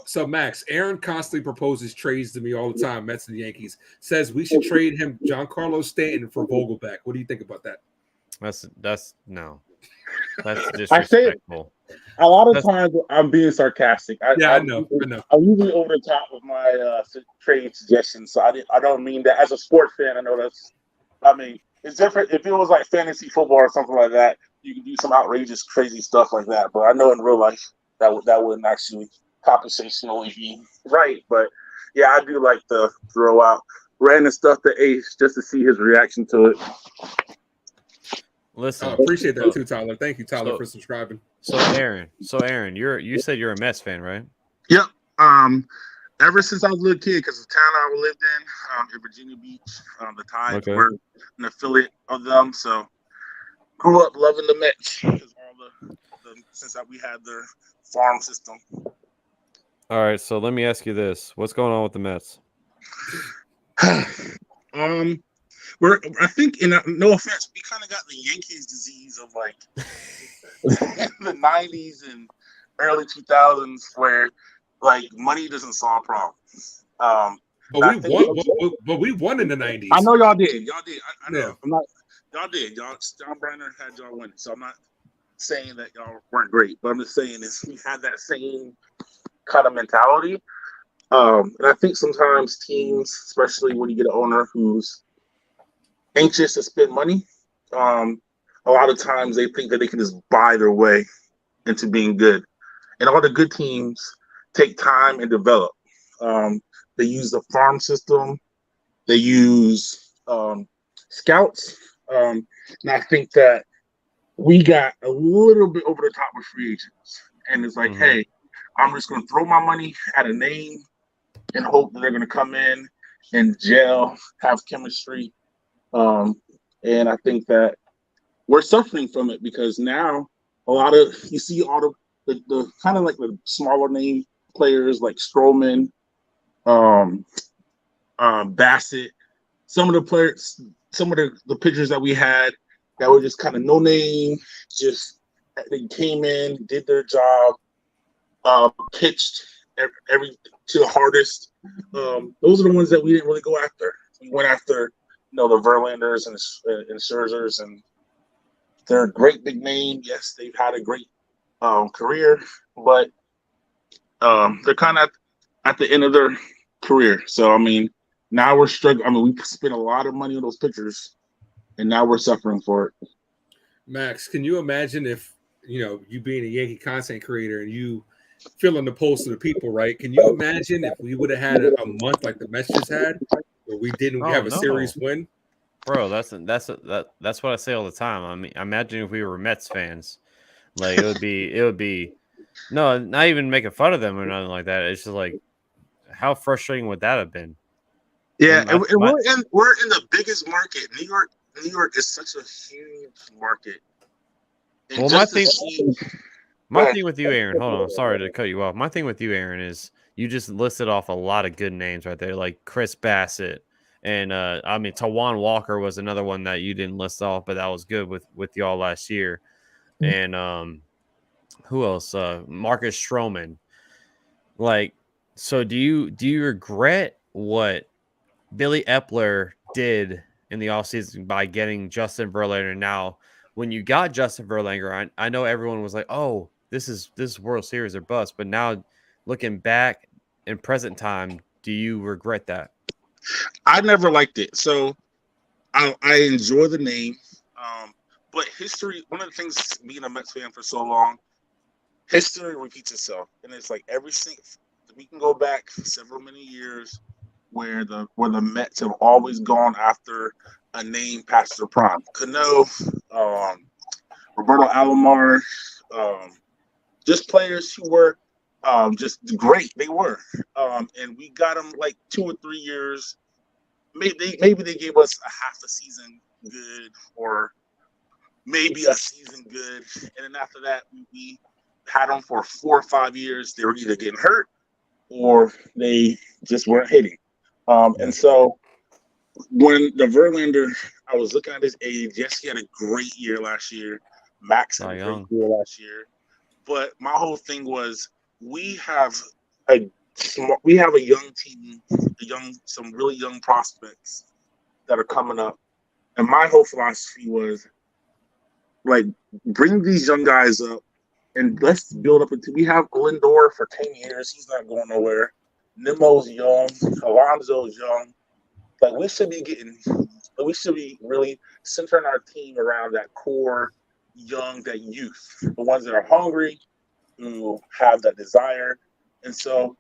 So Max, Aaron constantly proposes trades to me all the time. Mets and the Yankees says we should trade him Giancarlo Stanton for Vogelback. What do you think about that? That's no. That's I say disrespectful. a lot of times I'm being sarcastic. I I'm know. I'm usually over the top with my trade suggestions, so I don't mean that as a sports fan. I know that's. I mean, it's different if it was like fantasy football or something like that. You can do some outrageous, crazy stuff like that. But I know in real life that wouldn't actually compensationally be right. But yeah, I do like to throw out random stuff to Ace just to see his reaction to it. Listen, appreciate that too, Tyler. Thank you, Tyler, for subscribing. So Aaron, you said you're a Mets fan, right? Yep. Ever since I was a little kid, because the town I lived in Virginia Beach, the Tides were an affiliate of them. So grew up loving the Mets. Since we had their farm system. All right, so let me ask you this: what's going on with the Mets? I think, no offense, we kind of got the Yankees disease of like the '90s and early 2000s, where like money doesn't solve problems. But we won in the '90s. I know y'all did. Y'all did. I know. Yeah. Y'all did. John Brenner had y'all winning. So I'm not saying that y'all weren't great, but I'm just saying is we had that same kind of mentality. And I think sometimes teams, especially when you get an owner who's anxious to spend money, a lot of times they think that they can just buy their way into being good. And all the good teams take time and develop. They use the farm system. They use scouts. And I think that we got a little bit over the top with free agents. And it's like, hey, I'm just going to throw my money at a name and hope that they're going to come in and gel, have chemistry. And I think that we're suffering from it because now you see all the kind of like the smaller name players like Stroman, Bassett, some of the pitchers that we had that were just kind of no name, just they came in, did their job, pitched every to the hardest. Those are the ones that we didn't really go after. We went after, the Verlanders and Scherzers, and they're a great big name. Yes, they've had a great career, but they're kind of at the end of their career. So I mean, now we're struggling. I mean, we spent a lot of money on those pitchers, and now we're suffering for it. Max, can you imagine if you being a Yankee content creator and you feeling the pulse of the people, right? Can you imagine if we would have had a month like the Mets just had, where we didn't have a series win? Bro, that's what I say all the time. I mean, imagine if we were Mets fans, like it would be no, not even making fun of them or nothing like that. It's just like, how frustrating would that have been? Yeah, and we're in the biggest market. New York is such a huge market. And well, my thing with you, Aaron, hold on, I'm sorry to cut you off. My thing with you, Aaron, is you just listed off a lot of good names right there, like Chris Bassett. And Tawan Walker was another one that you didn't list off, but that was good with y'all last year. And who else? Marcus Stroman. Like, so do you regret what Billy Epler did in the offseason by getting Justin Verlander? Now, when you got Justin Verlander, I know everyone was like, "Oh, this is World Series or bust." But now, looking back in present time, do you regret that? I never liked it. So I enjoy the name. But history, one of the things being a Mets fan for so long, history repeats itself. And it's like we can go back several many years where the Mets have always gone after a name past their prime. Cano, Roberto Alomar, just players who were just great. They were. And we got them like 2 or 3 years. Maybe they gave us a half a season good, or maybe a season good, and then after that we had them for 4 or 5 years, they were either getting hurt or they just weren't hitting. And so when the Verlander, I was looking at his age. Yes, he had a great year last year. Max had a great year last year. But my whole thing was we have a young team, some really young prospects that are coming up. And my whole philosophy was like bring these young guys up and let's build up until we have Lindor for 10 years. He's not going nowhere. Nemo's young. Alonso's young. Like we should be really centering our team around that core young, that youth, the ones that are hungry, who have that desire. And so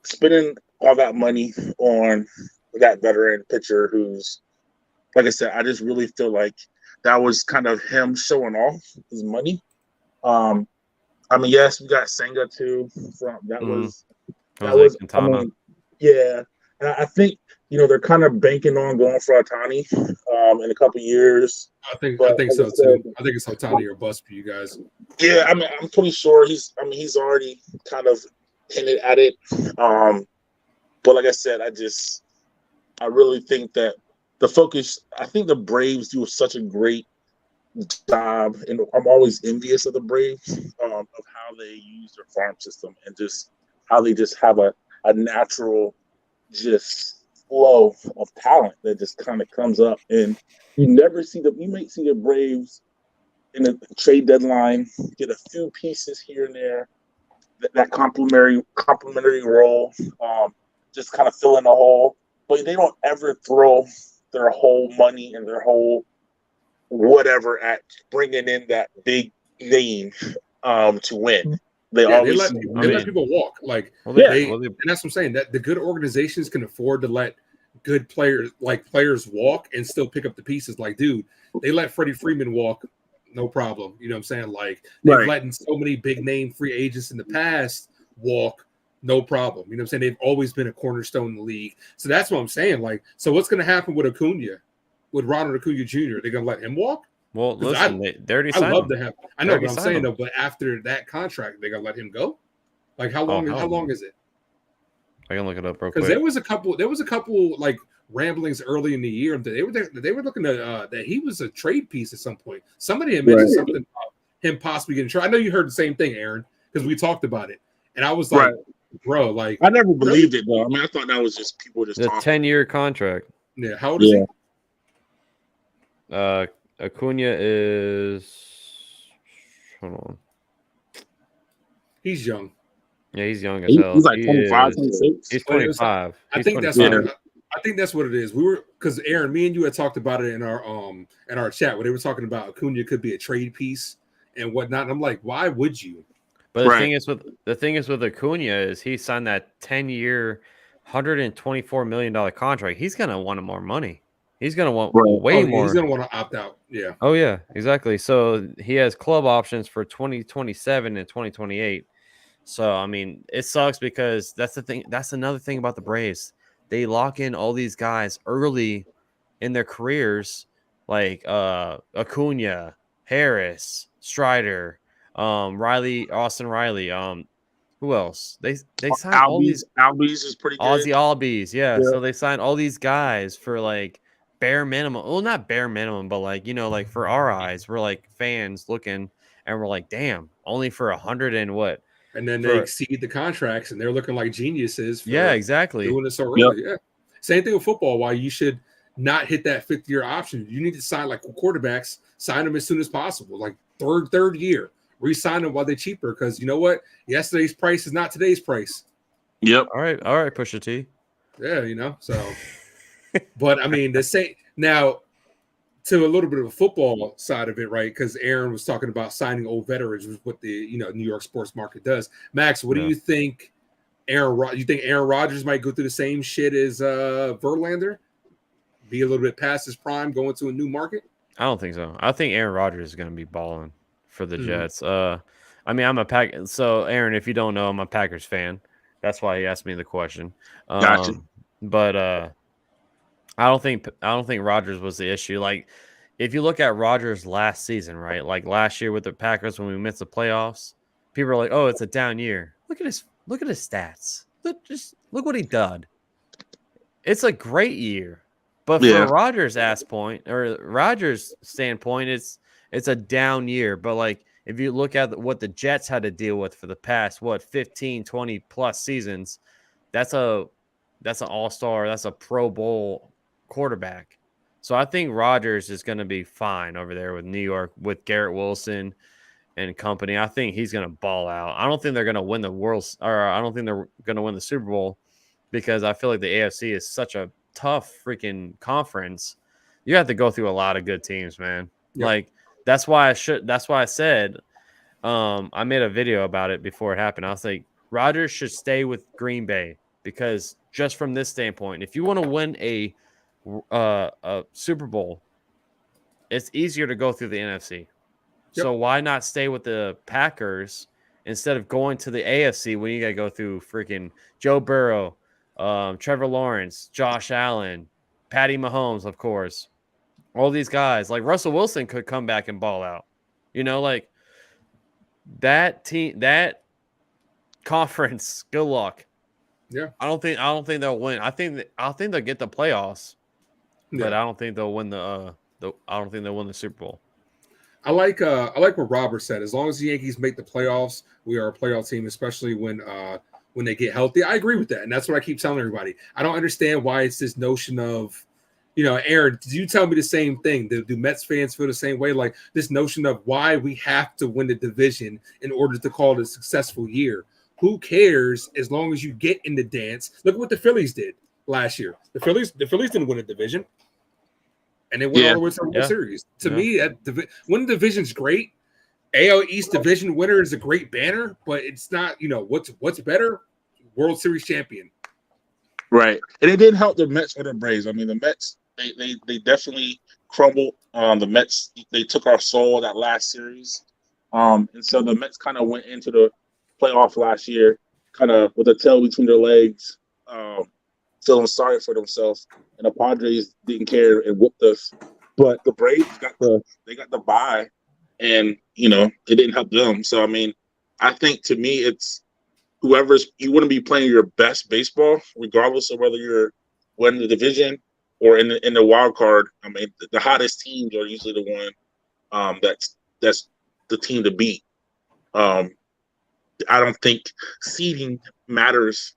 spending all that money on that veteran pitcher who's, like I said, I just really feel like that was kind of him showing off his money. I mean, yes, we got Senga too. That was I mean, yeah. And I think, they're kind of banking on going for Ohtani in a couple years. I think so too. I think it's Ohtani or bust for you guys. Yeah, I mean, I'm pretty sure he's already kind of hinted at it. But like I said, I really think that the focus, I think the Braves do such a great job, and I'm always envious of the Braves of how they use their farm system and just how they just have a natural just flow of talent that just kind of comes up. And you might see the Braves in a trade deadline get a few pieces here and there that complementary role, just kind of fill in a hole, but they don't ever throw their whole money and their whole whatever at bringing in that big name to win. They let people walk. Like and that's what I'm saying. That the good organizations can afford to let good players walk and still pick up the pieces. Like, dude, they let Freddie Freeman walk, no problem. You know what I'm saying? Like they've letting so many big name free agents in the past walk, no problem. You know what I'm saying? They've always been a cornerstone in the league. So that's what I'm saying. Like, so what's gonna happen with Acuna? With Ronald Acuna Jr., they're gonna let him walk? Well, listen, they already signed him. I know, but I'm saying though, but after that contract, they're gonna let him go. Like how long? How long is it? I can look it up real quick. Because there was a couple like ramblings early in the year that they were looking at that he was a trade piece at some point. Somebody had mentioned something about him possibly getting traded. I know you heard the same thing, Aaron, because we talked about it, and I was like, bro, like I never believed it though. I mean, I thought that was just people just the 10-year contract. Yeah, how old is he? Acuna is. Hold on. He's young. Yeah, he's young as hell. He's like 25, 26. He's 25. I think that's what it is. We were because Aaron, me and you had talked about it in our chat where they were talking about Acuna could be a trade piece and whatnot. And I'm like, why would you? But the thing is with Acuna is he signed that 10-year, $124 million contract. He's gonna want more money. He's gonna want way more. He's gonna want to opt out. Yeah. Oh yeah, exactly. So he has club options for 2027 and 2028. So I mean, it sucks because that's the thing. That's another thing about the Braves. They lock in all these guys early in their careers, like Acuna, Harris, Strider, Austin Riley. Who else? They signed all these. Albies is pretty good. Ozzy Albies, yeah. So they signed all these guys for like bare minimum. Well, not bare minimum, but like like for our eyes, we're like fans looking, and we're like, damn, only for 100 and what? And then they exceed the contracts, and they're looking like geniuses. For exactly. Doing it so early. Yeah. Same thing with football. Why you should not hit that 5th-year option. You need to sign like quarterbacks. Sign them as soon as possible. Like third year. Re-sign them while they're cheaper. Because you know what? Yesterday's price is not today's price. Yep. All right, Pusha T. Yeah, so. But I mean, the same now. To a little bit of a football side of it, right? Because Aaron was talking about signing old veterans, which is what the New York sports market does. Max, what do you think? You think Aaron Rodgers might go through the same shit as Verlander? Be a little bit past his prime, going to a new market? I don't think so. I think Aaron Rodgers is going to be balling for the Jets. I mean, I'm a Pack. So Aaron, if you don't know, I'm a Packers fan. That's why he asked me the question. Gotcha. But I don't think Rodgers was the issue. Like, if you look at Rodgers last season, right? Like last year with the Packers when we missed the playoffs, people are like, "Oh, it's a down year." Look at his stats. Look what he did. It's a great year. But for Yeah. Rodgers' standpoint, it's a down year. But like if you look at what the Jets had to deal with for the past 15, 20 plus seasons, that's an all-star, that's a Pro Bowl quarterback. So I think Rodgers is going to be fine over there with New York with Garrett Wilson and company. I think he's going to ball out. I don't think they're going to win I don't think they're going to win the Super Bowl because I feel like the AFC is such a tough freaking conference. You have to go through a lot of good teams, man. Yep. Like that's why I said I made a video about it before it happened. I was like, Rodgers should stay with Green Bay because just from this standpoint, if you want to win a Super Bowl, it's easier to go through the NFC. So why not stay with the Packers instead of going to the AFC when you got to go through freaking Joe Burrow, Trevor Lawrence, Josh Allen, Patty Mahomes, of course. All these guys. Like Russell Wilson could come back and ball out. Like that team, that conference, good luck. Yeah. I don't think they'll win. I think they'll get the playoffs, but Yeah. I don't think they'll win I don't think they'll win the Super Bowl. I like what Robert said. As long as the Yankees make the playoffs, we are a playoff team, especially when they get healthy. I agree with that, and that's what I keep telling everybody. I don't understand why it's this notion of, Aaron, did you tell me the same thing? Do Mets fans feel the same way? Like this notion of why we have to win the division in order to call it a successful year. Who cares as long as you get in the dance? Look at what the Phillies did last year. The Phillies didn't win a division. And they went all the way to the World Series. To me, winning the division's great. AL East division winner is a great banner, but it's not, what's better? World Series champion. Right. And it didn't help the Mets or the Braves. I mean, the Mets, they definitely crumbled. The Mets, they took our soul that last series. And so the Mets kind of went into the playoff last year kind of with a tail between their legs, feeling sorry for themselves. And the Padres didn't care and whooped us. But the Braves got the bye, and it didn't help them. So I mean, I think to me it's you wouldn't be playing your best baseball, regardless of whether you're winning the division or in the wild card. I mean, the hottest teams are usually the one that's the team to beat. I don't think seeding matters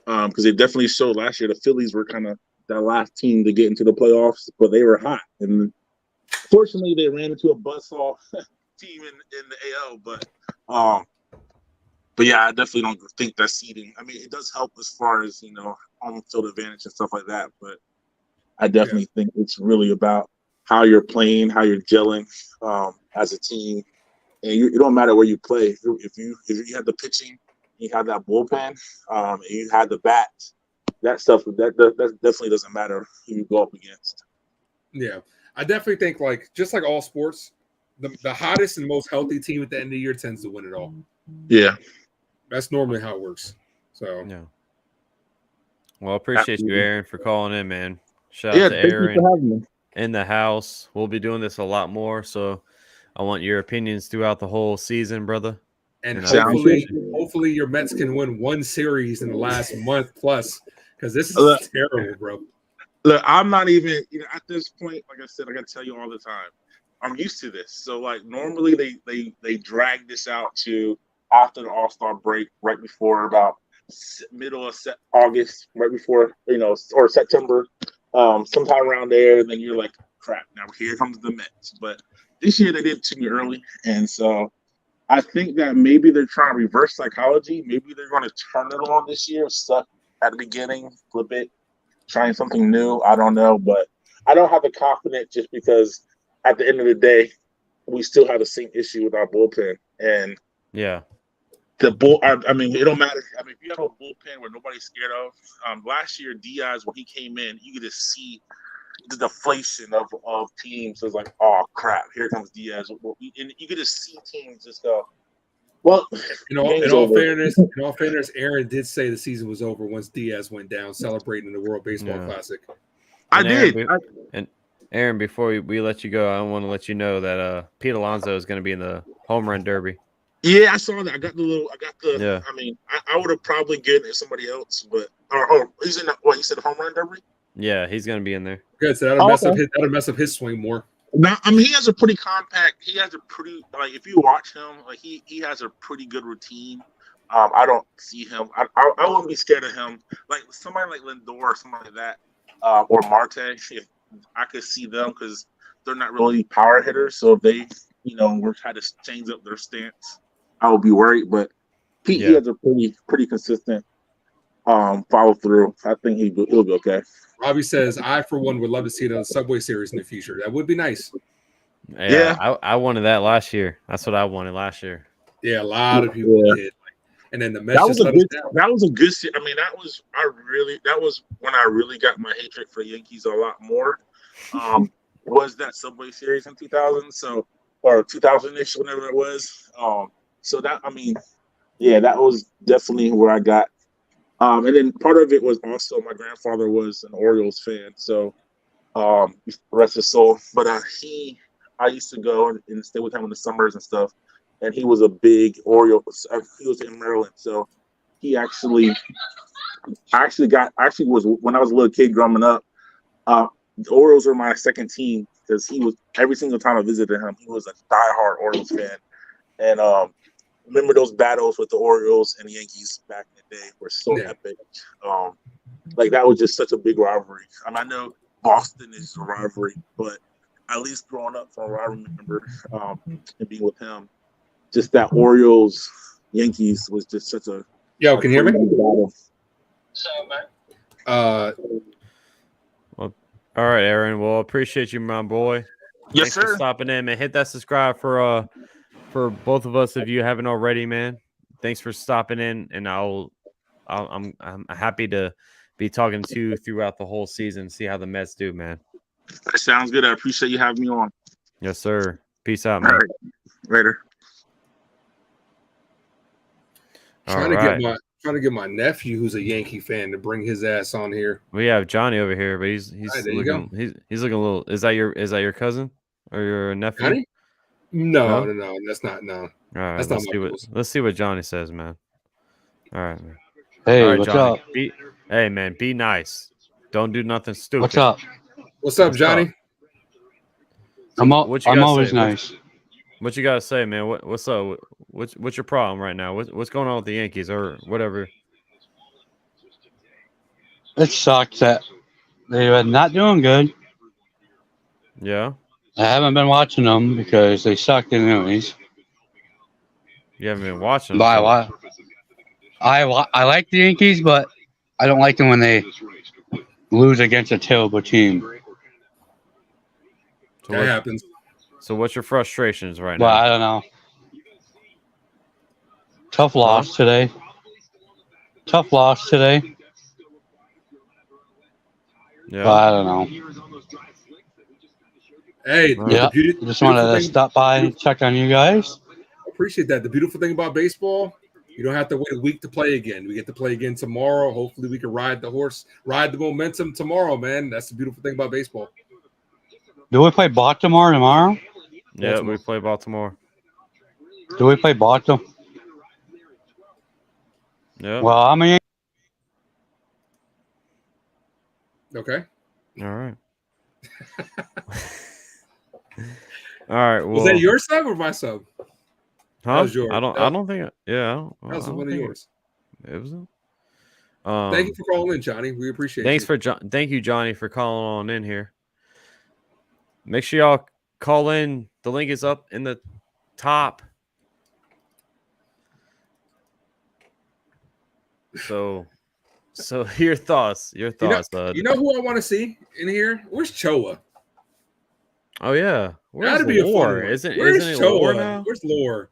because it definitely showed last year. The Phillies were kind of that last team to get into the playoffs, but they were hot. And fortunately, they ran into a buzzsaw team in the AL. But yeah, I definitely don't think that seeding. I mean, it does help as far as home field advantage and stuff like that. But I definitely think it's really about how you're playing, how you're gelling as a team. And it don't matter where you play. If you have the pitching, you have that bullpen, and you have the bats, that stuff that definitely doesn't matter who you go up against. Yeah, I definitely think just like all sports, the hottest and most healthy team at the end of the year tends to win it all. Yeah, that's normally how it works. So yeah. Well, I appreciate you, Aaron, for calling in, man. Shout out to thank Aaron you for having me. in the house. We'll be doing this a lot more, so I want your opinions throughout the whole season, brother. And hopefully your Mets can win one series in the last month plus, because this is terrible, bro. Look, I'm not even at this point. Like I said, I got to tell you all the time, I'm used to this. So like normally they drag this out to after the All-Star break, right before about middle of August, right before or September, sometime around there. And then you're like, crap, now here comes the Mets. But this year they did it to me early, and so I think that maybe they're trying to reverse psychology. Maybe they're going to turn it on this year, suck at the beginning, flip it, trying something new. I don't know, but I don't have the confidence just because at the end of the day, we still have the same issue with our bullpen. And I mean, it don't matter. I mean, if you have a bullpen where nobody's scared of, last year Diaz, when he came in, you could just see the deflation of teams. It's like, oh crap, here comes Diaz, and you could just see teams just go. Well, in all fairness, Aaron did say the season was over once Diaz went down, celebrating the World Baseball Classic. And Aaron, before we let you go, I want to let you know that Pete Alonso is going to be in the home run derby. Yeah, I saw that. I got the. Yeah. I mean, I would have probably given it somebody else, but oh, he's in. What he said, home run derby. Yeah, he's gonna be in there. Good. So that'll mess up his swing more. Now, I mean, he has a pretty compact. He has a pretty like. If you watch him, like he has a pretty good routine. I don't see him. I wouldn't be scared of him. Like somebody like Lindor or somebody like that, or Marte. If I could see them because they're not really power hitters, so if they, were trying to change up their stance, I would be worried. But Pete, he Yeah. has a pretty consistent follow through. I think he'll be okay. Robbie says, I, for one, would love to see it on the Subway Series in the future. That would be nice. Yeah. I wanted that last year. That's what I wanted last year. Yeah, a lot of people Yeah. did. And then the That Mets was just a let us good. down. That was a good. I mean, that was when I really got my hatred for Yankees a lot more. Was that Subway Series in 2000? So or 2000ish, whenever it was. So that I mean, yeah, that was definitely where I got. And then part of it was also my grandfather was an Orioles fan, so rest his soul. But I used to go and stay with him in the summers and stuff, and he was a big Orioles. He was in Maryland, so he actually was when I was a little kid growing up. The Orioles were my second team because he was every single time I visited him, he was a diehard Orioles fan, and remember those battles with the Orioles and the Yankees back in the day were so epic. Like that was just such a big rivalry. I know Boston is a rivalry, but at least growing up from what I remember and being with him, just that Orioles Yankees was just such a Yo, can you hear me? battle. Well, all right, Aaron. Well, appreciate you, my boy. Yes, Thanks for sir. stopping in, man. Hit that subscribe for both of us if you haven't already, man. Thanks for stopping in, and I'm happy to be talking to you throughout the whole season. See how the Mets do, man. That sounds good. I appreciate you having me on. Yes, sir. Peace out, All man. right. Later. Trying to get my nephew, who's a Yankee fan, to bring his ass on here. We have Johnny over here, but he's Right, there you looking he's looking a little. Is that your cousin or your nephew? Johnny? No, that's not. No, All right, that's not my rules. let's see what Johnny says, man. All right, man. Hey, All right, what's Johnny. up? Hey, man, be nice. Don't do nothing stupid. What's up? What's up, Johnny? So I'm say? always nice. What you gotta say, man? What's up? What's your problem right now? What's going on with the Yankees or whatever? It sucks that they're not doing good. Yeah, I haven't been watching them because they sucked anyways. you haven't been watching them. But I like the Yankees, but I don't like them when they lose against a terrible team. So That happens. So what's your frustrations right But now? I don't know. Tough loss today. Yeah. But I don't know. Hey, Yeah. Just wanted to stop by and check on you guys. Appreciate that. The beautiful thing about baseball, you don't have to wait a week to play again. We get to play again tomorrow. Hopefully, we can ride the momentum tomorrow, man. That's the beautiful thing about baseball. Do we play Baltimore tomorrow? Yeah, we play Baltimore. Do we play Baltimore? Yeah. Well, I mean. Okay. All right. All right. Well, was that your sub or my sub? Huh? That was yours. I don't think. Yeah. That was one of yours. It was. Thank you for calling in, Johnny. We appreciate it. Thank you, Johnny, for calling on in here. Make sure y'all call in. The link is up in the top. So your thoughts. You know who I want to see in here? Where's Choa? Oh yeah, That'd be a fun one. Isn't it Choa? Lore now? Where's Lore?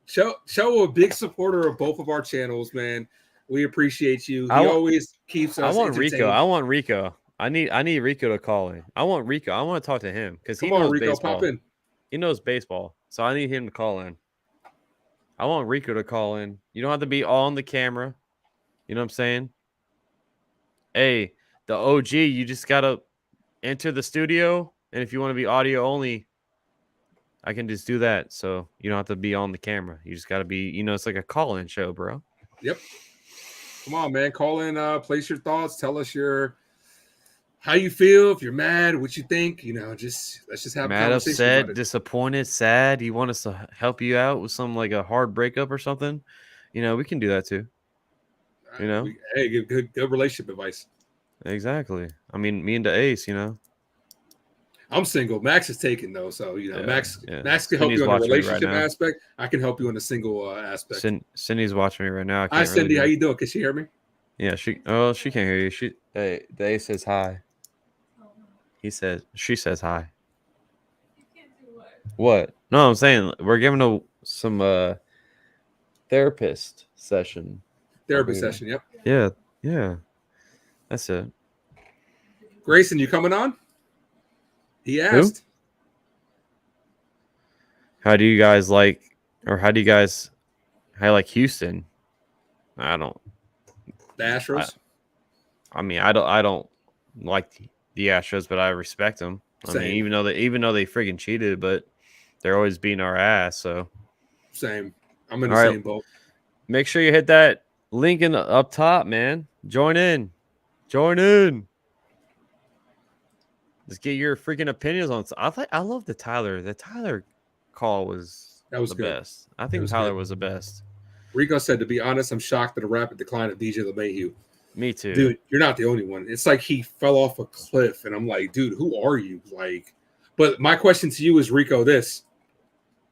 Choa, a big supporter of both of our channels, man. We appreciate you. He always keeps us. I want entertained. Rico. I want Rico. I need Rico to call in. I want Rico. I want to talk to him because he knows Rico, baseball. pop in. He knows baseball, so I need him to call in. I want Rico to call in. You don't have to be all on the camera. You know what I'm saying? Hey, the OG, you just gotta enter the studio, and if you want to be audio only, I can just do that. So you don't have to be on the camera. You just got to be, it's like a call-in show, bro. Yep. Come on, man. Call in, place your thoughts. Tell us how you feel, if you're mad, what you think. Let's just have a Mad, conversation upset, about it. disappointed, sad. You want us to help you out with some like a hard breakup or something? We can do that too. Hey, good relationship advice. Exactly. I mean, me and the Ace, I'm single. Max is taken though, so Max can help Cindy's you on the watching me right relationship now. aspect. I can help you on the single aspect. Cindy's watching me right now. I Hi, can't really Cindy. do How it. you doing? Can she hear me? Yeah, she can't hear you. The Ace says hi. She says hi. What? No, I'm saying we're giving some therapist session. Therapy session. Yep. Yeah. That's it. Grayson, you coming on? He asked. How do you guys like Houston? I don't. The Astros. I mean, I don't like the Astros, but I respect them. Same. I mean, even though they friggin' cheated, but they're always beating our ass. So same. I'm in the All right. same boat. Make sure you hit that link up top, man. Join in. Let's get your freaking opinions on. I love the Tyler. The Tyler call was the the good. best. I think Tyler was the best. Rico said, to be honest, I'm shocked at the rapid decline of DJ LeMahieu. Me too. Dude, you're not the only one. It's like he fell off a cliff, and I'm like, dude, who are you? But my question to you is, Rico, this.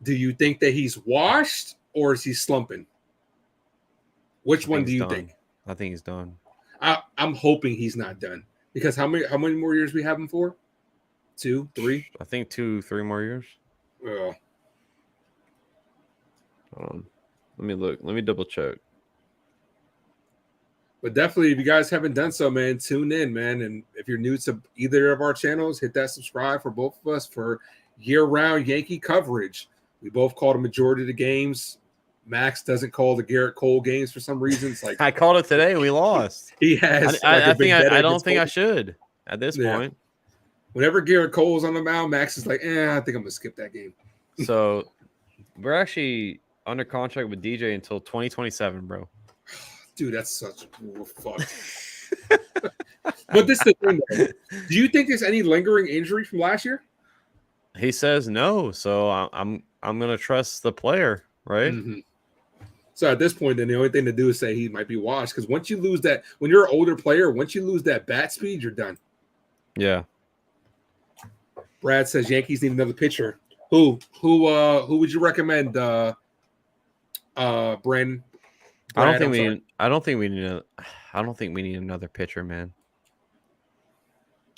Do you think that he's washed or is he slumping? Which one do you think? I think he's done. I'm hoping he's not done. Because how many more years we have him for? 2, 3? I think 2-3 more years. Oh. Let me look. Let me double check. But definitely, if you guys haven't done so, man, tune in, man. And if you're new to either of our channels, hit that subscribe for both of us for year-round Yankee coverage. We both call the majority of the games. Max doesn't call the Garrett Cole games for some reason. It's like I called it today. We lost. He has. I don't think I should at this point. Whenever Garrett Cole's on the mound, Max is like, I think I'm gonna skip that game. So we're actually under contract with DJ until 2027, bro. Dude, that's such fuck. But this is the thing, though. Do you think there's any lingering injury from last year? He says no, so I'm gonna trust the player, right? Mm-hmm. So at this point, then the only thing to do is say he might be washed, because once you lose that, when you're an older player, once you lose that bat speed, you're done. Yeah. Brad says Yankees need another pitcher. Who would you recommend? Brandon. I don't think we need another pitcher, man.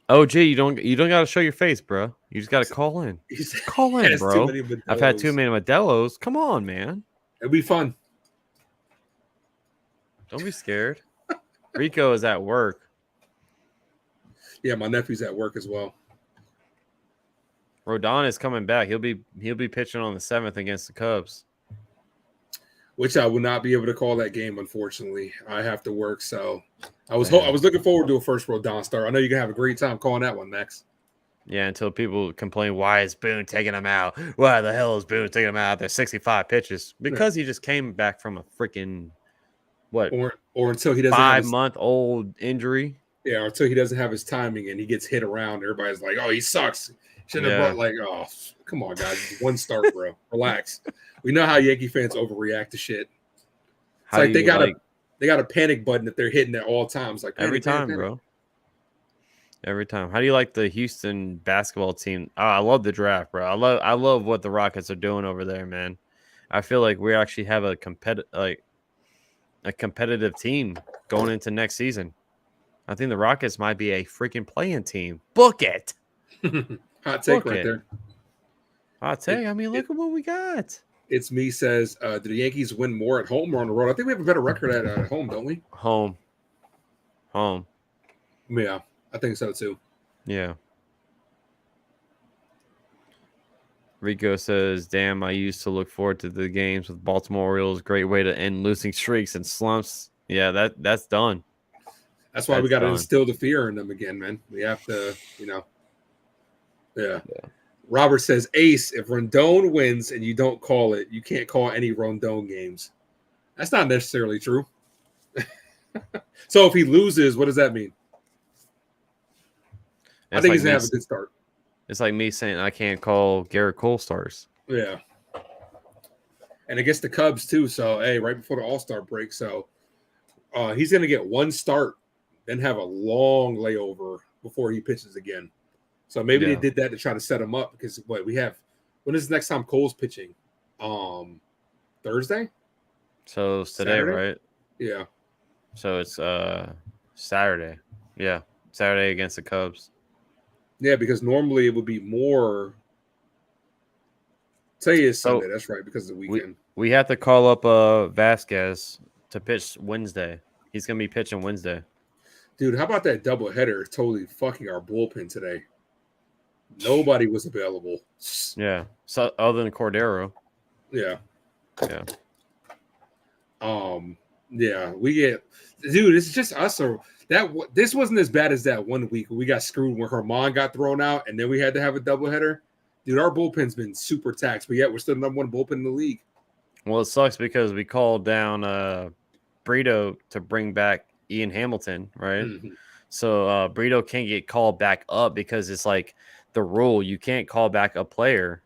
Oh, gee, you don't got to show your face, bro. You just got to call in. Call in, bro. I've had too many Modelo's. Come on, man. It'll be fun. Don't be scared. Rico is at work. Yeah, my nephew's at work as well. Rodon is coming back. He'll be pitching on the 7th against the Cubs. Which I will not be able to call that game, unfortunately. I have to work, so I was looking forward to a first Rodon start. I know you're gonna have a great time calling that one, Max. Yeah, until people complain, why is Boone taking him out? Why the hell is Boone taking him out? There's 65 pitches because he just came back from a freaking or until he doesn't 5-month-old injury. Yeah, or until he doesn't have his timing and he gets hit around. Everybody's like, "Oh, he sucks." Shouldn't have brought oh, come on, guys, it's one start, bro. Relax. We know how Yankee fans overreact to shit. It's like they got a panic button that they're hitting at all times. Like every time, bro. Every time. How do you like the Houston basketball team? Oh, I love the draft, bro. I love what the Rockets are doing over there, man. I feel like we actually have a competitive team going into next season. I think the Rockets might be a freaking playing team. Book it. Hot take right there. Hot take. I mean, look at what we got. It's me says, do the Yankees win more at home or on the road? I think we have a better record at home, don't we? Home. Yeah, I think so too. Yeah. Rico says, damn, I used to look forward to the games with Baltimore Orioles. Great way to end losing streaks and slumps. Yeah, that's done. That's why we got to instill the fear in them again, man. We have to, Yeah. Robert says, Ace, if Rondon wins and you don't call it, you can't call any Rondon games. That's not necessarily true. So if he loses, what does that mean? I think he's going to have a good start. It's like me saying I can't call Garrett Cole starts. Yeah. And against the Cubs, too. So, hey, right before the All-Star break. So he's going to get one start, then have a long layover before he pitches again. So maybe they did that to try to set him up because when is the next time Cole's pitching? Thursday? So it's today, Saturday? right? Yeah. So it's Saturday. Yeah. Saturday against the Cubs. Yeah, because normally it would be more. Today is Sunday. That's right, because of the weekend. We have to call up Vasquez to pitch Wednesday. He's gonna be pitching Wednesday. Dude, how about that doubleheader totally fucking our bullpen today? Nobody was available. Yeah. So other than Cordero. Yeah. Yeah. Yeah, we get, dude, it's just us. Or this wasn't as bad as that one week we got screwed when Herman got thrown out and then we had to have a doubleheader. Dude, our bullpen's been super taxed, but yet we're still the number one bullpen in the league. Well, it sucks because we called down Brito to bring back Ian Hamilton, right? Mm-hmm. So Brito can't get called back up because it's like the rule. You can't call back a player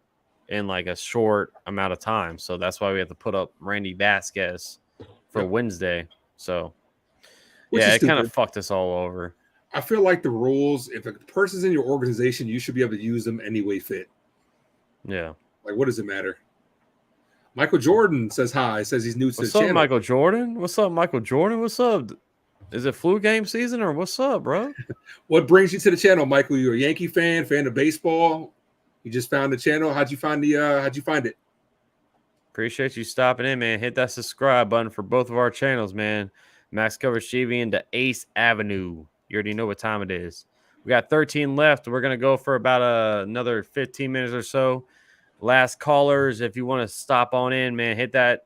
in like a short amount of time. So that's why we have to put up Randy Vasquez for Wednesday. So Which yeah, is it kind stupid. of fucked us all over. I feel like the rules, if a person's in your organization, you should be able to use them any way fit. Yeah. Like, what does it matter? Michael Jordan says hi. Says he's new to What's the up, channel. Michael Jordan? What's up, Michael Jordan? What's up? Is it flu game season or what's up, bro? What brings you to the channel, Michael? You're a Yankee fan of baseball. You just found the channel. How'd you find it? Appreciate you stopping in, man. Hit that subscribe button for both of our channels, man. Max Coverage TV and the Ace Avenue. You already know what time it is. We got 13 left. We're going to go for about another 15 minutes or so. Last callers, if you want to stop on in, man, hit that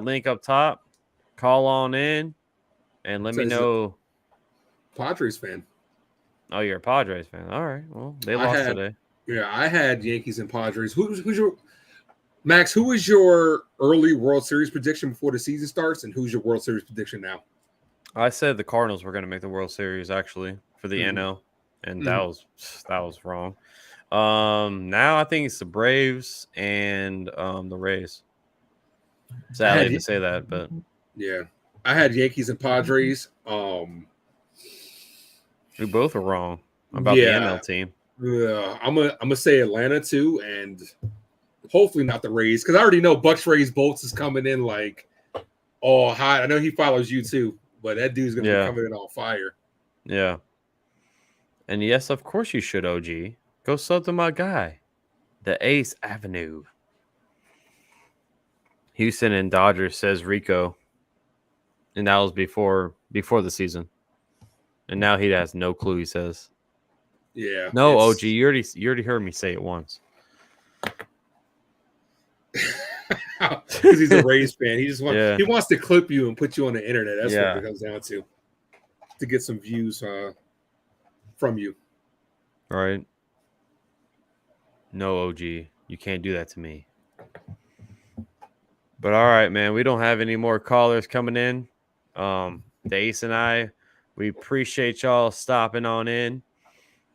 link up top. Call on in and let me know. Padres fan. Oh, you're a Padres fan. All right. Well, they lost today. Yeah, I had Yankees and Padres. Who's your Max? Who was your early World Series prediction before the season starts, and who's your World Series prediction now? I said the Cardinals were going to make the World Series actually for the NL, and that was wrong. Now I think it's the Braves and the Rays. Sadly to say that, but yeah, I had Yankees and Padres. We both are wrong about the NL team. I'm gonna say Atlanta too, and hopefully not the Rays because I already know Bucks Rays Bolts is coming in like all hot. I know he follows you too, but that dude's gonna be coming in on fire. Yeah. And yes, of course you should, OG. Go sub to my guy, the Ace Avenue. Houston and Dodgers, says Rico. And that was before the season. And now he has no clue, he says. Yeah. No, OG, you already heard me say it once. Because he's a Rays fan. He wants to clip you and put you on the internet. That's what it comes down to get some views from you. All right. No, OG, you can't do that to me. But all right, man, we don't have any more callers coming in. The Ace and I, we appreciate y'all stopping on in.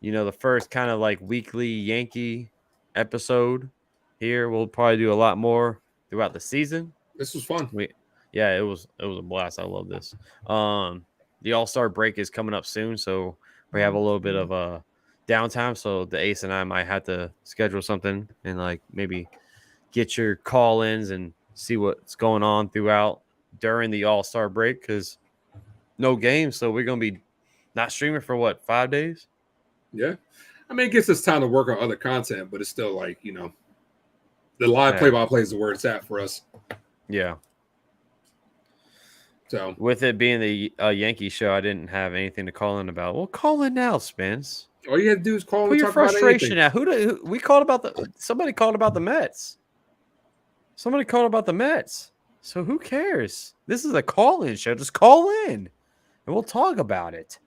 You know, the first kind of like weekly Yankee episode here. We'll probably do a lot more throughout the season. This was fun. It was a blast. I love this. The All-Star break is coming up soon, so we have a little bit of a downtime. So the Ace and I might have to schedule something and like maybe get your call-ins and see what's going on during the All-Star break because no games, so we're gonna be not streaming for 5 days. Yeah, I mean it gives us time to work on other content, but it's still like the live play-by-play is where it's at for us. Yeah. So with it being the Yankee show, I didn't have anything to call in about. Well, call in now, Spence. All you had to do is call. Put your frustration out. We called about somebody called about the Mets. Somebody called about the Mets. So who cares? This is a call-in show. Just call in, and we'll talk about it.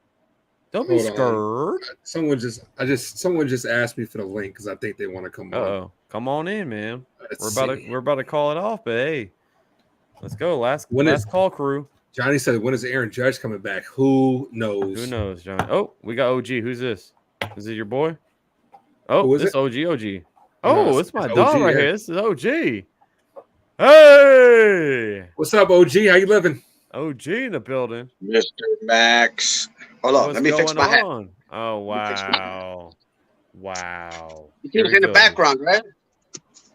Don't be Hold on. scared. Someone just asked me for the link because I think they want to come on. Oh, come on in, man. Let's We're about to call it off, but hey, let's go. Last call, crew. Johnny said, when is Aaron Judge coming back? Who knows? Who knows, Johnny? Oh, we got OG. Who's this? Is it your boy? Oh, Who is this it? OG. No, Oh, it's my it's dog OG, right yeah. here. This is OG. Hey, What's up, OG? How you living? OG in the building. Mr. Max. Hold on, What's let me fix going my hat. on? Oh, Let me fix my hat. wow. You Here see us we in the go. background, right?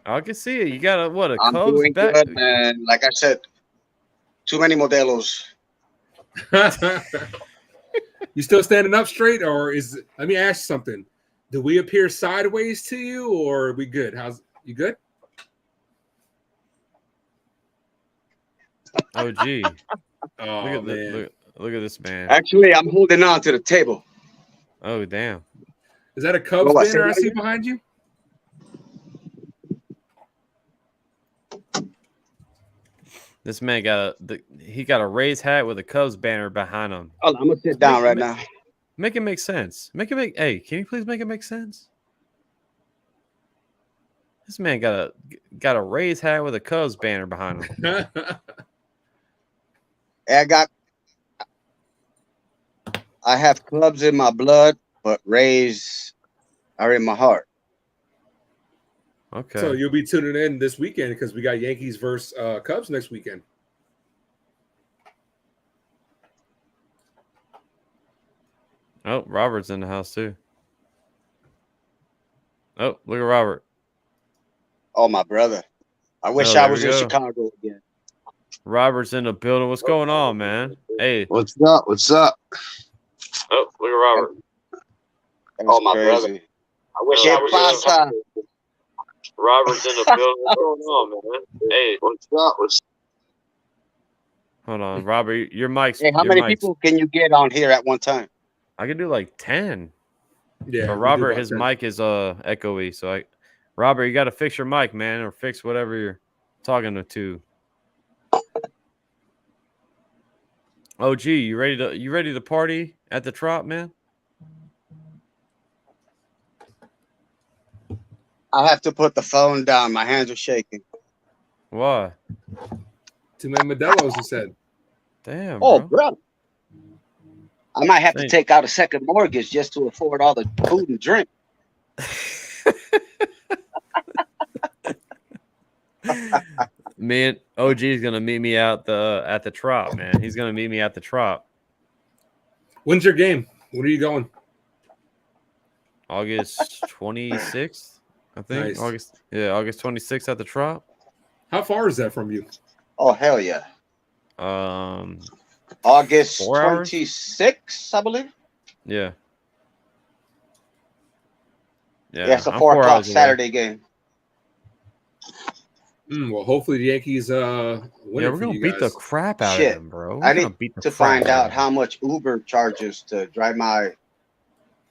I can see it. You got a I'm Cubs doing back? good, man. Like I said, too many modelos. You still standing up straight, or let me ask you something. Do we appear sideways to you, or are we good? You good? OG. Oh, man. Look at this man. Actually, I'm holding on to the table. Oh, damn. Is that a Cubs What, banner I say that see again? behind you? This man got a raised hat with a Cubs banner behind him. Hold on, I'm gonna sit down right now. Make it make sense. Hey, can you please make it make sense? This man got a raised hat with a Cubs banner behind him. I have clubs in my blood, but Rays are in my heart. Okay. So you'll be tuning in this weekend because we got Yankees versus Cubs next weekend. Oh, Robert's in the house too. Oh, look at Robert. Oh, my brother. I wish Oh, I there was we in go. Chicago again. Robert's in the building. What's going on, man? Hey. What's up? What's up? Oh, look at Robert. That's my crazy. brother. I wish I was in Robert's in the building. What's going on, man? Hey. What's up? What's Hold on, Robert. Your mic's. Hey, how many people can you get on here at one time? I can do like 10. Yeah. But Robert, his mic is echoey. So Robert, you got to fix your mic, man, or fix whatever you're talking to. Oh, gee, you ready to party at the Trop, man? I have to put the phone down. My hands are shaking. Why? Too many Modelos, you said. Damn. Oh, bro. bro. I might have to take out a second mortgage just to afford all the food and drink. Man, OG is gonna meet me at the Trop, man. He's gonna meet me at the Trop. When's your game? When are you going? August 26th, I think. Nice. August 26th at the Trop. How far is that from you? Oh, hell yeah. August 26th, I believe. Yeah. Yeah, it's a 4 o'clock Saturday game. Well, hopefully the Yankees win. Yeah, we're gonna beat the crap out of them, bro. I need to find out how much Uber charges to drive my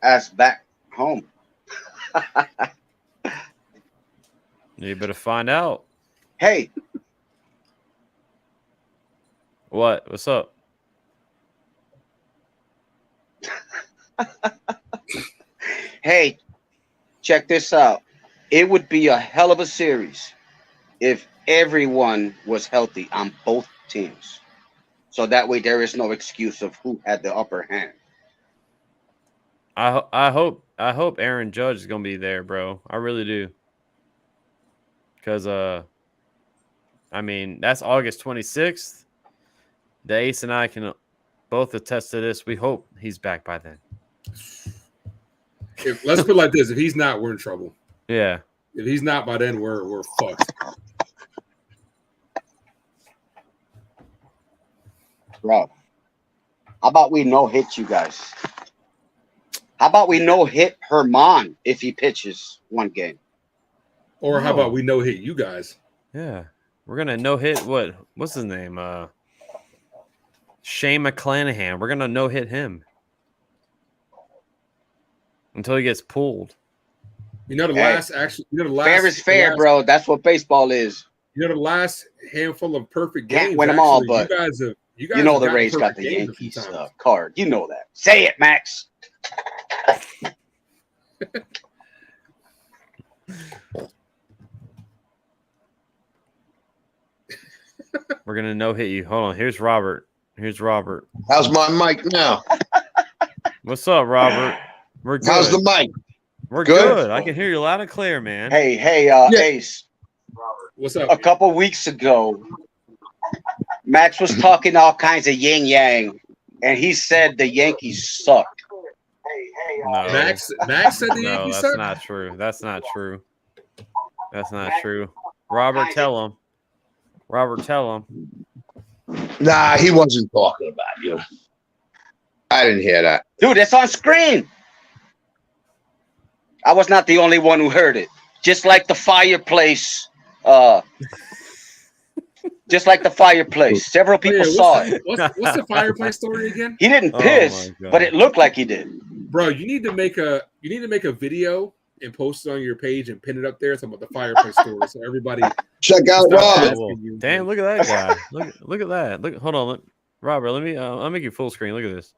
ass back home. You better find out. Hey. What? What's up? Hey, check this out. It would be a hell of a series if everyone was healthy on both teams. So that way there is no excuse of who had the upper hand. I hope Aaron Judge is gonna be there, bro. I really do. Because I mean, that's August 26th. The Ace and I can both attest to this. We hope he's back by then. Let's put it like this: if he's not, we're in trouble. Yeah. If he's not by then, we're fucked. Bro, how about we no hit you guys? How about we no hit Herman if he pitches one game? Or how about we no hit you guys? Yeah. We're gonna no hit what's his name? Shane McClanahan. We're gonna no hit him until he gets pulled. You know the last fair is fair, bro. That's what baseball is. You know the last handful of perfect games. Can't win them all, but you You guys You know have the gotten Rays got perfect the games a few Yankees times. card. You know that. Say it, Max. We're gonna no hit you. Hold on. Here's Robert. Here's Robert. How's my mic now? What's up, Robert? We're good. How's the mic? We're good? good. I can hear you loud and clear, man. Hey, Yeah. Ace. What's up? A couple weeks ago, Max was talking all kinds of yin yang, and he said the Yankees suck. No. Max said the No, Yankees that's suck. not true. That's not true. That's not true. Robert, tell him. Robert, tell him. Nah, he wasn't talking about you. I didn't hear that. Dude, it's on screen. I was not the only one who heard it. Just like the fireplace. Just like the fireplace. Several people saw it. What's the fireplace story again? He didn't Oh piss, my God. but it looked like he did. Bro, you need to make a video and post it on your page and pin it up there. Talking about the fireplace story, so everybody. Check out Stop Robert. asking you. Damn, look at that guy. Look at that. Look, hold on. Look, Robert, let me I'll make you full screen. Look at this.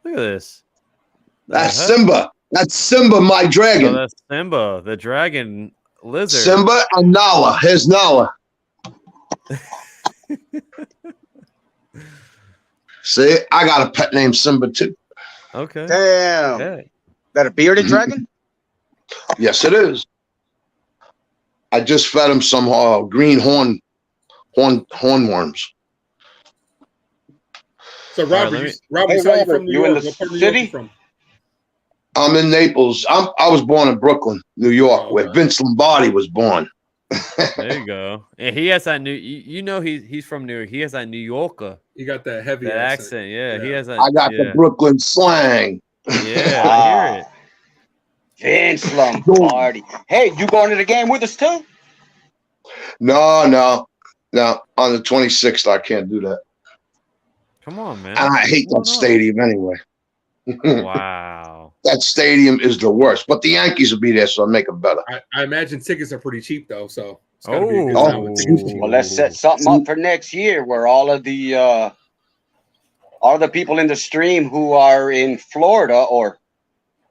Look at this. That's The heck? Simba. That's Simba, my Oh, dragon. that's Simba, the dragon lizard. Simba and Nala. Here's Nala. See, I got a pet named Simba too. Okay. Damn. Okay. That a bearded dragon? Yes, it is. I just fed him some green hornworms. So right, Robert, let me- Robert, Hey, you said you're Robert, from New you in York. the What part of New York city? you from? I'm in Naples. I was born in Brooklyn, New York, where Vince Lombardi was born. There you go. And he has that new. You know he's from New York. He has that New Yorker You got that heavy that accent. accent. Yeah, he Yeah. has that. I got the Brooklyn slang. Yeah, I hear it. Vince Lombardi. Hey, you going to the game with us too? No. On the 26th, I can't do that. Come on, man. And I hate that What's going stadium anyway. on? Wow. That stadium is the worst. But the Yankees will be there, so I'll make it better. I imagine tickets are pretty cheap though, so it's gotta be a good Oh. time with tickets cheap. Well, let's set something up for next year where all the people in the stream who are in Florida or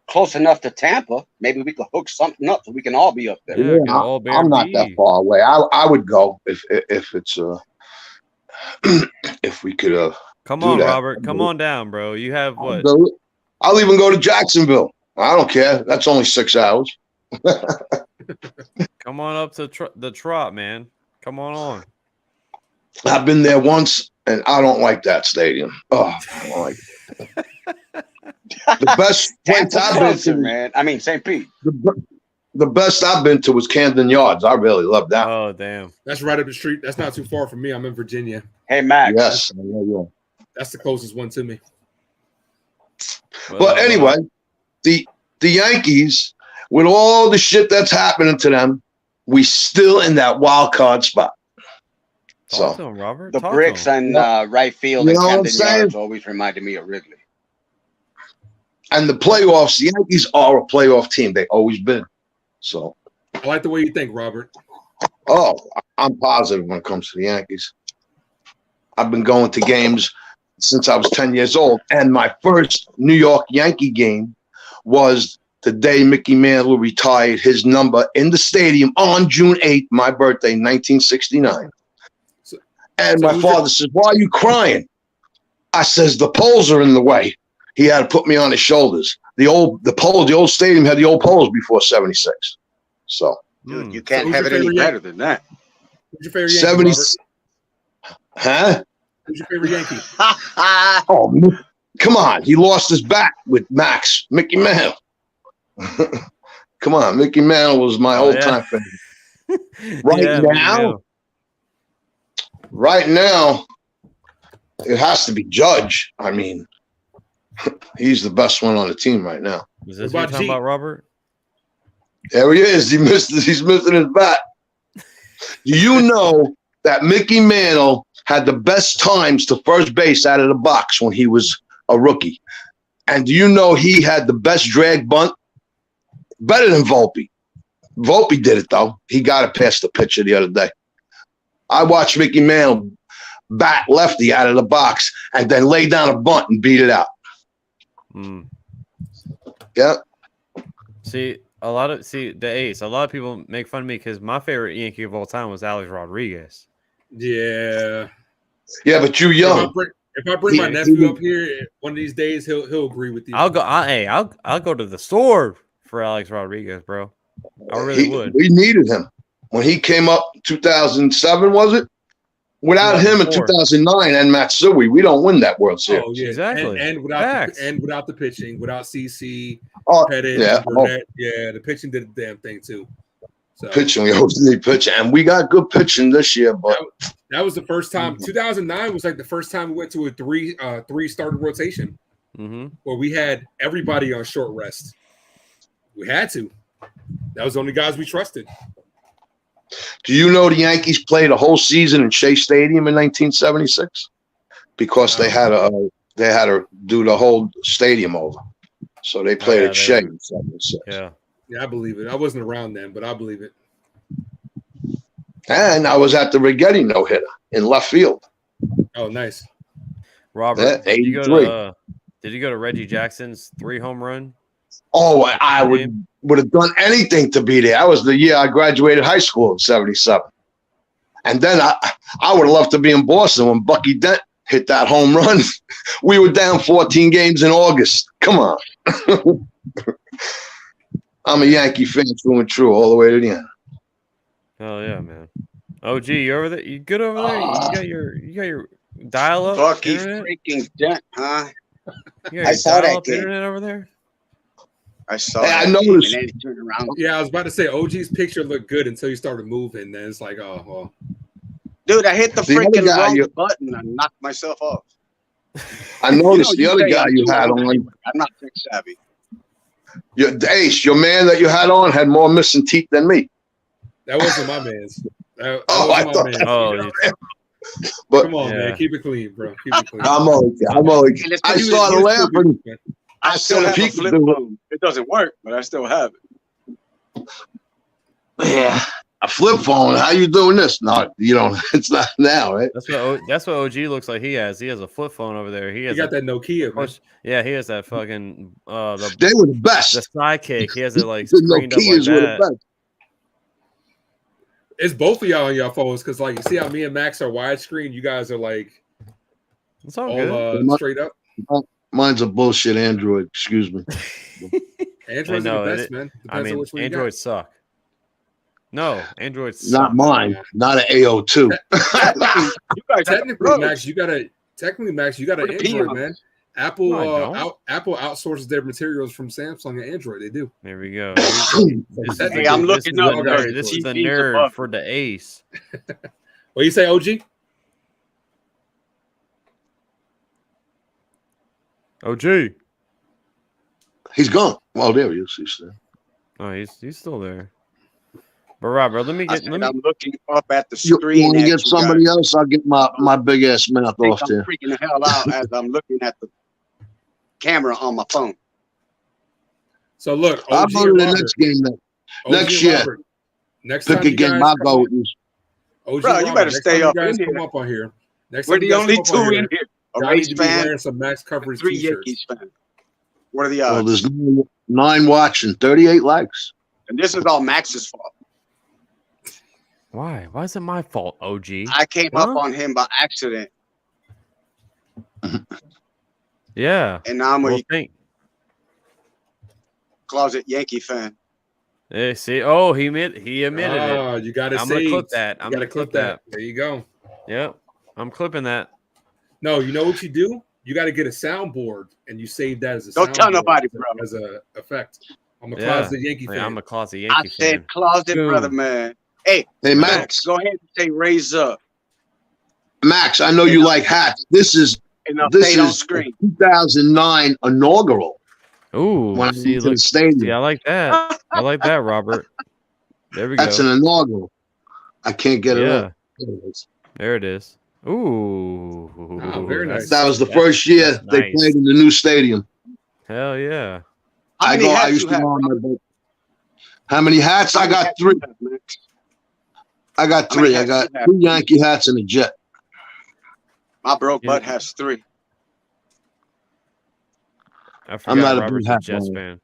close enough to Tampa, maybe we could hook something up so we can all be up there. Yeah, Yeah, get all bear I'm not that beef. far away. I would go if it's if we could Come do on, that. Robert. Come on down, bro. You have I'll what? do it. I'll even go to Jacksonville. I don't care. That's only 6 hours. Come on up to the trot, man. Come on. I've been there once, and I don't like that stadium. Oh, I don't like it. The best place Tampa I've been closer, to, man. I mean, St. Pete. the best I've been to was Camden Yards. I really love that. Oh, damn. That's right up the street. That's not too far from me. I'm in Virginia. Hey, Max. Yes. Yeah. That's the closest one to me. But anyway, the Yankees, with all the shit that's happening to them, we still in that wild card spot. Talk So to him, Robert. The Talk bricks to him. and right field You and know what I'm Camden saying? Yards always reminded me of Wrigley. and the playoffs, the Yankees are a playoff team. They always been. So I like the way you think, Robert. I'm positive when it comes to the Yankees. I've been going to games since I was 10 years old. And my first New York Yankee game was the day Mickey Mantle retired his number in the stadium on June 8th, my birthday, 1969. And my father says, "Why are you crying?" I says, "The poles are in the way." He had to put me on his shoulders. The old stadium had the old poles before 76. So Dude, you can't who's have your it any favorite better than that. Who's your favorite 70. Yankee, Robert? Huh? Who's your favorite Yankee? Oh, come on. He lost his bat with Mickey Mantle. Come on. Mickey Mantle was my old time favorite. Right now, it has to be Judge. I mean, he's the best one on the team right now. Is this what you're talking about, Robert? There he is. He's missing his bat. Do you know that Mickey Mantle had the best times to first base out of the box when he was a rookie? And do you know he had the best drag bunt? Better than Volpe. Volpe did it, though. He got it past the pitcher the other day. I watched Mickey Mantle bat lefty out of the box and then lay down a bunt and beat it out. Yep. See, the ace. A lot of people make fun of me because my favorite Yankee of all time was Alex Rodriguez. Yeah. Yeah, but you young. If I bring my nephew up here one of these days, he'll agree with you. I'll go to the store for Alex Rodriguez, bro. I really would. We needed him when he came up. 2007 was it? Without him in 2009 and Matsui, we don't win that World Series. Oh yeah, exactly. And without the pitching, without CC, Pettit, yeah, Burnett, the pitching did a damn thing too. So pitching, we always need pitching, and we got good pitching this year. But that was the first time. 2009 was like the first time we went to a three starter rotation, where we had everybody on short rest. We had to. That was the only guys we trusted. Do you know the Yankees played a whole season in Shea Stadium in 1976 because they had to do the whole stadium over, so they played at Shea in 76. Yeah, I believe it. I wasn't around then, but I believe it. And I was at the Rigetti no-hitter in left field. Oh, nice. Robert, did you go to Reggie Jackson's 3 home run? Oh, I would have done anything to be there. That was the year I graduated high school in 77. And then I would have loved to be in Boston when Bucky Dent hit that home run. We were down 14 games in August. Come on. I'm a Yankee fan through and through all the way to the end. Oh yeah, man. OG, you over there? You good over there? You got your dial up? Bucky freaking Dent, huh? I saw that game. Internet over there? I saw. I noticed. And then he turned around. Yeah, I was about to say OG's picture looked good until you started moving. Then it's like, oh well. Dude, I hit the freaking wrong button and knocked myself off. I noticed the other guy you had on. I'm not tech savvy. Ace, your man that you had on had more missing teeth than me. That wasn't my man's. I thought. But come on, man, keep it clean, bro. Keep it clean. I'm always. I started laughing. I still have a flip phone. It doesn't work, but I still have it. Yeah, a flip phone. How you doing this? No, you don't. It's not now, right? That's what OG looks like. He has a flip phone over there. He got that Nokia. Man. Yeah, he has that fucking. They were the best. The sidekick. He has it like the screened up like Nokias were the best. It's both of y'all on your phones because, like, you see how me and Max are widescreen. You guys are like, it's all good. Straight up. Mine's a bullshit Android. Excuse me. Android's the best, man. Depends on which one Androids suck. No, Androids suck. Not mine. Not an AO2. Technically, Max, you got an Android, man. Apple outsources their materials from Samsung and Android. They do. There we go. I'm looking up. This is the nerd for the ace. What you say, OG? OG. He's gone. Well, there he is. He's there. Oh, he's still there. But Robert, I'm looking up at the screen. You want to get somebody else? I'll get my big ass mouth off there. I'm freaking the hell out as I'm looking at the camera on my phone. So look, I'll go to the next game next year. Robert, next pick again. My vote is. Bro, you better stay up in here. Come up on here. We're the only two in here. A Rays fan, wearing some Max Coverage 3 t-shirts. Yankees fans. What are the odds? Well, there's 9 watching, 38 likes. And this is all Max's fault. Why? Why is it my fault, OG? I came up on him by accident. Yeah. And now I'm a closet Yankee fan. Yeah, see, he admitted it. You got to I'm gonna clip that. I'm gonna clip that. There you go. Yep, I'm clipping that. No, you know what you do? You got to get a soundboard and you save that as a. Don't tell nobody, bro. As a effect. I'm a closet Yankee fan. I'm a closet Yankee fan. I said closet, brother, man. Hey, Max, go ahead and say raise up. Max, I know you like hats. This is 2009 inaugural. Ooh, when I went to the stadium. See, I like that. I like that, Robert. There we go. That's an inaugural. I can't get it up. There it is. Ooh, very nice. That was the first year they played in the new stadium. How yeah. I used to go on my boat. How many hats? I got 3. I got 3. I got 2 Yankee hats and a Jet. My broke Yeah. butt has 3. I I'm forgot not a Robert's blue a hat Jets man.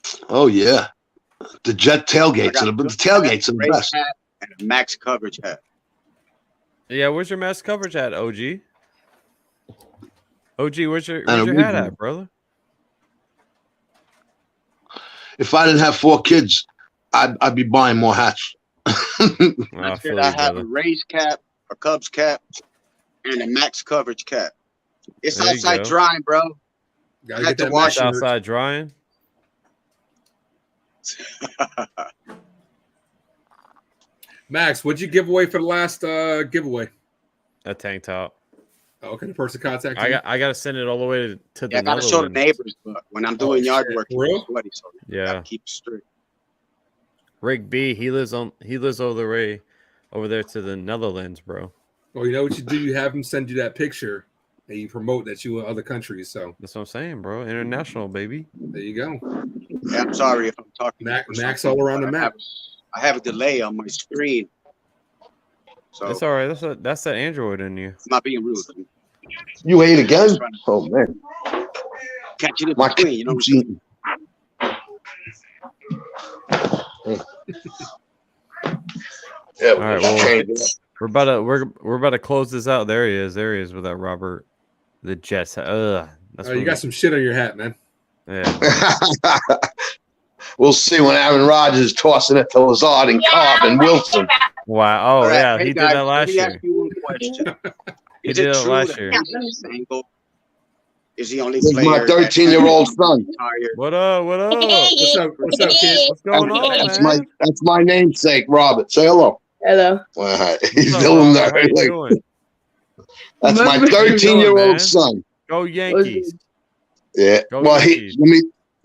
fan. Oh yeah, the Jet I tailgates got are a the Bills tailgates hat, are the Rays best. hat, and a Max Coverage hat. Yeah, where's your mass coverage at, OG? OG, where's And a your hat Ridge. at, brother? If I didn't have 4 kids, I'd be buying more hats. I That's feel it. I you, have brother. a Rays cap, a Cubs cap, and a Max Coverage cap. It's There you outside go. drying, bro. Gotta I had get to that wash It's Max it. shirt. outside drying. Max, what'd you give away for the last giveaway? A tank top. Oh, okay, the person contacted you. I got to send it all the way to the Yeah, I gotta show the Netherlands. neighbors, but when I'm doing yard shit. work, For real? it's sweaty, so you Yeah. gotta keep it straight. Rick B, he lives over there to the Netherlands, bro. Well, you know what you do? You have them send you that picture, and you promote that you in other countries. So That's what I'm saying, bro. International, baby. there you go. Yeah, I'm sorry if I'm talking. Max all around the map. I have a delay on my screen, so It's all right. That's that Android in you. I'm not being rude. You ate again? Oh man, Catch it in my between, you know. keeps eating. Yeah, All right, well, we're about to close this out. There he is with that Robert, the Jets. That's Oh, you got some shit on your hat, man. Yeah. We'll see when Aaron Rodgers is tossing it to Lazard and Cobb and Wilson. Wow. Oh All right, yeah, hey, he guys, did that last let me year. ask you one question. He Is did it it true last that year. Vincent Mango is the only This is player? my 13-year-old son. What up? What up? What's up? What's up, kid? What's going on, That's man? my namesake, Robert. Say hello. Hello. All right. What's He's up, doing Robert? that. How you Like, doing? that's my What you doing, 13-year-old man? son. Go Yankees. Yeah. Go Well, Yankees.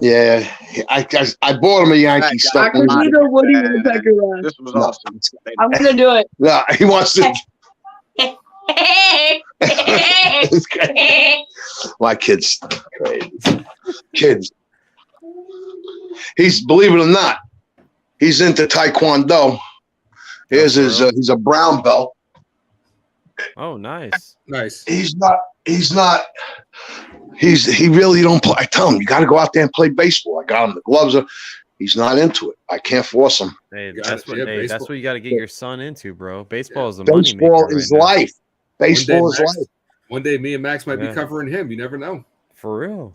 I bought him a Yankee Right, stuff. I can do the Woody Woodpecker laugh. This was No. awesome. I'm gonna do it. Yeah, he wants to. This guy- my kid's crazy. Kids. He's, believe it or not, he's into Taekwondo. Here's his. He's a brown belt. Oh, nice. Nice. He really don't play. I tell him, you got to go out there and play baseball. I got him the gloves. He's not into it. I can't force him. Hey, Got that's it. what Yeah, that's baseball. what you got to get your son into, bro. Baseball is the money Baseball maker is right now. life. Baseball is Max, life. one day, me and Max might Yeah. be covering him. You never know. For real.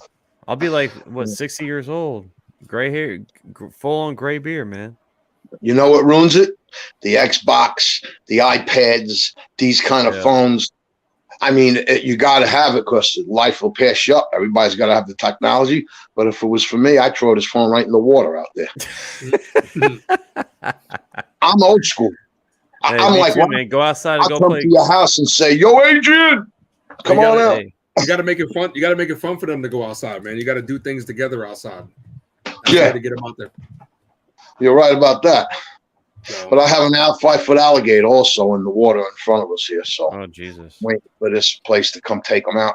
I'll be like, what, 60 years old, gray hair, full on gray beard, man. You know what ruins it? The Xbox, the iPads, these kind of Yeah. phones. I mean, you got to have it because life will pass you up. Everybody's got to have the technology. But if it was for me, I'd throw this phone right in the water out there. I'm old school. Hey, I'm me like, too, well, man. Go outside and I'll go come play. to your house and say, "Yo, Adrian, come on out." Hey, You got to make it fun. You got to make it fun for them to go outside, man. You got to do things together outside. That's the Yeah. way to get them out there. You're right about that. So, But I have an 5-foot alligator also in the water in front of us here. So oh, Jesus. wait for this place to come take them out.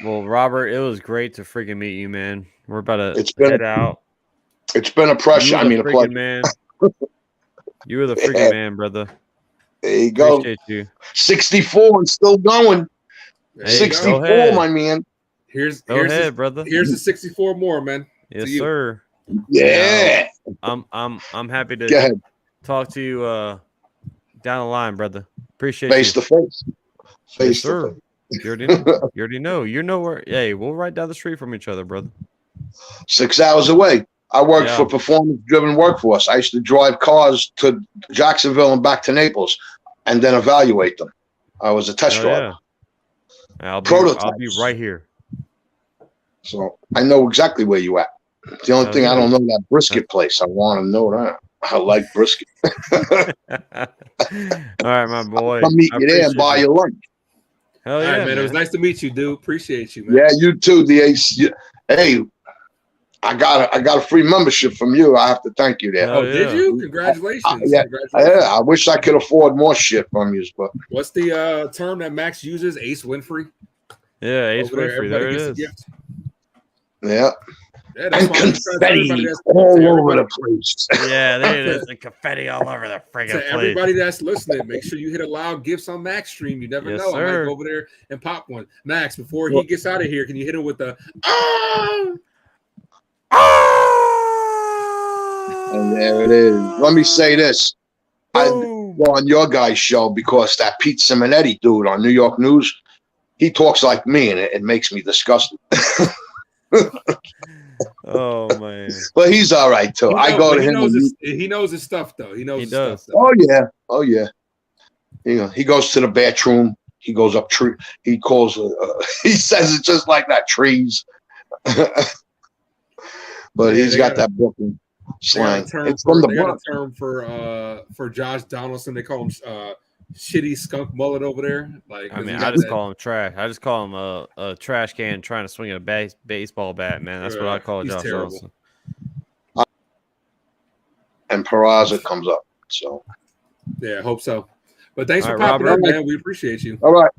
Well, Robert, it was great to freaking meet you, man. We're about to It's been- head out. It's been a You pressure. were I the mean, a freaking pleasure. man. You were the freaking Yeah. man, brother. There you go. Appreciate you. 64 and still going. there you Hey, go. 64, go ahead. my man. Here's Go here's ahead, the, brother. here's the 64 more, man. Yes, to you. sir. Yeah. I'm happy Go to ahead. talk to you down the line, brother. Appreciate Face you. to face. Yes, Face to sir. face. You already know. You already know. You know where. Hey, we'll right down the street from each other, brother. 6 hours away. I worked Yeah. for performance-driven workforce. I used to drive cars to Jacksonville and back to Naples, and then evaluate them. I was a test Hell driver, yeah. I'll be Prototypes. right here. so I know exactly where you at. The only Hell thing I yeah. don't know that brisket place. I want to know that. I like brisket. All right, my boy. Come meet I you there and appreciate buy you. your lunch. Hell All yeah, right, man. It was nice to meet you, dude. Appreciate you, man. Yeah, you too, DH. Hey, I got a free membership from you. I have to thank you there. Hell Oh, did yeah. you? Congratulations. Yeah. Congratulations. Yeah, I wish I could afford more shit from you, but What's the term that Max uses? Ace Winfrey. Yeah, Ace Over there, Winfrey. There everybody it gets a is. gift. yeah. Yeah, that's and why I'm trying to tell everybody confetti that's all to over everybody, the place. Yeah, there it is. The confetti all over the friggin' to place. everybody that's listening, make sure you hit allow gifts on Max stream. You never Yes, know. I might sir. go over there and pop one. Max, before he gets out of here, can you hit him with the And there it is. Let me say this. I Boom. go on your guys' show because that Pete Simonetti dude on New York News, he talks like me, and it makes me disgusted. Oh man, But he's all right too. I go to him. He knows his stuff though. He knows he his does. stuff though. Oh yeah, oh yeah. You know, he goes to the bathroom. He goes up tree. He calls. He says it just like that. Trees. But Yeah, he's got that Brooklyn slang. It's from the they got Bronx. a term for Josh Donaldson. They call him shitty skunk mullet over there. Like, I mean, I just call him trash. I just call him a trash can trying to swing a baseball bat, man. That's what I call he's Josh terrible. Donaldson. And Peraza comes up. So Yeah, I hope so. But thanks All for right, popping Robert. in, man. We appreciate you. all right.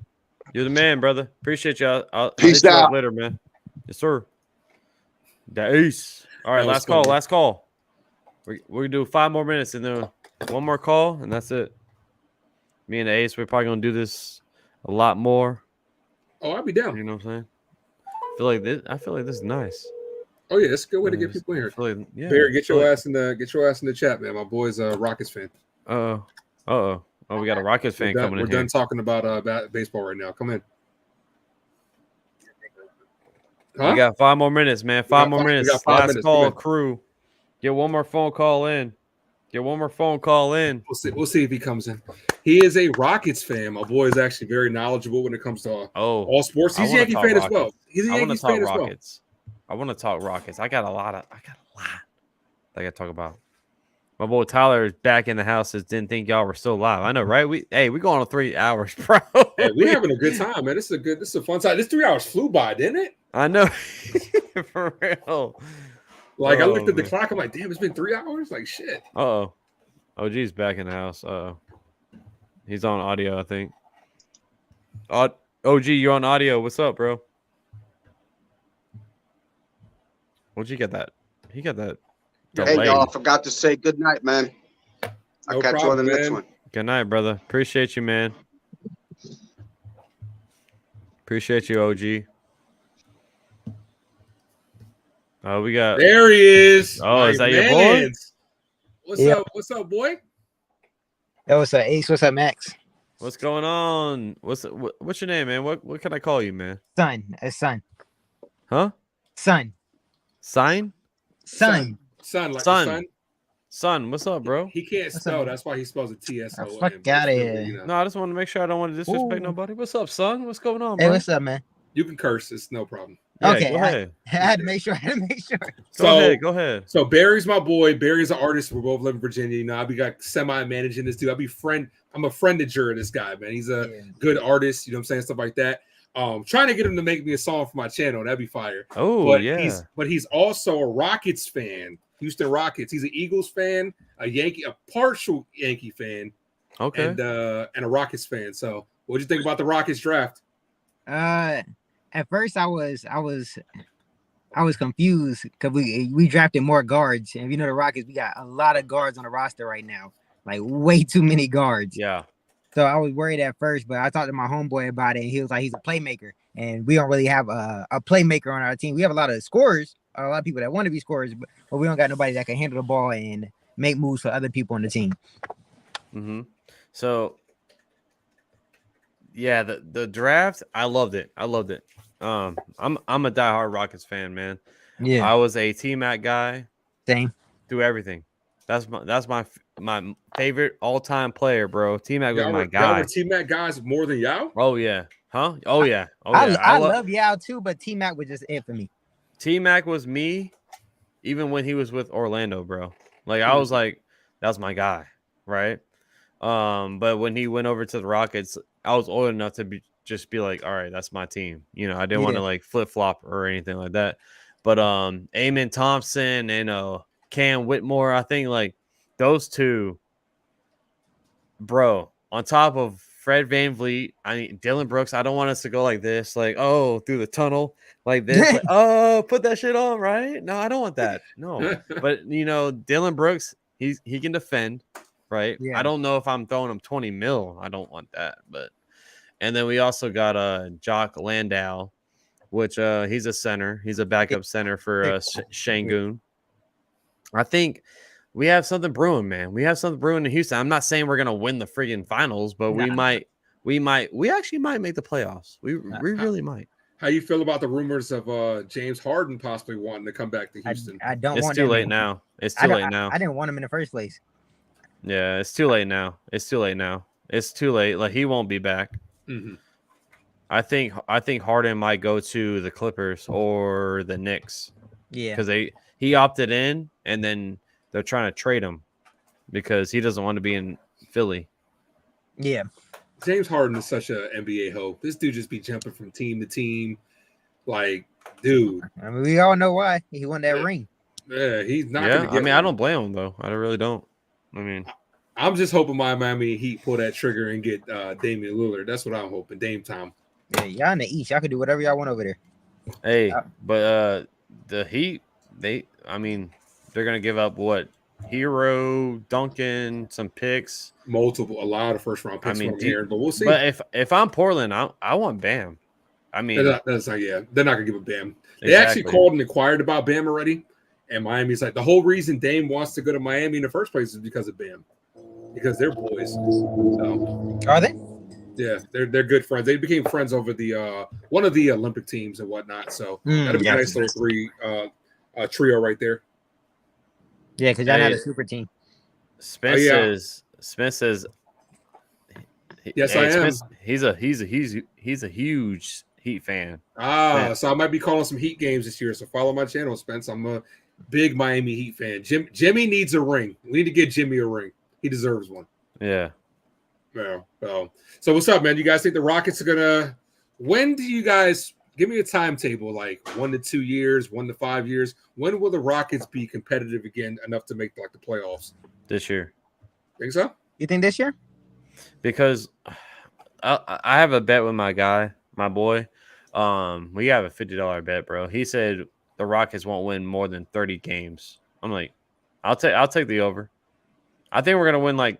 You're the man, brother. Appreciate you. I'll Peace hit you up out. later, man. Yes, sir. The ace. All right, That was last call. fun. Last call. We're gonna do 5 more minutes and then one more call, and that's it. Me and the ace, we're probably gonna do this a lot more. Oh, I'll be down. You know what I'm saying? I feel like this is nice. Oh yeah, it's a good way to get people in here. Like, yeah, Barry, get your ass in the chat, man. My boy's a Rockets fan. Oh, we got a Rockets fan coming in. We're done talking about baseball right now. Come in. Huh? We got 5 more minutes, man. 5 more minutes. We got 5 Last minutes. call, crew. Get one more phone call in. We'll see if he comes in. He is a Rockets fan. My boy is actually very knowledgeable when it comes to all sports. He's a Yankee fan as well. He's a Yankees fan as well. I want to talk Rockets. I got a lot I gotta talk about. My boy Tyler is back in the house. Didn't think y'all were still live. I know, right? We going on 3 hours, bro. Hey, we're having a good time, man. This is a fun time. This 3 hours flew by, didn't it? I know. For real. Like, I looked at the clock. I'm like, damn, it's been 3 hours. Like, shit. Uh-oh. OG's back in the house. Uh-oh. He's on audio, I think. OG, you're on audio. What's up, bro? OG got that. He got that. Hey, y'all, I forgot to say good night, man. I'll catch you on the next one. Good night, brother. Appreciate you, man. Appreciate you, OG. Oh, we got. There he is. Oh, is that your boy? What's up, boy? Yo, what's up, Ace? What's up, Max? What's going on? What's your name, man? What can I call you, man? Son. Son. Huh? Son. Sign? Son. Son, like Son. the sun. Son, what's up, bro? He can't spell. That's why he spells it TSON. Fuck out of here. No, I just want to make sure I don't want to disrespect nobody. What's up, son? What's going on, bro? Hey, what's up, man? You can curse. It's no problem. Yeah, Okay, go ahead. I had to make sure. Go ahead. So Barry's my boy. Barry's an artist. We both live in Virginia. You know, I be got semi-managing this dude. I'm a friendager of this guy, man. He's a good artist. You know what I'm saying? Stuff like that. Trying to get him to make me a song for my channel. That'd be fire. Oh, yeah. But he's also a Rockets fan. Houston Rockets. He's an Eagles fan, a partial Yankee fan. Okay. And a Rockets fan. So what'd you think about the Rockets draft? At first I was confused because we drafted more guards, and if you know the Rockets, we got a lot of guards on the roster right now, like way too many guards. Yeah. So I was worried at first, but I talked to my homeboy about it, and he was like, he's a playmaker, and we don't really have a playmaker on our team. We have a lot of scorers, a lot of people that want to be scorers, but we don't got nobody that can handle the ball and make moves for other people on the team. Mm-hmm. So, yeah, the draft, I loved it. I'm a diehard Rockets fan, man. Yeah, I was a T-Mac guy. Same. Through everything. That's my favorite all-time player, bro. T-Mac was my guy. Y'all were T-Mac guys more than Yao? Oh yeah. Huh? Oh yeah. I love Yao too, but T-Mac was just it for me. T-Mac was me, even when he was with Orlando, bro. Like I was like, that's my guy, right? But when he went over to the Rockets, I was old enough to just be like, all right, that's my team. You know, I didn't want to like flip-flop or anything like that. But Amen Thompson and Cam Whitmore, I think like those two, bro, on top of Fred VanVleet. I mean, Dylan Brooks. I don't want us to go like this, like, oh, through the tunnel, like this, like, oh, put that shit on, right? No, I don't want that. No, but Dylan Brooks, he can defend, right? Yeah. I don't know if I'm throwing him 20 mil. I don't want that, but and then we also got Jock Landau, which he's a center. He's a backup center for Shangoon. I think we have something brewing, man. We have something brewing in Houston. I'm not saying we're gonna win the friggin' finals, but we actually might make the playoffs. We really might. How you feel about the rumors of James Harden possibly wanting to come back to Houston? I don't It's want too him late in. now. It's too late now. I didn't want him in the first place. Yeah, it's too late now. It's too late now. It's too late. Like, he won't be back. Mm-hmm. I think Harden might go to the Clippers or the Knicks. Yeah. Because he opted in, and then they're trying to trade him because he doesn't want to be in Philly. Yeah. James Harden is such an NBA hoe. This dude just be jumping from team to team. Like, dude. I mean, we all know why. He won that ring. Yeah, he's not Yeah, going to get I mean, I don't blame him, though. I really don't. I mean, I'm just hoping my Miami Heat pull that trigger and get Damian Lillard. That's what I'm hoping. Dame time. Yeah, y'all in the East. Y'all can do whatever y'all want over there. Hey, but the Heat, they're gonna give up what? Hero, Duncan, some picks, a lot of first round picks. From here, but we'll see. But if I'm Portland, I want Bam. I mean, they're not gonna give a Bam. They actually called and inquired about Bam already, and Miami's like, the whole reason Dame wants to go to Miami in the first place is because of Bam, because they're boys. So, are they? Yeah, they're good friends. They became friends over the one of the Olympic teams and whatnot. So that'd be a nice little trio right there. Yeah, because y'all had a super team. Spence says. Yes, I am. He's a huge Heat fan. So I might be calling some Heat games this year. So follow my channel, Spence. I'm a big Miami Heat fan. Jimmy needs a ring. We need to get Jimmy a ring. He deserves one. Yeah. Yeah. So what's up, man? You guys think the Rockets are gonna? When do you guys give me a timetable? Like 1 to 2 years, 1 to 5 years. When will the Rockets be competitive again enough to make like the playoffs? This year. Think so? You think this year? Because I have a bet with my guy, my boy. We have a $50 bet, bro. He said the Rockets won't win more than 30 games. I'm like, I'll take the over. I think we're gonna win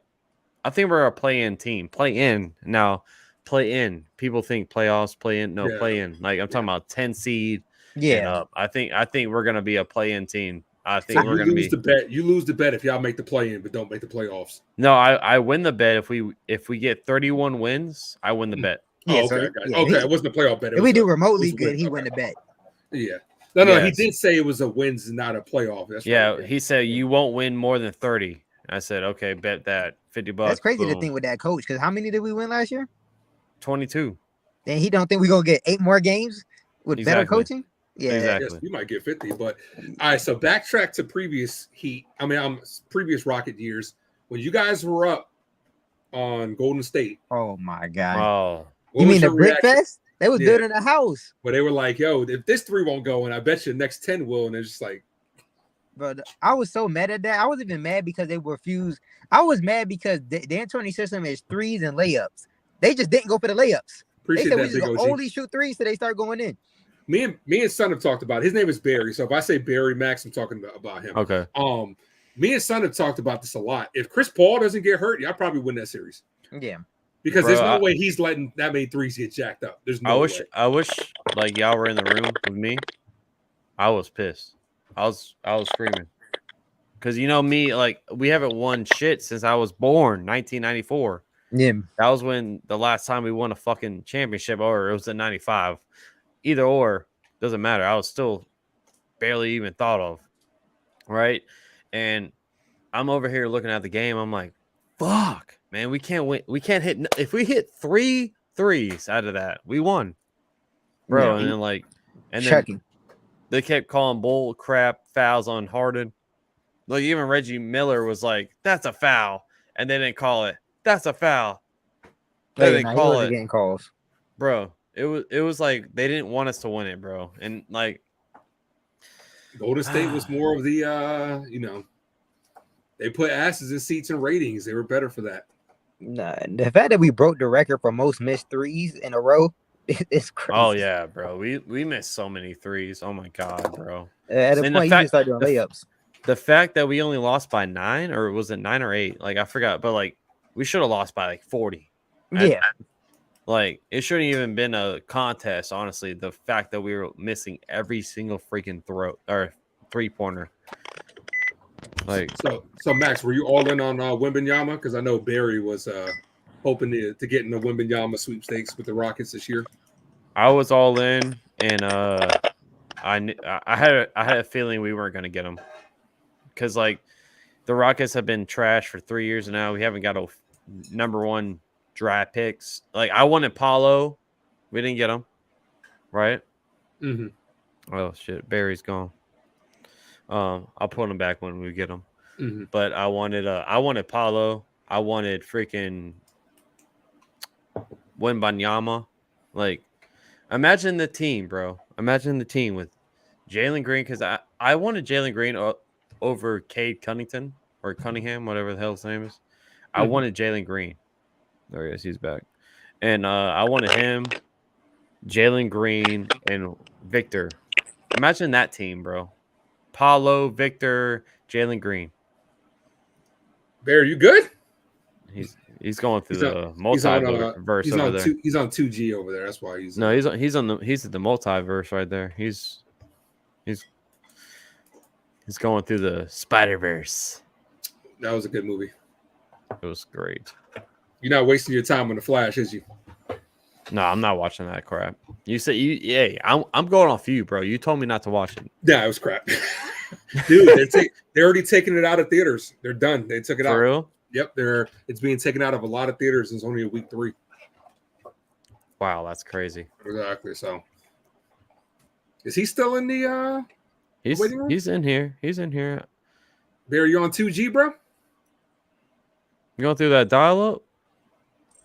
I think we're a play-in team. Play-in. Now, play-in. People think playoffs, play-in. No, play-in. Like, I'm talking about 10 seed. Yeah. I think we're going to be a play-in team. I think we're going to be. You lose the bet if y'all make the play-in, but don't make the playoffs. No, I win the bet if we get 31 wins. I win the bet. Yeah, it wasn't a playoff bet. If we do remotely good, he win the bet. Yeah. No, he did say it was a wins, not a playoff. That's right. He said you won't win more than 30. I said, okay, bet that $50. That's crazy boom. to think with that coach, because how many did we win last year? 22. Then he don't think we're gonna get 8 more games with better coaching? Yeah, exactly. Yes, you might get 50, but all right. So backtrack to previous previous Rocket years when you guys were up on Golden State. Oh my god! Oh, you mean the Brick Fest? They was building a house, but they were like, "Yo, if this 3 won't go, and I bet you the next 10 will," and it's just like. But I was so mad at that. I wasn't even mad because they refused. I was mad because the D'Antoni system is 3s and layups. They just didn't go for the layups. They said we just only shoot 3s, so they start going in. Me and Son have talked about it. His name is Barry. So if I say Barry Max, I'm talking about him. Okay. Me and Son have talked about this a lot. If Chris Paul doesn't get hurt, y'all probably win that series. Yeah. Because there's no way he's letting that many 3s get jacked up. There's no way. I wish like y'all were in the room with me. I was pissed. I was screaming. Because me, like, we haven't won shit since I was born, 1994. Yeah. That was when the last time we won a fucking championship, or it was in 95. Either or, doesn't matter. I was still barely even thought of. Right? And I'm over here looking at the game. I'm like, fuck, man, we can't win. We can't hit. If we hit 3 threes out of that, we won. Bro, Yeah, and then they kept calling bull crap fouls on Harden. Like, even Reggie Miller was like, "That's a foul," and they didn't call it. That's a foul. They didn't call it. Getting calls, bro. It was like they didn't want us to win it, bro. And like, Golden State was more of the, they put asses in seats and ratings. They were better for that. Nah, the fact that we broke the record for most missed threes in a row is crazy. Oh yeah, bro. We missed so many threes. Oh my god, bro. At a And point, you just start doing layups. the fact that we only lost by 9, or was it 9 or 8? Like I forgot, but like we should have lost by like 40. Yeah. Like it shouldn't even been a contest, honestly. The fact that we were missing every single freaking throw or 3-pointer. Like So Max, were you all in on Wembanyama? Because I know Barry was hoping to get in the Wembanyama sweepstakes with the Rockets this year. I was all in, and I had a feeling we weren't gonna get him because like the Rockets have been trash for 3 years now. We haven't got a number 1 draft picks. Like I wanted Paulo, we didn't get him, right? Mm-hmm. Oh shit, Barry's gone. I'll put him back when we get him. Mm-hmm. But I wanted Paulo. I wanted freaking Wembanyama. Like, imagine the team, bro. Imagine the team with Jalen Green, because I wanted Jalen Green over Cade Cunningham or Cunningham, whatever the hell his name is. I wanted Jalen Green. There he is. He's back. And I wanted him, Jalen Green, and Victor. Imagine that team, bro. Paulo, Victor, Jalen Green. Barry, you good? He's going through the multiverse over there. He's on 2G over there. That's why he's No, he's at the multiverse right there. He's going through the Spider-Verse. That was a good movie. It was great. You're not wasting your time on the Flash, is you? No, I'm not watching that crap. You said I'm going off you, bro. You told me not to watch it. Yeah, it was crap. Dude, they're already taking it out of theaters. They're done. They took it out. For real? Yep, it's being taken out of a lot of theaters. It's only a week 3. Wow, that's crazy. Exactly. So, is he still in the waiting room? He's in here. He's in here. Barry, you on 2G, bro? You going through that dial-up?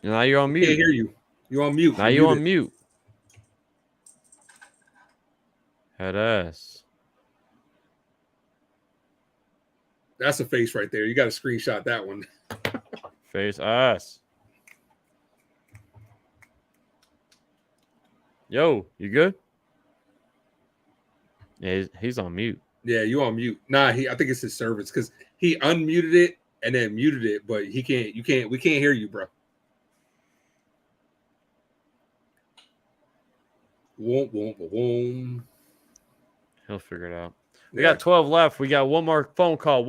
Now you're on mute. Can't hear you. You on mute. Now you on mute. Head ass. That's a face right there. You got to screenshot that one. Face ass. Yo, you good? Yeah, he's on mute. Yeah, you on mute. Nah, I think it's his service because he unmuted it and then muted it, but we can't hear you, bro. Womp. He'll figure it out. We got 12 left. We got one more phone call.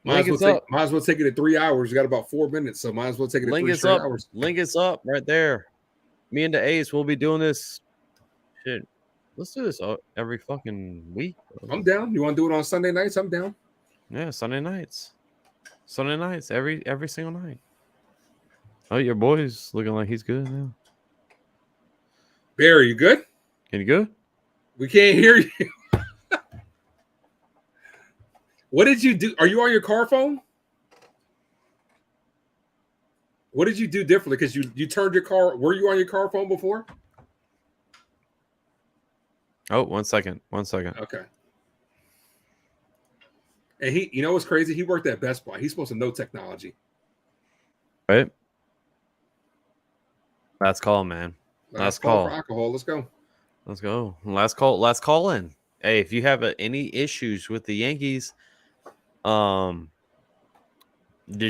Might as well take it at 3 hours. We got about 4 minutes, so might as well take it at 3 straight hours. Link is up right there. Me and the Ace will be doing this. Shit. Let's do this every fucking week. I'm down. You want to do it on Sunday nights? I'm down. Yeah, Sunday nights. Every single night. Oh, your boy's looking like he's good now. Barry, you good? Can you good? We can't hear you. What did you do? Are you on your car phone? What did you do differently? Because you turned your car. Were you on your car phone before? Oh, 1 second. Okay. And you know what's crazy? He worked at Best Buy. He's supposed to know technology. Right? Last call, man. Last call. For alcohol. Let's go. Last call in. Hey, if you have any issues with the Yankees, the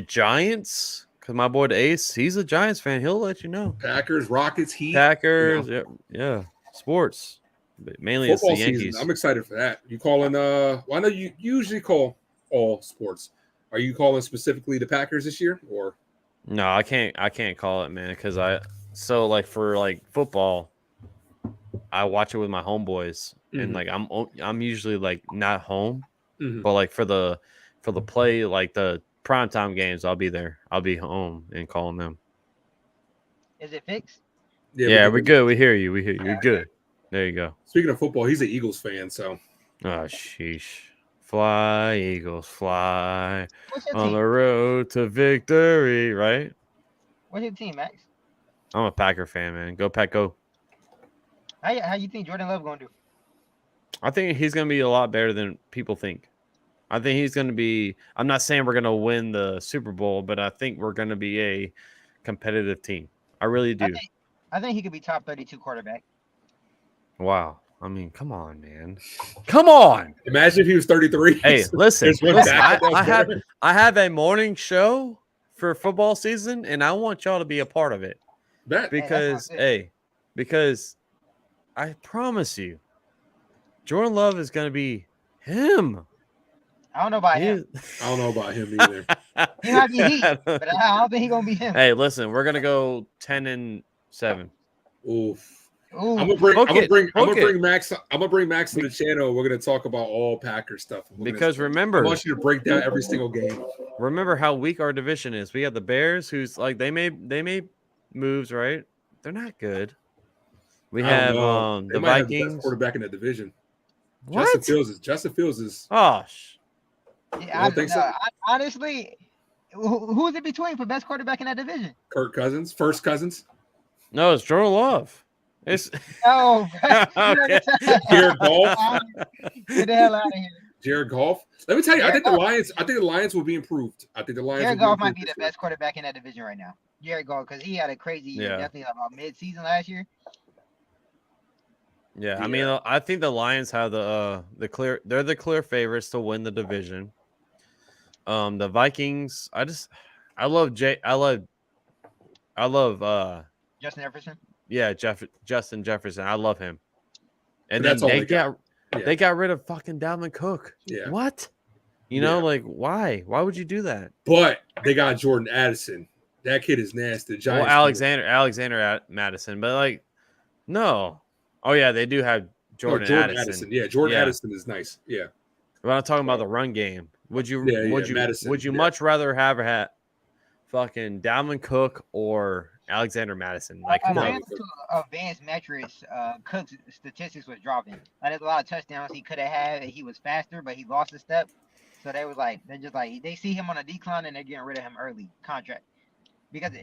Giants, because my boy the Ace, he's a Giants fan. He'll let you know. Packers, Rockets, Heat. Packers, yeah. Sports. But mainly Football it's the Yankees. Season. I'm excited for that. You calling well, I know you usually call all sports. Are you calling specifically the Packers this year or No, I can't call it, man, because for football, I watch it with my homeboys, and like I'm usually like not home, but like for the play, like the primetime games, I'll be there. I'll be home and calling them. Is it fixed? Yeah, we're good. We hear you. You're good. There you go. Speaking of football, he's an Eagles fan, so. Oh, sheesh. Fly, Eagles, fly on team? the road to victory, right? What's your team, Max? I'm a Packer fan, man. Go Pack, go. How you think Jordan Love gonna do? I think he's gonna be a lot better than people think. I think he's going to be. I'm not saying we're going to win the Super Bowl, but I think we're going to be a competitive team. I really do. I think he could be top 32 quarterback. Wow. I mean, come on, man. Come on. Imagine if he was 33. Hey, listen. There's one Listen backup that's better. I have a morning show for football season, and I want y'all to be a part of it. Bet. Because I promise you, Jordan Love is going to be him. I don't know about him. I don't know about him either. He might be heat, but I don't think he's gonna be him. Hey, listen, we're gonna go 10-7. Oof. Ooh. I'm gonna bring Max to the channel. We're gonna talk about all Packers stuff. Because remember, I want you to break down every single game. Remember how weak our division is. We have the Bears, who's like they made moves, right? They're not good. We have the Vikings. Have the best quarterback in the division. What? Justin Fields is. Gosh. Yeah, honestly, who is it between for best quarterback in that division? Kirk Cousins, first Cousins. No, it's Jordan Love. It's okay. Jared Goff. Get the hell out of here. Jared Goff. Let me tell you, I think the Lions will be improved. I think the Lions. Jared Goff might be the best quarterback in that division right now. Jared Goff, because he had a crazy year, definitely about mid-season last year. Yeah, I mean, I think the Lions have the clear. They're the clear favorites to win the division. The Vikings. I love Justin Jefferson. Yeah, Justin Jefferson. I love him. And then they got rid of fucking Dalvin Cook. Yeah. What? You know, like why? Why would you do that? But they got Jordan Addison. That kid is nasty. Well, Alexander Madison, but like, no. Oh yeah, they do have Jordan Addison. Yeah, Jordan Addison is nice. Yeah. But I'm talking about the run game. Would you Madison, would you much rather have fucking Dalvin Cook or Alexander Madison? Like, come on. Advanced metrics, Cook's statistics was dropping. Like, there's a lot of touchdowns he could have had. He was faster, but he lost a step. So they was like, they see him on a decline and they're getting rid of him early contract. Because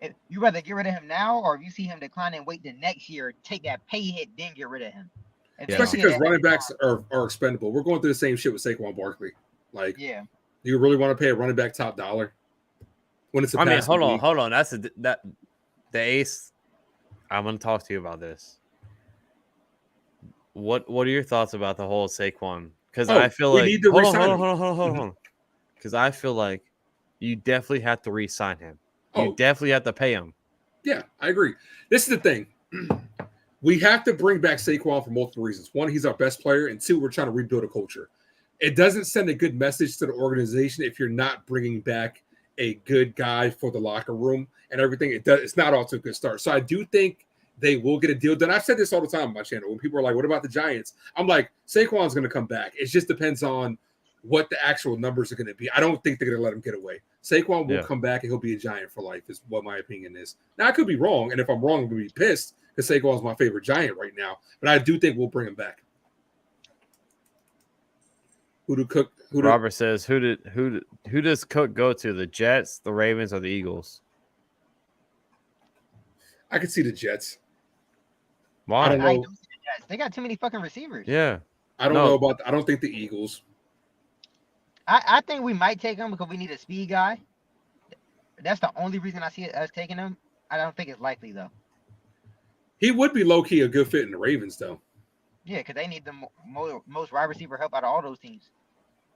if you rather get rid of him now, or if you see him decline and wait the next year, take that pay hit, then get rid of him. Especially because running backs are expendable. We're going through the same shit with Saquon Barkley. Like, do you really want to pay a running back top dollar when it's a hold on. That's the ace. I'm going to talk to you about this. What are your thoughts about the whole Saquon? Because I feel like hold on. Because I feel like you definitely have to re-sign him. You definitely have to pay him. Yeah, I agree. This is the thing. We have to bring back Saquon for multiple reasons. One, he's our best player, and two, we're trying to rebuild a culture. It doesn't send a good message to the organization if you're not bringing back a good guy for the locker room and everything. It's not off to a good start. So I do think they will get a deal done. I've said this all the time on my channel. When people are like, what about the Giants? I'm like, Saquon's going to come back. It just depends on what the actual numbers are going to be. I don't think they're going to let him get away. Saquon will come back and he'll be a Giant for life is what my opinion is. Now, I could be wrong. And if I'm wrong, I'm going to be pissed because Saquon's my favorite Giant right now. But I do think we'll bring him back. Robert says, who does Cook go to? The Jets, the Ravens, or the Eagles? I could see the Jets. Why? I don't know. They got too many fucking receivers. Yeah. I don't think the Eagles. I think we might take him because we need a speed guy. That's the only reason I see us taking him. I don't think it's likely though. He would be low key a good fit in the Ravens though. Yeah, because they need the most wide receiver help out of all those teams.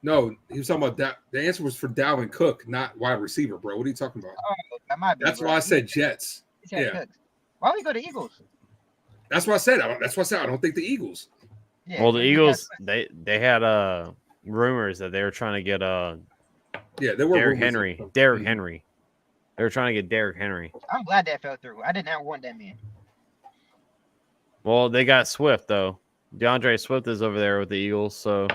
No, he was talking about that. The answer was for Dalvin Cook, not wide receiver, bro. What are you talking about? Oh, that might be. That's why I said Jets. Yeah. Why don't we go to Eagles? That's what I said. I don't think the Eagles. Yeah, well, the Eagles they had rumors that they were trying to get they were Derrick Henry. Derrick Henry. They were trying to get Derrick Henry. I'm glad that fell through. I did not want that man. Well, they got Swift though. DeAndre Swift is over there with the Eagles, so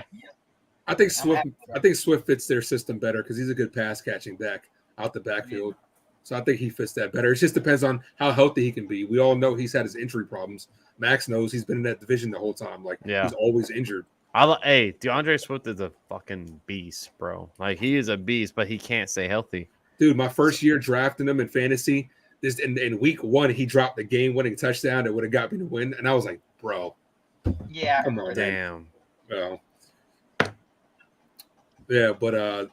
I think Swift fits their system better because he's a good pass catching back out the backfield. So I think he fits that better. It just depends on how healthy he can be. We all know he's had his injury problems. Max knows he's been in that division the whole time. He's always injured. Hey, DeAndre Swift is a fucking beast, bro. Like, he is a beast, but he can't stay healthy. Dude, my first year drafting him in fantasy, in week 1, he dropped the game-winning touchdown that would have got me the win, and I was like, bro. Yeah. Come on, damn. Well, Yeah, but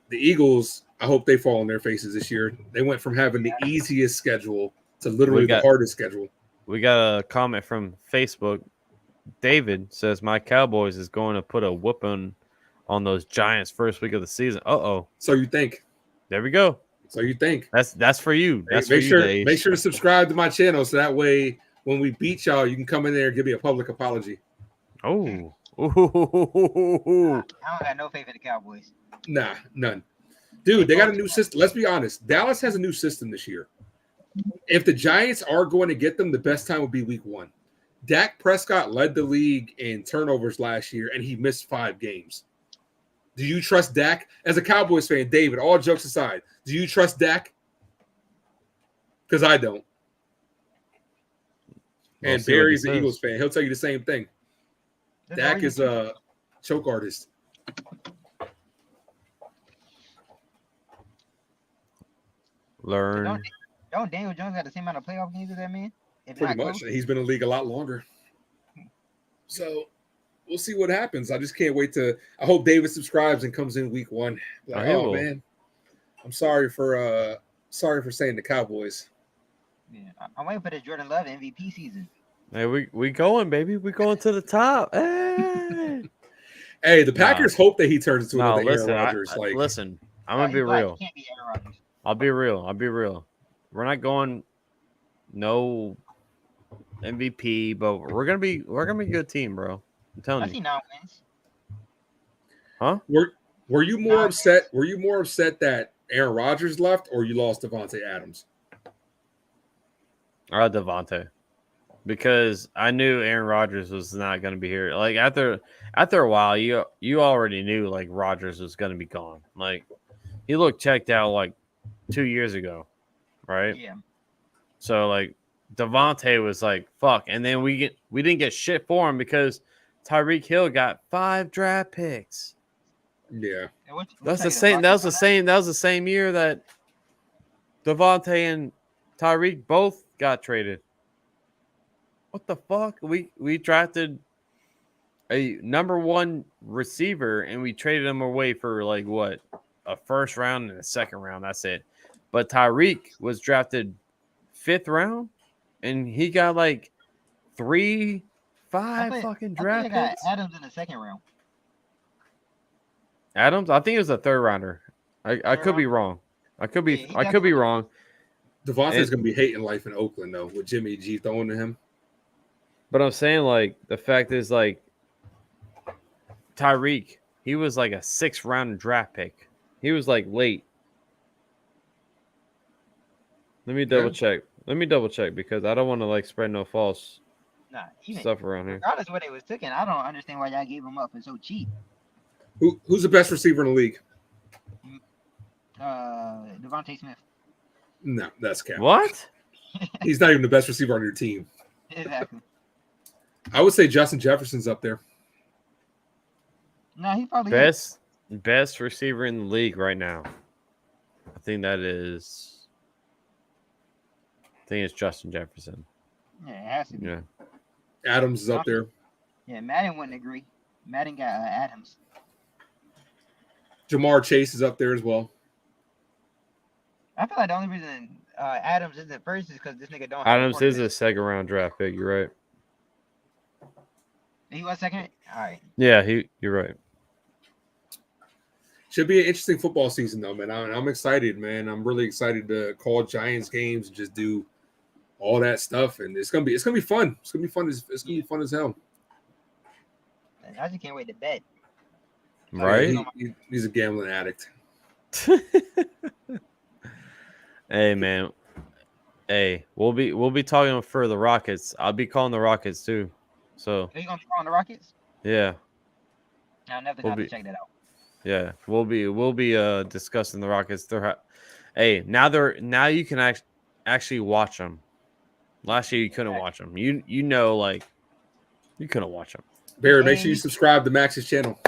the Eagles, I hope they fall on their faces this year. They went from having the easiest schedule to literally the hardest schedule. We got a comment from Facebook. David says my Cowboys is going to put a whooping on those Giants first week of the season. Uh-oh. So you think. There we go. So you think. That's for you. That's make for sure, you, Dave. Make sure to subscribe to my channel so that way when we beat y'all, you can come in there and give me a public apology. Oh. I don't got no faith in the Cowboys. Nah, none. Dude, they got a new system. Let's be honest. Dallas has a new system this year. If the Giants are going to get them, the best time would be week 1. Dak Prescott led the league in turnovers last year, and he missed 5 games. Do you trust Dak? As a Cowboys fan, David, all jokes aside, do you trust Dak? Because I don't. And Barry's an Eagles fan. He'll tell you the same thing. Dak is a choke artist. Learn. Don't Daniel Jones got the same amount of playoff games as that man? Pretty much. He's been in the league a lot longer. So we'll see what happens. I just can't wait to. I hope David subscribes and comes in week 1. Like, oh man, I'm sorry for saying the Cowboys. Yeah, I'm waiting for the Jordan Love MVP season. Hey, we going, baby. We going to the top. Hey, hey, the Packers hope that he turns into another listen, Aaron Rodgers. Listen, I'm gonna be real. He can't be Aaron Rodgers. I'll be real. We're not going no MVP, but we're gonna be a good team, bro. I'm telling you. I see 9 wins. Huh? Were you more upset? Were you more upset that Aaron Rodgers left, or you lost Devontae Adams? Devontae, because I knew Aaron Rodgers was not going to be here. Like after a while, you already knew like Rodgers was going to be gone. Like he looked checked out like 2 years ago, right? Yeah. So like Devontae was like fuck, and then we didn't get shit for him because Tyreek Hill got 5 draft picks. Yeah, That was the same year that Devontae and Tyreek both got traded. What the fuck? We drafted a number 1 receiver and we traded him away for like what? A first round and a second round. That's it. But Tyreek was drafted 5th round and he got like 5 fucking draft picks. I got Adams in the 2nd round. Adams? I think it was a 3rd rounder. I could be wrong. I could be wrong. Devontae's gonna be hating life in Oakland though, with Jimmy G throwing to him. But I'm saying like the fact is like Tyreek, he was like a 6th round draft pick. He was like late. Let me double check. Because I don't want to like spread no false stuff around here. Regardless of what they was taking, I don't understand why y'all gave him up for so cheap. Who's the best receiver in the league? Devontae Smith. No, that's cap. What? He's not even the best receiver on your team. Exactly. I would say Justin Jefferson's up there. No, he probably best receiver in the league right now. I think it's Justin Jefferson. Yeah, it has to be. Yeah. Adams is up there. Yeah, Madden wouldn't agree. Madden got Adams. Jamar Chase is up there as well. I feel like the only reason Adams isn't first is because this nigga don't. Adams is a 2nd round draft pick. You're right. He was 2nd. All right. Yeah, you're right. Should be an interesting football season though, man. I'm excited, man. I'm really excited to call Giants games and just do all that stuff, and it's gonna be fun. It's gonna be fun. It's gonna be fun as hell. I just can't wait to bet. Right? He's a gambling addict. Hey man. Hey, we'll be talking for the Rockets. I'll be calling the Rockets too. So Are you gonna be calling the Rockets? Yeah. I'll never have to check that out. Yeah, we'll be discussing the Rockets. Now you can actually watch them. Last year you couldn't watch them. You couldn't watch them. Barry, make sure you subscribe to Max's channel.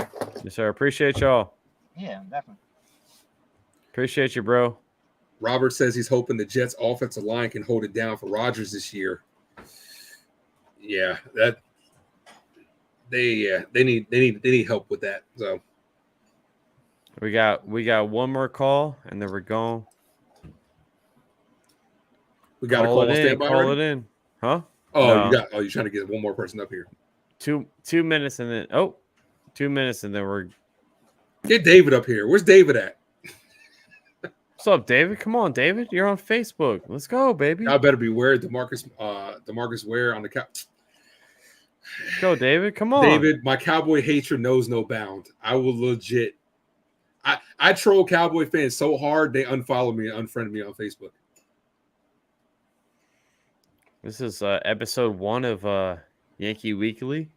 Yes, sir. Appreciate y'all. Yeah, definitely. Appreciate you, bro. Robert says he's hoping the Jets' offensive line can hold it down for Rodgers this year. Yeah, that they need help with that. So We got one more call, and then we're going. We got a call on standby Call already? it in. Huh? Oh, No. you're trying to get one more person up here. 2 minutes and then 2 minutes and then we're. Get David up here. Where's David at? What's up, David? Come on, David. You're on Facebook. Let's go, baby. I better be where DeMarcus Ware on the couch. Go, David. Come on. David, my Cowboy hatred knows no bound. I will legit. I troll Cowboy fans so hard they unfollow me and unfriend me on Facebook. This is episode 1 of Yankee Weekly.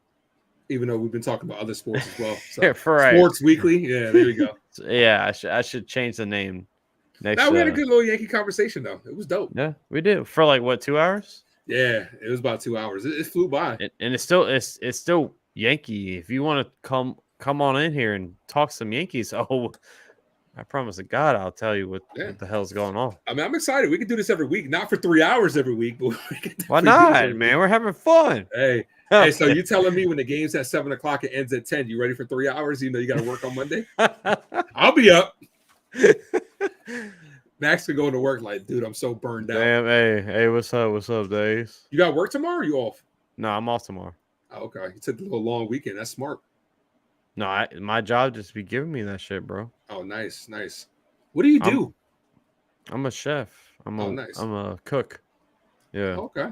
Even though we've been talking about other sports as well. So, right. Sports Weekly. Yeah, there we go. Yeah, I should change the name. Next, Now we had a good little Yankee conversation though. It was dope. Yeah, we did for like what, 2 hours? Yeah, it was about 2 hours. It flew by. And it's still Yankee. If you want to come on in here and talk some Yankees, I promise to God, I'll tell you what the hell's going on. I mean, I'm excited. We can do this every week, not for 3 hours every week, but we can why not, man? We're having fun. Hey, so you telling me when the game's at 7 o'clock, it ends at 10? You ready for 3 hours? You know you got to work on Monday. I'll be up. Max could go to work like, dude, I'm so burned out. Damn, hey, what's up, Days? You got work tomorrow? Or you off? No, I'm off tomorrow. Oh, okay, you took a little long weekend. That's smart. No, my job just be giving me that shit, bro. Oh, nice. What do you do? I'm a chef. I'm a cook. Yeah. Okay.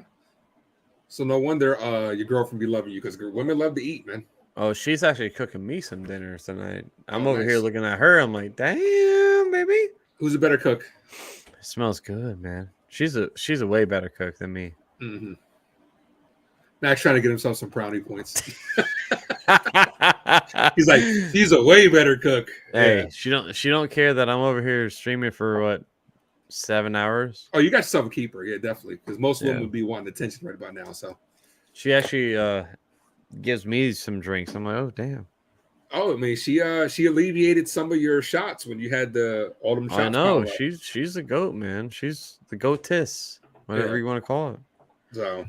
So no wonder your girlfriend be loving you because women love to eat, man. Oh, she's actually cooking me some dinner tonight. I'm over here looking at her. I'm like, damn, baby. Who's a better cook? It smells good, man. She's a way better cook than me. Mm-hmm. Max trying to get himself some brownie points. He's like, she's a way better cook. Hey, yeah. She don't care that I'm over here streaming for what, 7 hours? Oh, you got yourself a keeper, yeah, definitely. Because most women would be wanting attention right about now. So she actually gives me some drinks. I'm like, oh damn. Oh, I mean, she alleviated some of your shots when you had all them shots. I know she's the goat, man. She's the goatess, whatever you want to call it. So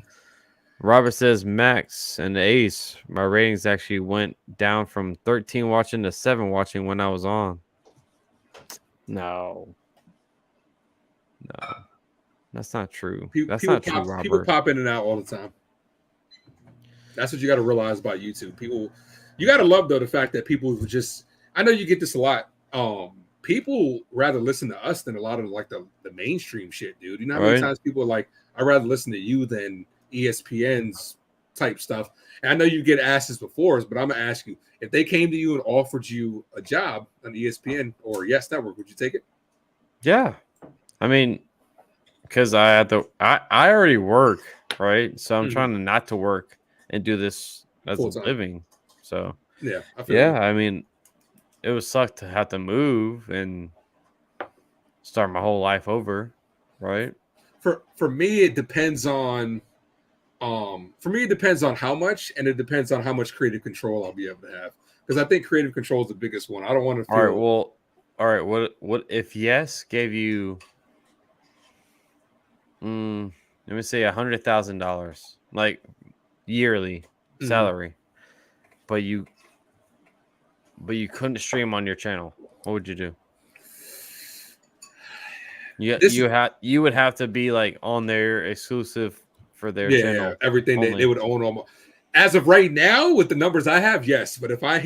Robert says, Max and the Ace, my ratings actually went down from 13 watching to 7 watching when I was on. No, that's not true. That's not true, Robert. People pop in and out all the time. That's what you got to realize about YouTube. You got to love, though, the fact that people just, I know you get this a lot. People rather listen to us than a lot of like the mainstream shit, dude. You know how many times people are like, I'd rather listen to you than ESPN's type stuff. And I know you get asked this before, but I'm gonna ask you, if they came to you and offered you a job on ESPN or Yes Network, would you take it? Yeah, I mean, because I already work, right? So I'm trying to not to work and do this as a living. So yeah, I mean, it would suck to have to move and start my whole life over, right? For me, it depends on how much, and it depends on how much creative control I'll be able to have. Because I think creative control is the biggest one. I don't want to feel. All right. What if Yes gave you, let me say $100,000, like yearly salary, but you couldn't stream on your channel? What would you do? You would have to be like on their exclusive for their channel. Yeah, everything they would own almost. As of right now, with the numbers I have, yes. But if I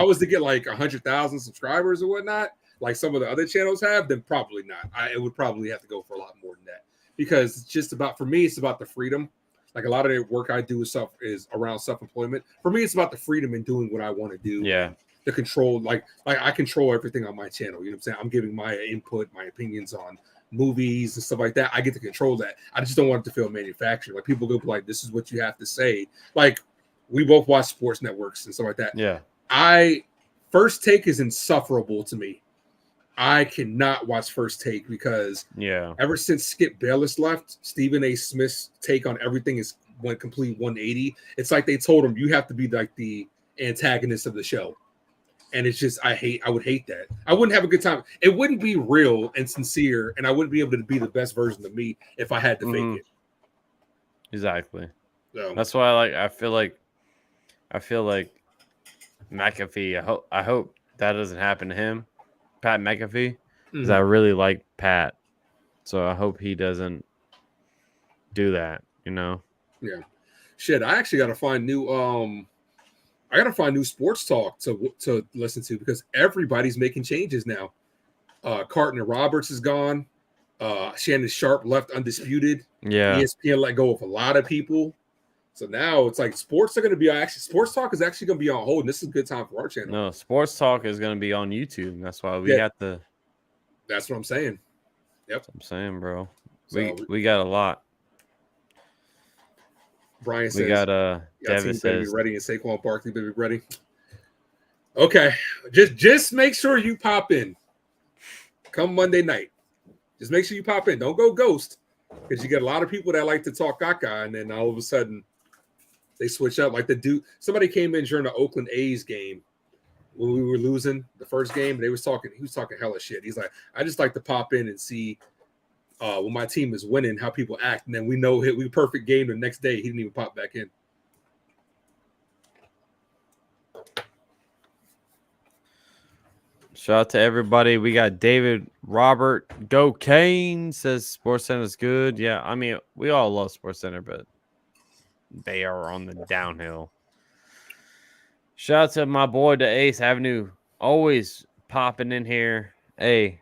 was to get like 100,000 subscribers or whatnot, like some of the other channels have, then probably not. It would probably have to go for a lot more than that, because it's just about, for me, it's about the freedom. Like a lot of the work I do is around self-employment. For me, it's about the freedom in doing what I want to do. Yeah. The control, like I control everything on my channel. You know what I'm saying? I'm giving my input, my opinions on movies and stuff like that. I get to control that. I just don't want it to feel manufactured. Like people go like, this is what you have to say. Like we both watch sports networks and stuff like that. Yeah. First Take is insufferable to me. I cannot watch First Take because ever since Skip Bayless left, Stephen A. Smith's take on everything went complete 180. It's like they told him you have to be like the antagonist of the show. And it's just, I would hate that. I wouldn't have a good time. It wouldn't be real and sincere, and I wouldn't be able to be the best version of me if I had to fake it. Exactly. So that's why I feel like McAfee, I hope that doesn't happen to him. Pat McAfee, because Mhm. I really like Pat. So I hope he doesn't do that, you know. Yeah. Shit, I actually gotta find new I gotta find new sports talk to listen to because everybody's making changes now. Carton Roberts is gone. Shannon Sharp left undisputed. Yeah. ESPN let go of a lot of people. So now it's like sports talk is actually gonna be on hold. And this is a good time for our channel. No, sports talk is going to be on YouTube. That's why we Yeah. have to. That's what I'm saying. Yep. That's what I'm saying, bro. So We got a lot. Brian We says got y'all David team better be says ready and Saquon Barkley better be ready. Okay. Just make sure you pop in. Come Monday night. Just make sure you pop in. Don't go ghost. Because you get a lot of people that like to talk caca, and then all of a sudden they switch up. Like the dude, somebody came in during the Oakland A's game when we were losing the first game, and he was talking hella shit. He's like, I just like to pop in and see when my team is winning, how people act. And then we know we perfect game the next day. He didn't even pop back in. shout out to everybody. We got David Robert Go Kane says Sports Center is good. Yeah, I mean we all love Sports Center, but they are on the downhill. Shout out to my boy the Ace Avenue, always popping in here. Hey,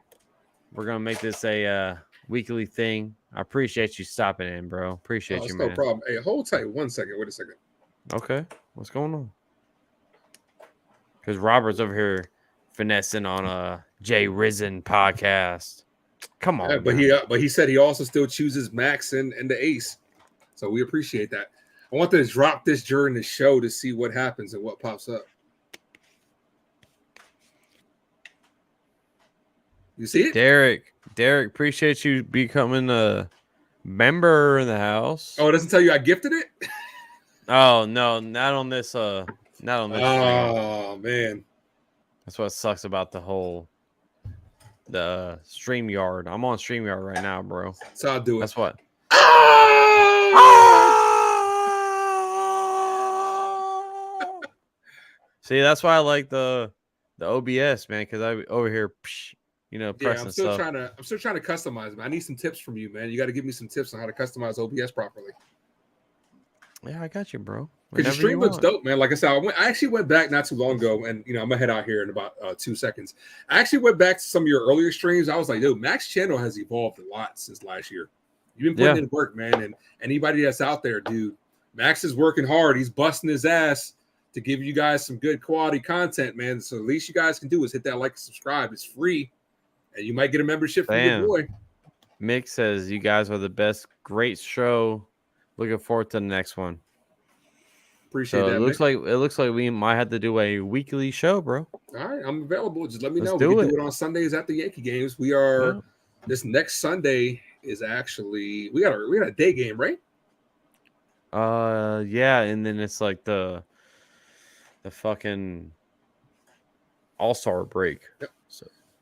we're gonna make this a weekly thing. I appreciate you stopping in, bro. Appreciate It's you, no man. problem. Hey, hold tight 1 second. Wait a second. Okay, what's going on? Because Robert's over here finessing on a Jay Risen podcast. Come on, Yeah, but he said he also still chooses Max and the Ace, so we appreciate that. I want to drop this during the show to see what happens and what pops up. You see it? Derek, appreciate you becoming a member in the house. Oh, it doesn't tell you I gifted it? Oh no, not on this not on this stream. Oh man. That's what sucks about the StreamYard. I'm on StreamYard right now, bro. So I'll do it. That's what. See, that's why I like the OBS, man, because I over here, pressing I'm still stuff. trying to customize, man. I need some tips from you, man. You got to give me some tips on how to customize OBS properly. Yeah, I got you, bro. Because your stream looks dope, man. Like I said, I actually went back not too long ago, and I'm gonna head out here in about 2 seconds. I actually went back to some of your earlier streams. I was like, dude, Max channel has evolved a lot since last year. You've been putting in work, man. And anybody that's out there, dude, Max is working hard. He's busting his ass to give you guys some good quality content, man. So the least you guys can do is hit that like and subscribe. It's free, and you might get a membership from your boy. Mick says you guys are the best. Great show. Looking forward to the next one. Appreciate that. It looks like we might have to do a weekly show, bro. All right, I'm available. Just let me know. We can do it on Sundays at the Yankee games. We are this next Sunday is actually we got a day game, right? Yeah, and then it's like the fucking All-Star break. Yep.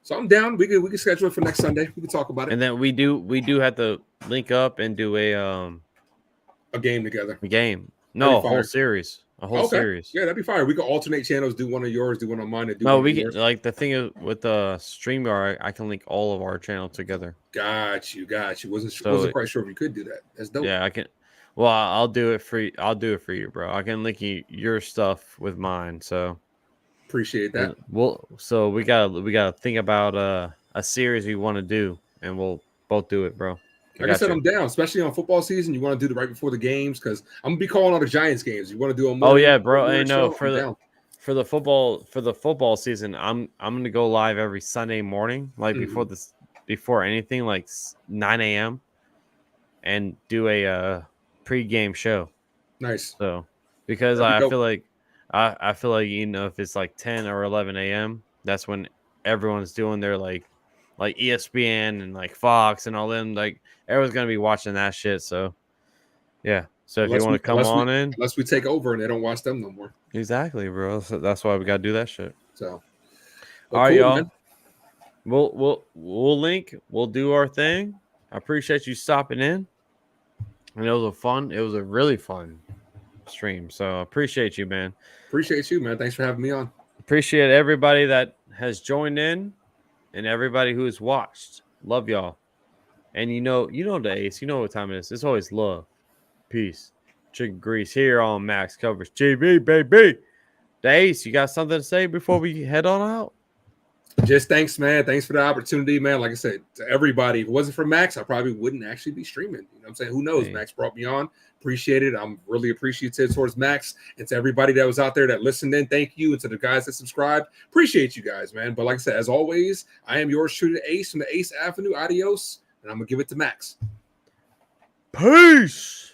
So I'm down. We can schedule it for next Sunday. We can talk about it. And then we do have to link up and do a game together. A game. No, a whole series. A whole series. Yeah, that'd be fine. We can alternate channels, do one of yours, do one of mine, and do no, one we of can yours. like the thing is with the StreamYard, I can link all of our channels together. Got you. Wasn't quite sure if you could do that. That's dope. Yeah, I can. Well, I'll do it for you. I'll do it for you, bro. I can link your stuff with mine. So appreciate that. So we gotta think about a series we want to do, and we'll both do it, bro. Like I said, I'm down, especially on football season. You want to do it right before the games because I'm gonna be calling all the Giants games. You want to do them? Oh yeah, bro. I know for the football season, I'm gonna go live every Sunday morning, like before anything, like 9 a.m. and do a pre-game show. Nice. So because I feel like if it's like 10 or 11 a.m. that's when everyone's doing their like ESPN and like Fox and all them, like everyone's gonna be watching that shit. So yeah. So if you want to come on in, unless we take over and they don't watch them no more. Exactly, bro. So that's why we gotta do that shit. So all right, y'all. Man. We'll link. We'll do our thing. I appreciate you stopping in. And it was a really fun stream. So I appreciate you, man. Appreciate you, man. Thanks for having me on. Appreciate everybody that has joined in. and everybody who's watched. Love y'all. And you know the Ace. You know what time it is. It's always love, peace, chicken grease here on Max Coverage TV, baby. The Ace, you got something to say before we head on out? Just thanks, man. Thanks for the opportunity, man. Like I said, to everybody, if it wasn't for Max, I probably wouldn't actually be streaming. You know what I'm saying? Who knows? Hey. Max brought me on. Appreciate it. I'm really appreciative towards Max, and to everybody that was out there that listened in. Thank you. And to the guys that subscribed, appreciate you guys, man. But like I said, as always, I am yours truly, Ace from the Ace Avenue. Adios. And I'm going to give it to Max. Peace.